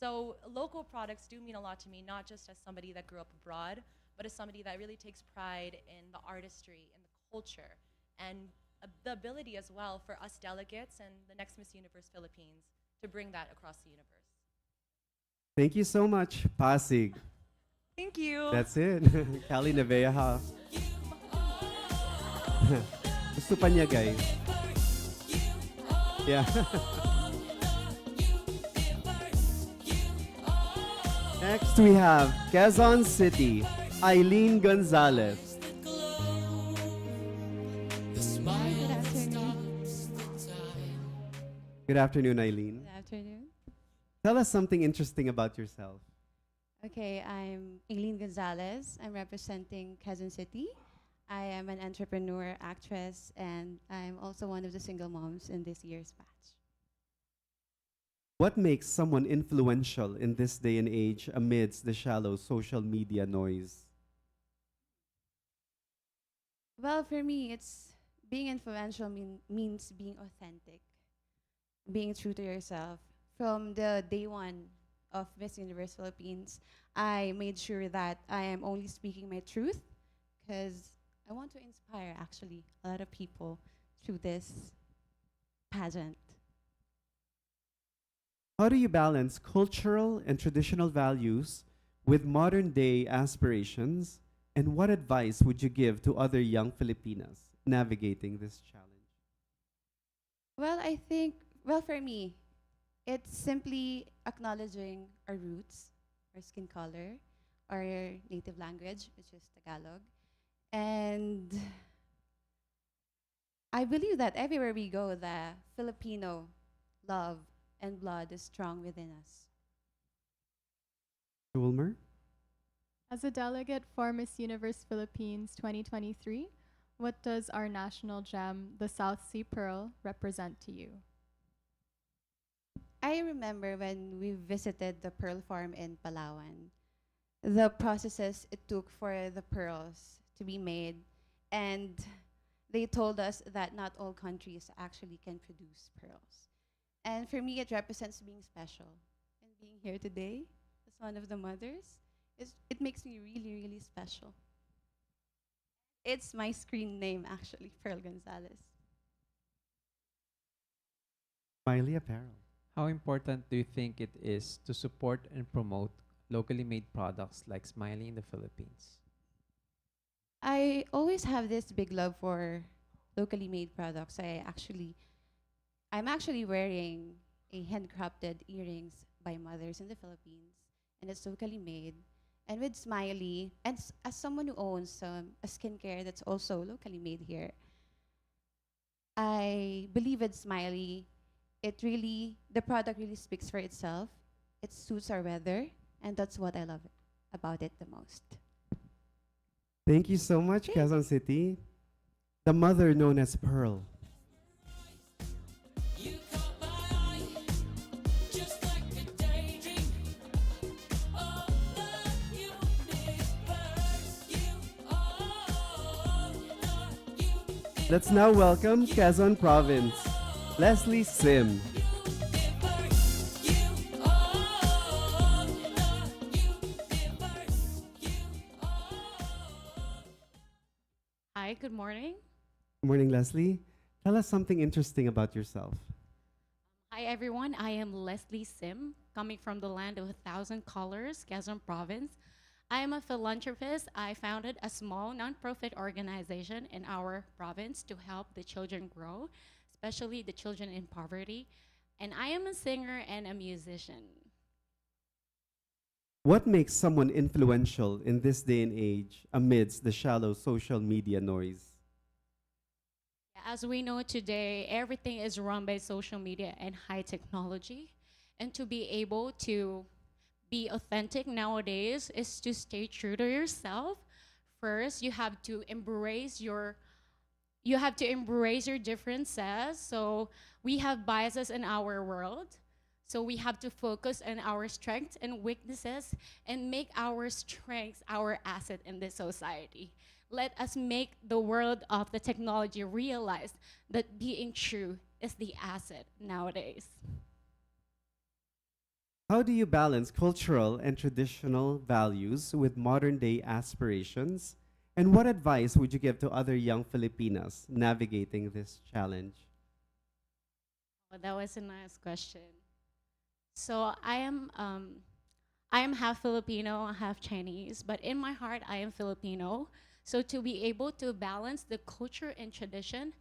So local products do mean a lot to me, not just as somebody that grew up abroad, but as somebody that really takes pride in the artistry and the culture, and the ability as well for us delegates and the next Miss Universe Philippines to bring that across the universe. Thank you so much, Pasig. Thank you. That's it. Kali Nevea ha. Gusto pa niya, guys. Yeah. Next we have Quezon City, Eileen Gonzalez. Good afternoon, Eileen. Good afternoon. Tell us something interesting about yourself. Okay, I'm Aileen Gonzalez. I'm representing Quezon City. I am an entrepreneur, actress, and I'm also one of the single moms in this year's batch. What makes someone influential in this day and age amidst the shallow social media noise? Well, for me, it's being influential means being authentic, being true to yourself. From the day one of Miss Universe Philippines, I made sure that I am only speaking my truth, because I want to inspire actually a lot of people through this pageant. How do you balance cultural and traditional values with modern day aspirations? And what advice would you give to other young Filipinas navigating this challenge? Well, I think, well, for me, it's simply acknowledging our roots, our skin color, our native language, which is Tagalog. And I believe that everywhere we go, the Filipino love and blood is strong within us. Ulmer? As a delegate for Miss Universe Philippines 2023, what does our national gem, the South Sea Pearl, represent to you? I remember when we visited the pearl farm in Palawan, the processes it took for the pearls to be made, and they told us that not all countries actually can produce pearls. And for me, it represents being special. And being here today as one of the mothers, it makes me really, really special. It's my screen name, actually, Pearl Gonzalez. Smiley Apparel. How important do you think it is to support and promote locally made products like Smiley in the Philippines? I always have this big love for locally made products. I'm actually wearing a handcrafted earrings by mothers in the Philippines, and it's locally made. And with Smiley, and as someone who owns a skincare that's also locally made here, I believe with Smiley, the product really speaks for itself. It suits our weather, and that's what I love about it the most. Thank you so much, Quezon City. The mother known as Pearl. Just like a daydream of the universe. You are the universe. Let's now welcome Quezon Province, Leslie Sim. Hi, good morning. Good morning, Leslie. Tell us something interesting about yourself. Hi, everyone. I am Leslie Sim, coming from the land of 1,000 colors, Quezon Province. I am a philanthropist. I founded a small nonprofit organization in our province to help the children grow, especially the children in poverty. And I am a singer and a musician. What makes someone influential in this day and age amidst the shallow social media noise? As we know today, everything is run by social media and high technology. And to be able to be authentic nowadays is to stay true to yourself. First, you have to embrace your differences. So we have biases in our world. So we have to focus on our strengths and weaknesses and make our strengths our asset in this society. Let us make the world of the technology realize that being true is the asset nowadays. How do you balance cultural and traditional values with modern day aspirations? And what advice would you give to other young Filipinas navigating this challenge? Well, that was a nice question. So I am half Filipino, half Chinese, but in my heart I am Filipino. So to be able to balance the culture and tradition,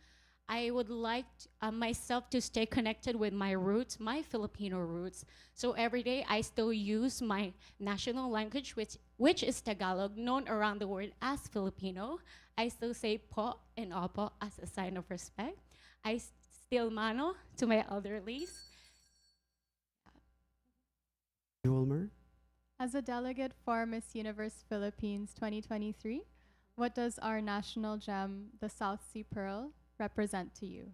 I would like myself to stay connected with my roots, my Filipino roots. So every day I still use my national language, which is Tagalog, known around the world as Filipino. I still say po and opo as a sign of respect. I still mano to my elderlies. Julmer? As a delegate for Miss Universe Philippines 2023, what does our national gem, the South Sea Pearl, represent to you?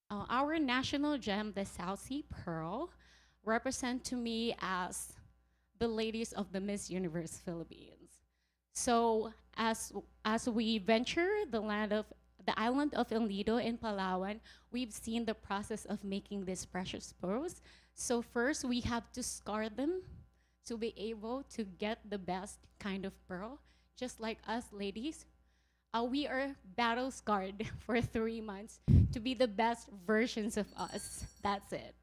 Our national gem, the South Sea Pearl, represent to me as the ladies of the Miss Universe Philippines. So as we venture the island of El Nido in Palawan, we've seen the process of making these precious pearls. So first, we have to scar them to be able to get the best kind of pearl. Just like us ladies, we are battle scarred for 3 months to be the best versions of us. That's it.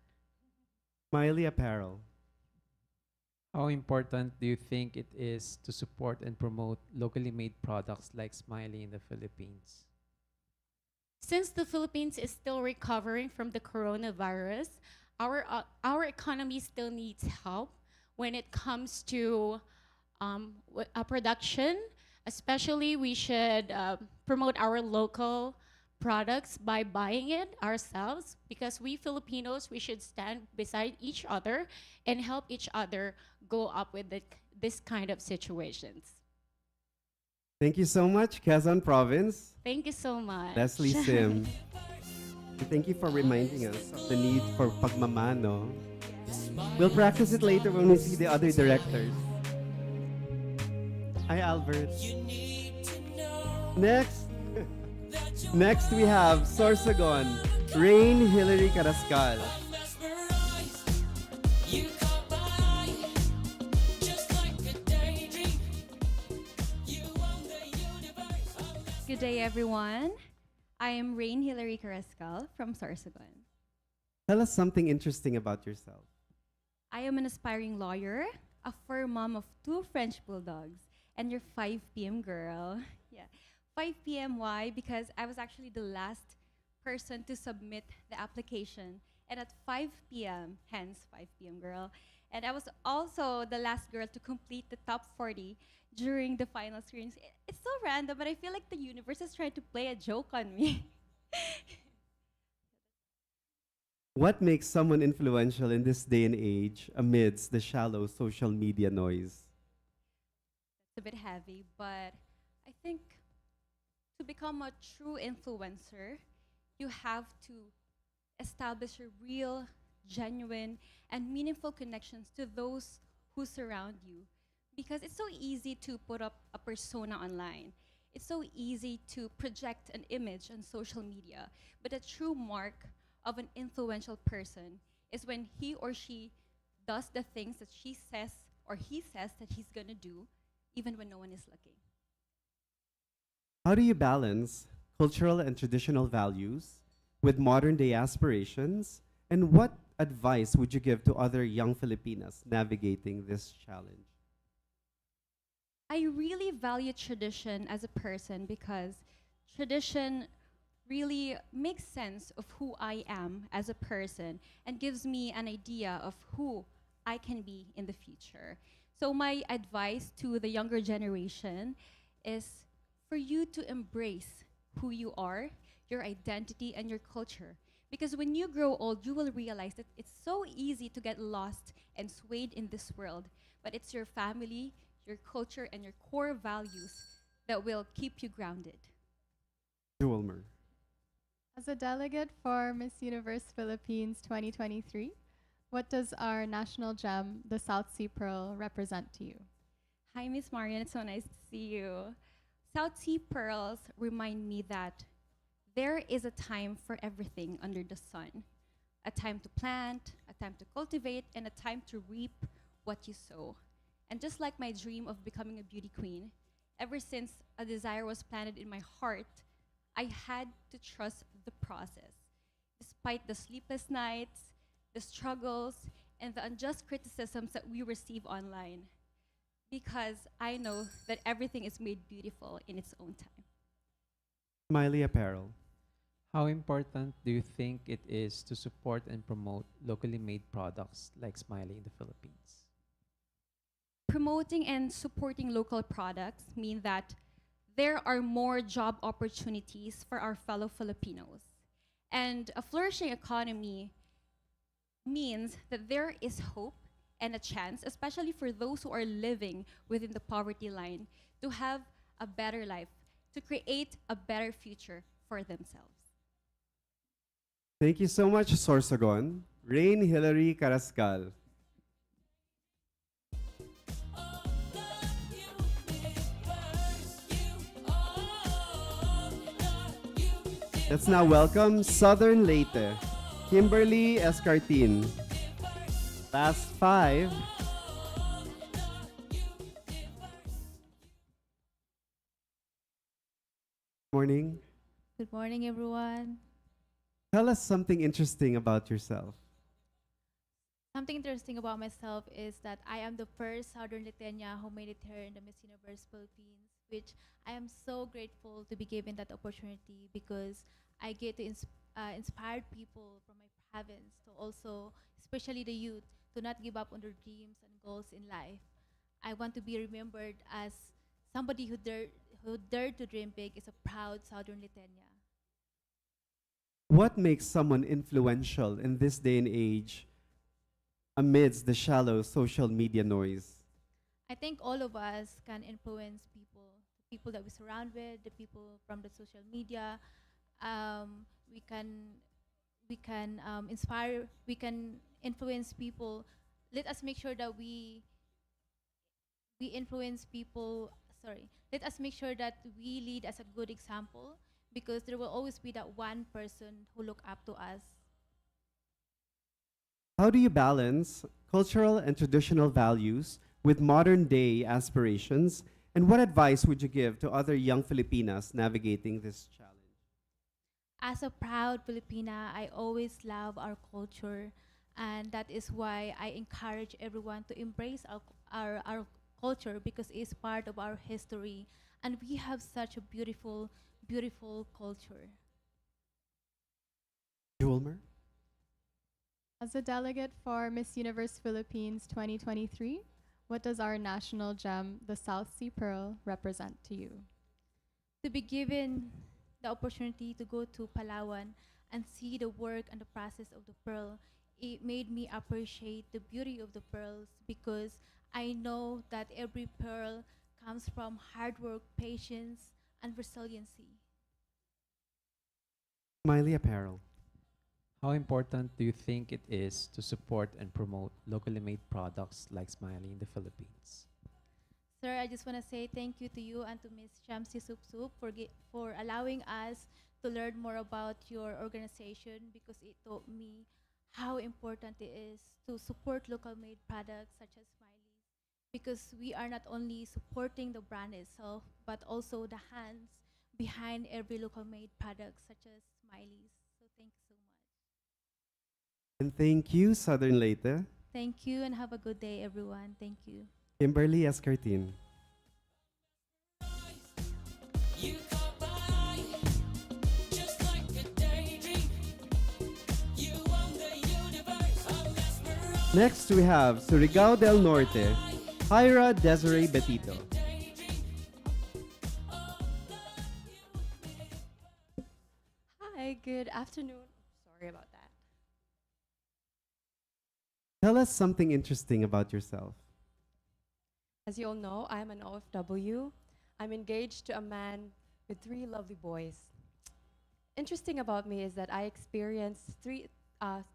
Smiley Apparel. How important do you think it is to support and promote locally made products like Smiley in the Philippines? Since the Philippines is still recovering from the coronavirus, our economy still needs help when it comes to production. Especially, we should promote our local products by buying it ourselves, because we Filipinos, we should stand beside each other and help each other go up with this kind of situations. Thank you so much, Quezon Province. Thank you so much. Leslie Sim. Thank you for reminding us of the need for pagmamano. We'll practice it later when we see the other directors. Hi, Albert. Next, next we have Sorsogon, Rain Hillary Carrascal. Good day, everyone. I am Rain Hillary Carrascal from Sorsogon. Tell us something interesting about yourself. I am an aspiring lawyer, a fur mom of 2 French bulldogs, and your 5 p.m. girl. Yeah, 5 p.m. Why? Because I was actually the last person to submit the application, and at 5 p.m., hence 5 p.m. girl, and I was also the last girl to complete the top 40 during the final screenings. It's so random, but I feel like the universe is trying to play a joke on me. What makes someone influential in this day and age amidst the shallow social media noise? It's a bit heavy, but I think to become a true influencer, you have to establish a real, genuine, and meaningful connections to those who surround you. Because it's so easy to put up a persona online. It's so easy to project an image on social media. But a true mark of an influential person is when he or she does the things that she says or he says that he's gonna do, even when no one is looking. How do you balance cultural and traditional values with modern day aspirations? And what advice would you give to other young Filipinas navigating this challenge? I really value tradition as a person because tradition really makes sense of who I am as a person and gives me an idea of who I can be in the future. So my advice to the younger generation is for you to embrace who you are, your identity, and your culture. Because when you grow old, you will realize that it's so easy to get lost and swayed in this world, but it's your family, your culture, and your core values that will keep you grounded. Joelmer. As a delegate for Miss Universe Philippines 2023, what does our national gem, the South Sea Pearl, represent to you? Hi, Miss Marian. It's so nice to see you. South Sea Pearls remind me that there is a time for everything under the sun. A time to plant, a time to cultivate, and a time to reap what you sow. And just like my dream of becoming a beauty queen, ever since a desire was planted in my heart, I had to trust the process. Despite the sleepless nights, the struggles, and the unjust criticisms that we receive online. Because I know that everything is made beautiful in its own time. Smiley Apparel. How important do you think it is to support and promote locally made products like Smiley in the Philippines? Promoting and supporting local products mean that there are more job opportunities for our fellow Filipinos. And a flourishing economy means that there is hope and a chance, especially for those who are living within the poverty line, to have a better life, to create a better future for themselves. Thank you so much, Sorsogon. Rain Hillary Carrascal. Let's now welcome Southern Leyte, Kimberly Escartin. Last 5. Morning. Good morning, everyone. Tell us something interesting about yourself. Something interesting about myself is that I am the first Southern Lithuania who made it here in the Miss Universe Philippines, which I am so grateful to be given that opportunity because I get to inspire people from my province to also, especially the youth, to not give up on their dreams and goals in life. I want to be remembered as somebody who dared to dream big is a proud Southern Lithuania. What makes someone influential in this day and age amidst the shallow social media noise? I think all of us can influence people, the people that we surround with, the people from the social media. We can we can inspire, we can influence people. Let us make sure that we influence people. Sorry, let us make sure that we lead as a good example, because there will always be that one person who look up to us. How do you balance cultural and traditional values with modern day aspirations? And what advice would you give to other young Filipinas navigating this challenge? As a proud Filipina, I always love our culture, and that is why I encourage everyone to embrace our culture, because it's part of our history, and we have such a beautiful, beautiful culture. Julmer? As a delegate for Miss Universe Philippines 2023, what does our national gem, the South Sea Pearl, represent to you? To be given the opportunity to go to Palawan and see the work and the process of the pearl, it made me appreciate the beauty of the pearls, because I know that every pearl comes from hard work, patience, and resiliency. Smiley Apparel. How important do you think it is to support and promote locally made products like Smiley in the Philippines? Sir, I just want to say thank you to you and to Ms. Shamsi Sup Sup for allowing us to learn more about your organization, because it taught me how important it is to support local made products such as Smiley, because we are not only supporting the brand itself but also the hands behind every local made product such as Smiley's. So thank you so much. And thank you, Southern Leyte. Thank you and have a good day, everyone. Thank you. Kimberly Escartin. You caught my eye, just like a daydream. You own the universe, I'm mesmerized. Next, we have Surigao del Norte, Hyra Desiree Betito. Hi, good afternoon. Sorry about that. Tell us something interesting about yourself. As you all know, I am an OFW. I'm engaged to a man with 3 lovely boys. Interesting about me is that I experienced 3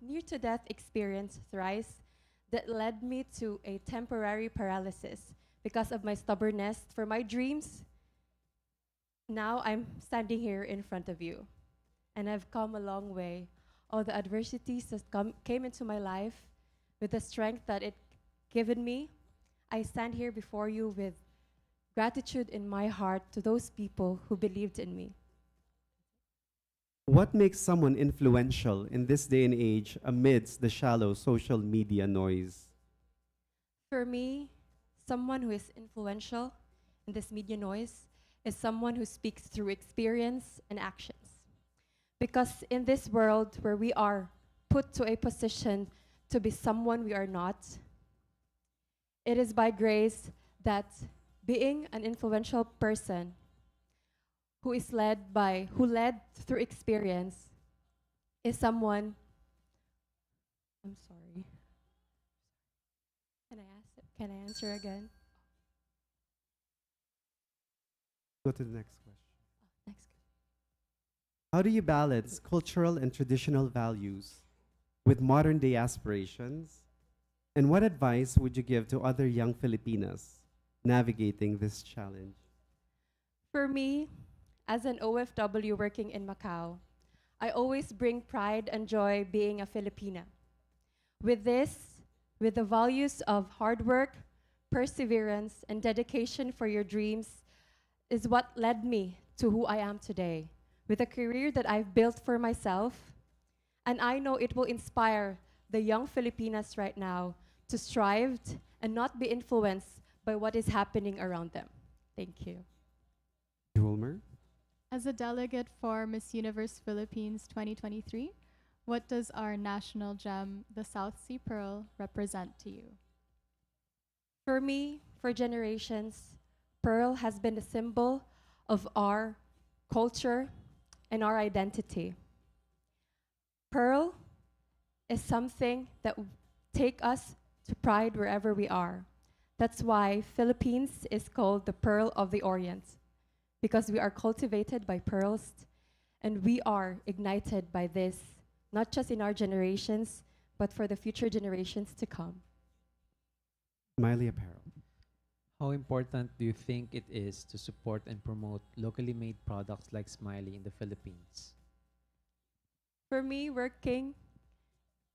near-to-death experience thrice that led me to a temporary paralysis because of my stubbornness for my dreams. Now I'm standing here in front of you, and I've come a long way. All the adversities that came into my life, with the strength that it given me, I stand here before you with gratitude in my heart to those people who believed in me. What makes someone influential in this day and age amidst the shallow social media noise? For me, someone who is influential in this media noise is someone who speaks through experience and actions. Because in this world where we are put to a position to be someone we are not, it is by grace that being an influential person who led through experience is someone. I'm sorry. Can I answer again? Go to the next question. Next. How do you balance cultural and traditional values with modern day aspirations? And what advice would you give to other young Filipinas navigating this challenge? For me, as an OFW working in Macau, I always bring pride and joy being a Filipina. With the values of hard work, perseverance, and dedication for your dreams is what led me to who I am today, with a career that I've built for myself. And I know it will inspire the young Filipinas right now to strive and not be influenced by what is happening around them. Thank you. Julmer? As a delegate for Miss Universe Philippines 2023, what does our national gem, the South Sea Pearl, represent to you? For me, for generations, pearl has been a symbol of our culture and our identity. Pearl is something that take us to pride wherever we are. That's why Philippines is called the Pearl of the Orient, because we are cultivated by pearls and we are ignited by this not just in our generations, but for the future generations to come. Smiley Apparel. How important do you think it is to support and promote locally made products like Smiley in the Philippines? For me, working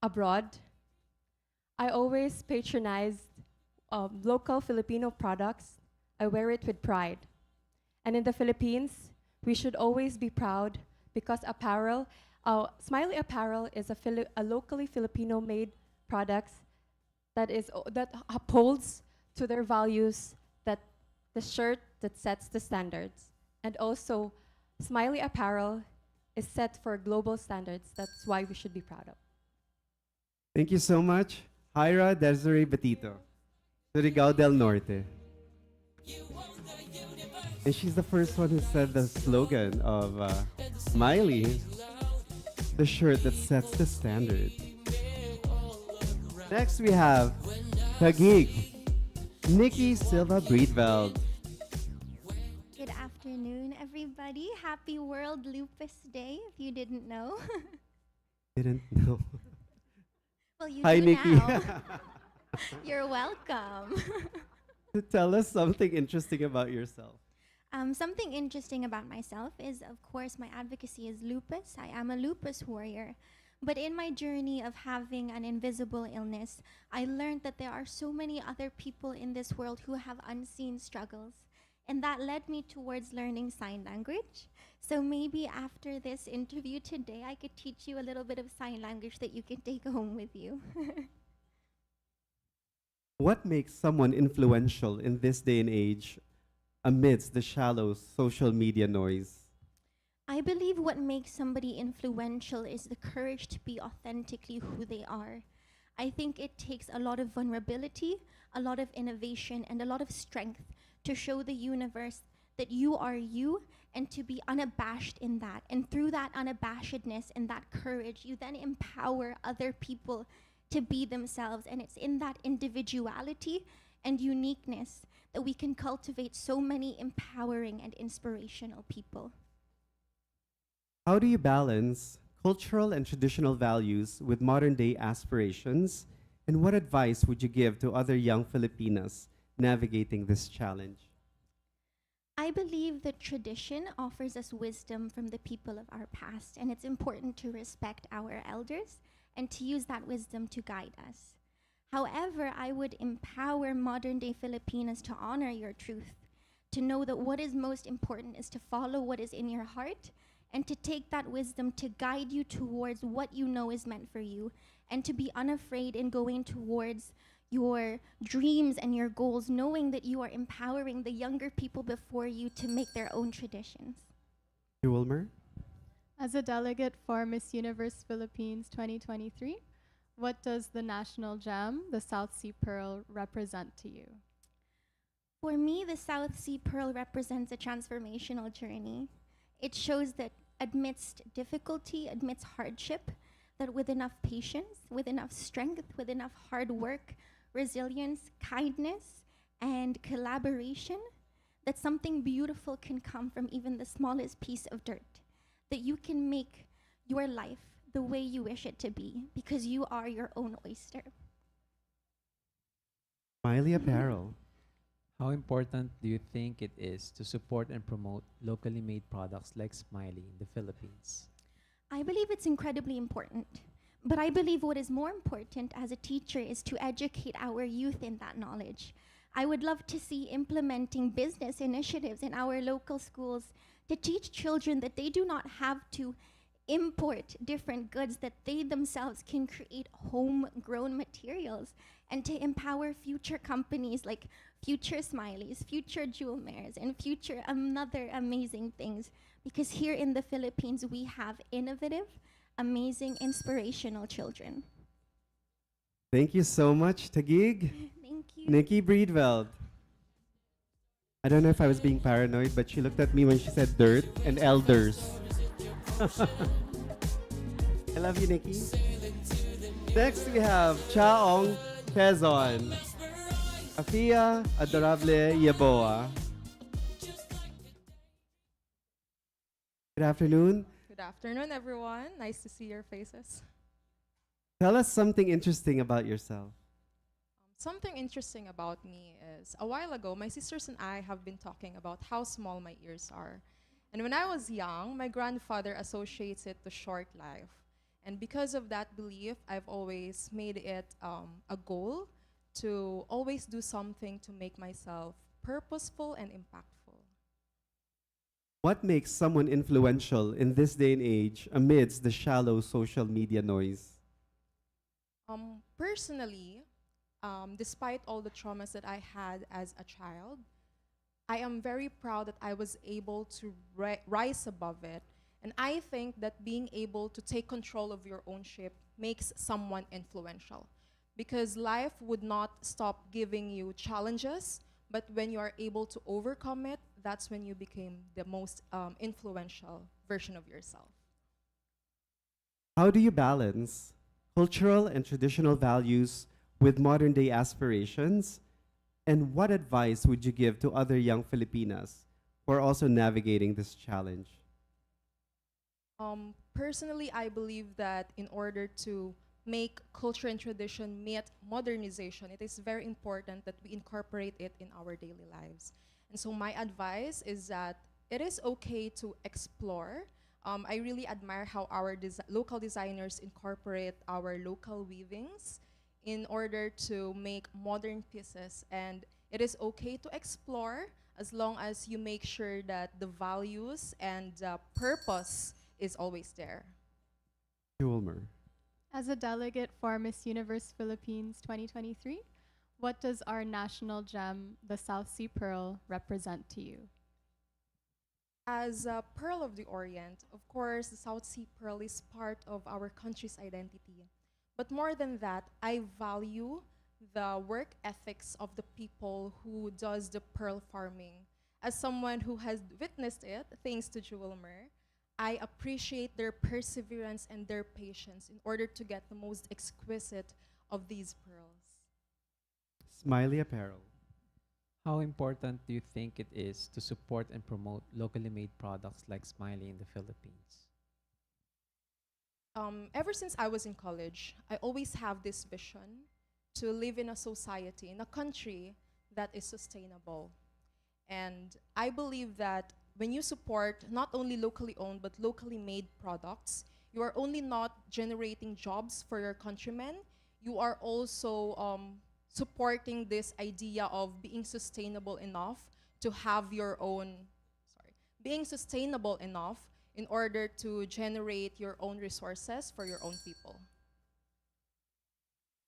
abroad, I always patronize local Filipino products. I wear it with pride. And in the Philippines, we should always be proud because apparel, Smiley Apparel is a locally Filipino-made products that upholds to their values, that the shirt that sets the standards. And also, Smiley Apparel is set for global standards. That's why we should be proud of. Thank you so much, Hyra Desiree Betito, Surigao del Norte. And she's the first one who said the slogan of Smiley, the shirt that sets the standard. Next we have Taguig, Nikki Silva Breedveld. Good afternoon, everybody. Happy World Lupus Day, if you didn't know. Didn't know. Well, you Hi, do Nikki. now. You're welcome. Tell us something interesting about yourself. Something interesting about myself is, of course, my advocacy is lupus. I am a lupus warrior. But in my journey of having an invisible illness, I learned that there are so many other people in this world who have unseen struggles. And that led me towards learning sign language. So maybe after this interview today, I could teach you a little bit of sign language that you can take home with you. What makes someone influential in this day and age amidst the shallow social media noise? I believe what makes somebody influential is the courage to be authentically who they are. I think it takes a lot of vulnerability, a lot of innovation, and a lot of strength to show the universe that you are you and to be unabashed in that. And through that unabashedness and that courage, you then empower other people to be themselves. And it's in that individuality and uniqueness that we can cultivate so many empowering and inspirational people. How do you balance cultural and traditional values with modern day aspirations? And what advice would you give to other young Filipinas navigating this challenge? I believe that tradition offers us wisdom from the people of our past, and it's important to respect our elders and to use that wisdom to guide us. However, I would empower modern day Filipinas to honor your truth, to know that what is most important is to follow what is in your heart and to take that wisdom to guide you towards what you know is meant for you, and to be unafraid in going towards your dreams and your goals, knowing that you are empowering the younger people before you to make their own traditions. Wilmer? As a delegate for Miss Universe Philippines 2023, what does the national gem, the South Sea Pearl, represent to you? For me, the South Sea Pearl represents a transformational journey. It shows that amidst difficulty, amidst hardship, that with enough patience, with enough strength, with enough hard work, resilience, kindness, and collaboration, that something beautiful can come from even the smallest piece of dirt. That you can make your life the way you wish it to be, because you are your own oyster. Smiley Apparel. How important do you think it is to support and promote locally made products like Smiley in the Philippines? I believe it's incredibly important. But I believe what is more important as a teacher is to educate our youth in that knowledge. I would love to see implementing business initiatives in our local schools to teach children that they do not have to import different goods, that they themselves can create homegrown materials, and to empower future companies like future Smileys, future Jewel Mares, and future other amazing things. Because here in the Philippines, we have innovative, amazing, inspirational children. Thank you so much, Taguig. Thank you. Nikki Breedveld. I don't know if I was being paranoid, but she looked at me when she said dirt and elders. I love you, Nikki. Next, we have Chaong Quezon. Afia Adorable Yaboa. Good afternoon. Good Good afternoon, everyone. Nice to see your faces. Tell us something interesting about yourself. Something interesting about me is a while ago, my sisters and I have been talking about how small my ears are. And when I was young, my grandfather associates it to short life. And because of that belief, I've always made it a goal to always do something to make myself purposeful and impactful. What makes someone influential in this day and age amidst the shallow social media noise? Personally, despite all the traumas that I had as a child, I am very proud that I was able to rise above it. And I think that being able to take control of your own ship makes someone influential. Because life would not stop giving you challenges, but when you are able to overcome it, that's when you became the most influential version of yourself. How do you balance cultural and traditional values with modern day aspirations? And what advice would you give to other young Filipinas who are also navigating this challenge? Personally, I believe that in order to make culture and tradition meet modernization, it is very important that we incorporate it in our daily lives. And so my advice is that it is okay to explore. I really admire how our local designers incorporate our local weavings in order to make modern pieces. And it is okay to explore as long as you make sure that the values and purpose is always there. Julmer. As a delegate for Miss Universe Philippines 2023, what does our national gem, the South Sea Pearl, represent to you? As a Pearl of the Orient, of course, the South Sea Pearl is part of our country's identity. But more than that, I value the work ethics of the people who does the pearl farming. As someone who has witnessed it, thanks to Jewelmer, I appreciate their perseverance and their patience in order to get the most exquisite of these pearls. Smiley Apparel. How important do you think it is to support and promote locally made products like Smiley in the Philippines? Ever since I was in college, I always have this vision to live in a society, in a country that is sustainable. And I believe that when you support not only locally owned but locally made products, you are only not generating jobs for your countrymen, you are also supporting this idea of being sustainable enough to have your own, being sustainable enough in order to generate your own resources for your own people.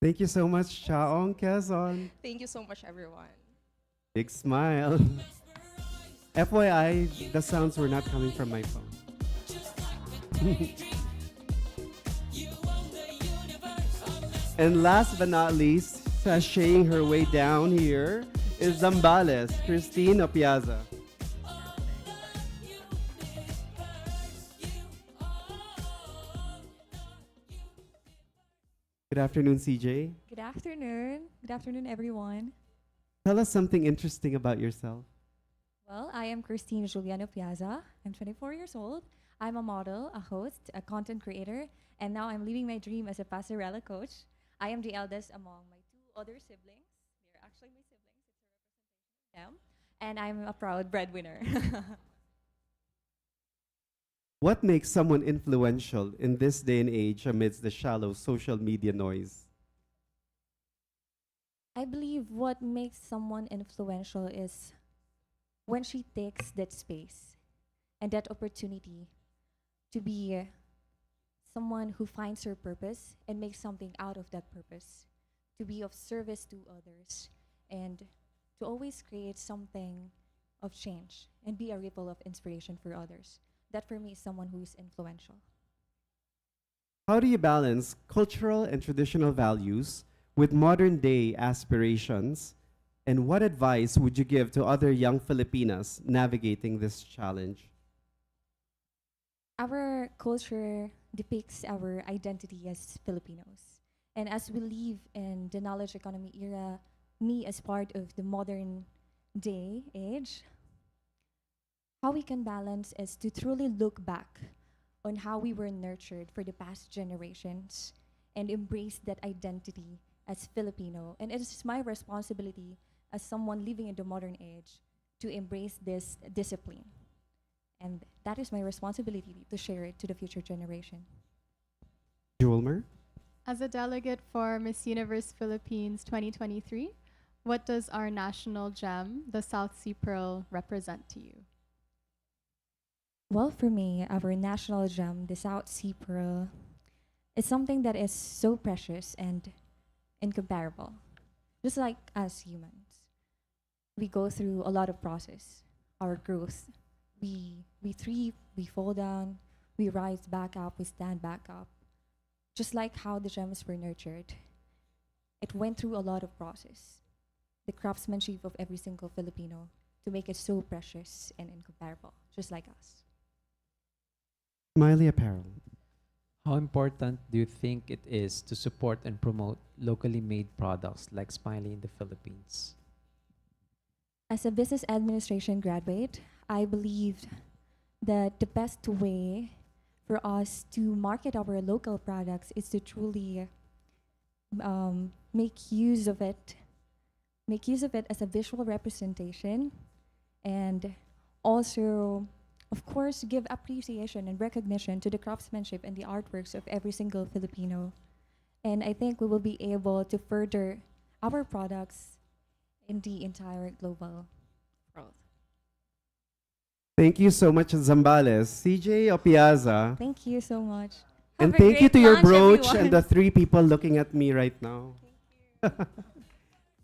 Thank you so much, Chaong Quezon. Thank you so much, everyone. Big smile. FYI, the sounds were not coming from my phone. And last but not least, sashaying her way down here is Zambales, Christine Opiaza. Good afternoon, CJ. Good afternoon. Good afternoon, everyone. Tell us something interesting about yourself. Well, I am Christine Juliano Piazza. I'm 24 years old. I'm a model, a host, a content creator, and now I'm living my dream as a passerella coach. I am the eldest among my two other siblings. They're actually my siblings. It's a representation of them. And I'm a proud breadwinner. What makes someone influential in this day and age amidst the shallow social media noise? I believe what makes someone influential is when she takes that space and that opportunity to be someone who finds her purpose and makes something out of that purpose, to be of service to others, and to always create something of change and be a ripple of inspiration for others. That for me is someone who is influential. How do you balance cultural and traditional values with modern day aspirations? And what advice would you give to other young Filipinas navigating this challenge? Our culture depicts our identity as Filipinos. And as we live in the knowledge economy era, me as part of the modern day age, how we can balance is to truly look back on how we were nurtured for the past generations and embrace that identity as Filipino. And it is my responsibility as someone living in the modern age to embrace this discipline. And that is my responsibility to share it to the future generation. Julmer? As a delegate for Miss Universe Philippines 2023, what does our national gem, the South Sea Pearl, represent to you? Well, for me, our national gem, the South Sea Pearl, is something that is so precious and incomparable. Just like us humans, we go through a lot of process, our growth. We thrive, we fall down, we rise back up, we stand back up. Just like how the gems were nurtured, it went through a lot of process. The craftsmanship of every single Filipino to make it so precious and incomparable, just like us. Smiley Apparel. How important do you think it is to support and promote locally made products like Smiley in the Philippines? As a business administration graduate, I believed that the best way for us to market our local products is to truly make use of it as a visual representation, and also, of course, give appreciation and recognition to the craftsmanship and the artworks of every single Filipino. And I think we will be able to further our products in the entire global world. Thank you so much, Zambales. CJ Opiaza. Thank you so much. And Have a thank you great to your lunch, brooch everyone. and the 3 people looking at me right now.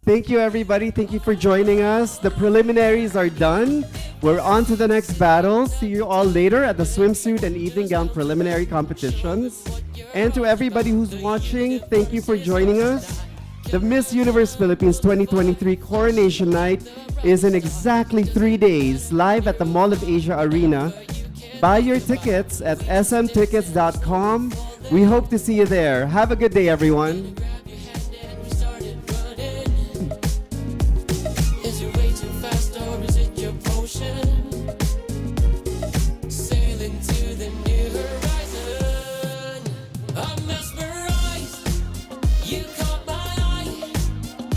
Thank you, everybody. Thank you for joining us. The preliminaries are done. We're on to the next battle. See you all later at the swimsuit and evening gown preliminary competitions. And to everybody who's watching, thank you for joining us. The Miss Universe Philippines 2023 Coronation Night is in exactly 3 days, live at the Mall of Asia Arena. Buy your tickets at smtickets.com. We hope to see you there. Have a good day, everyone.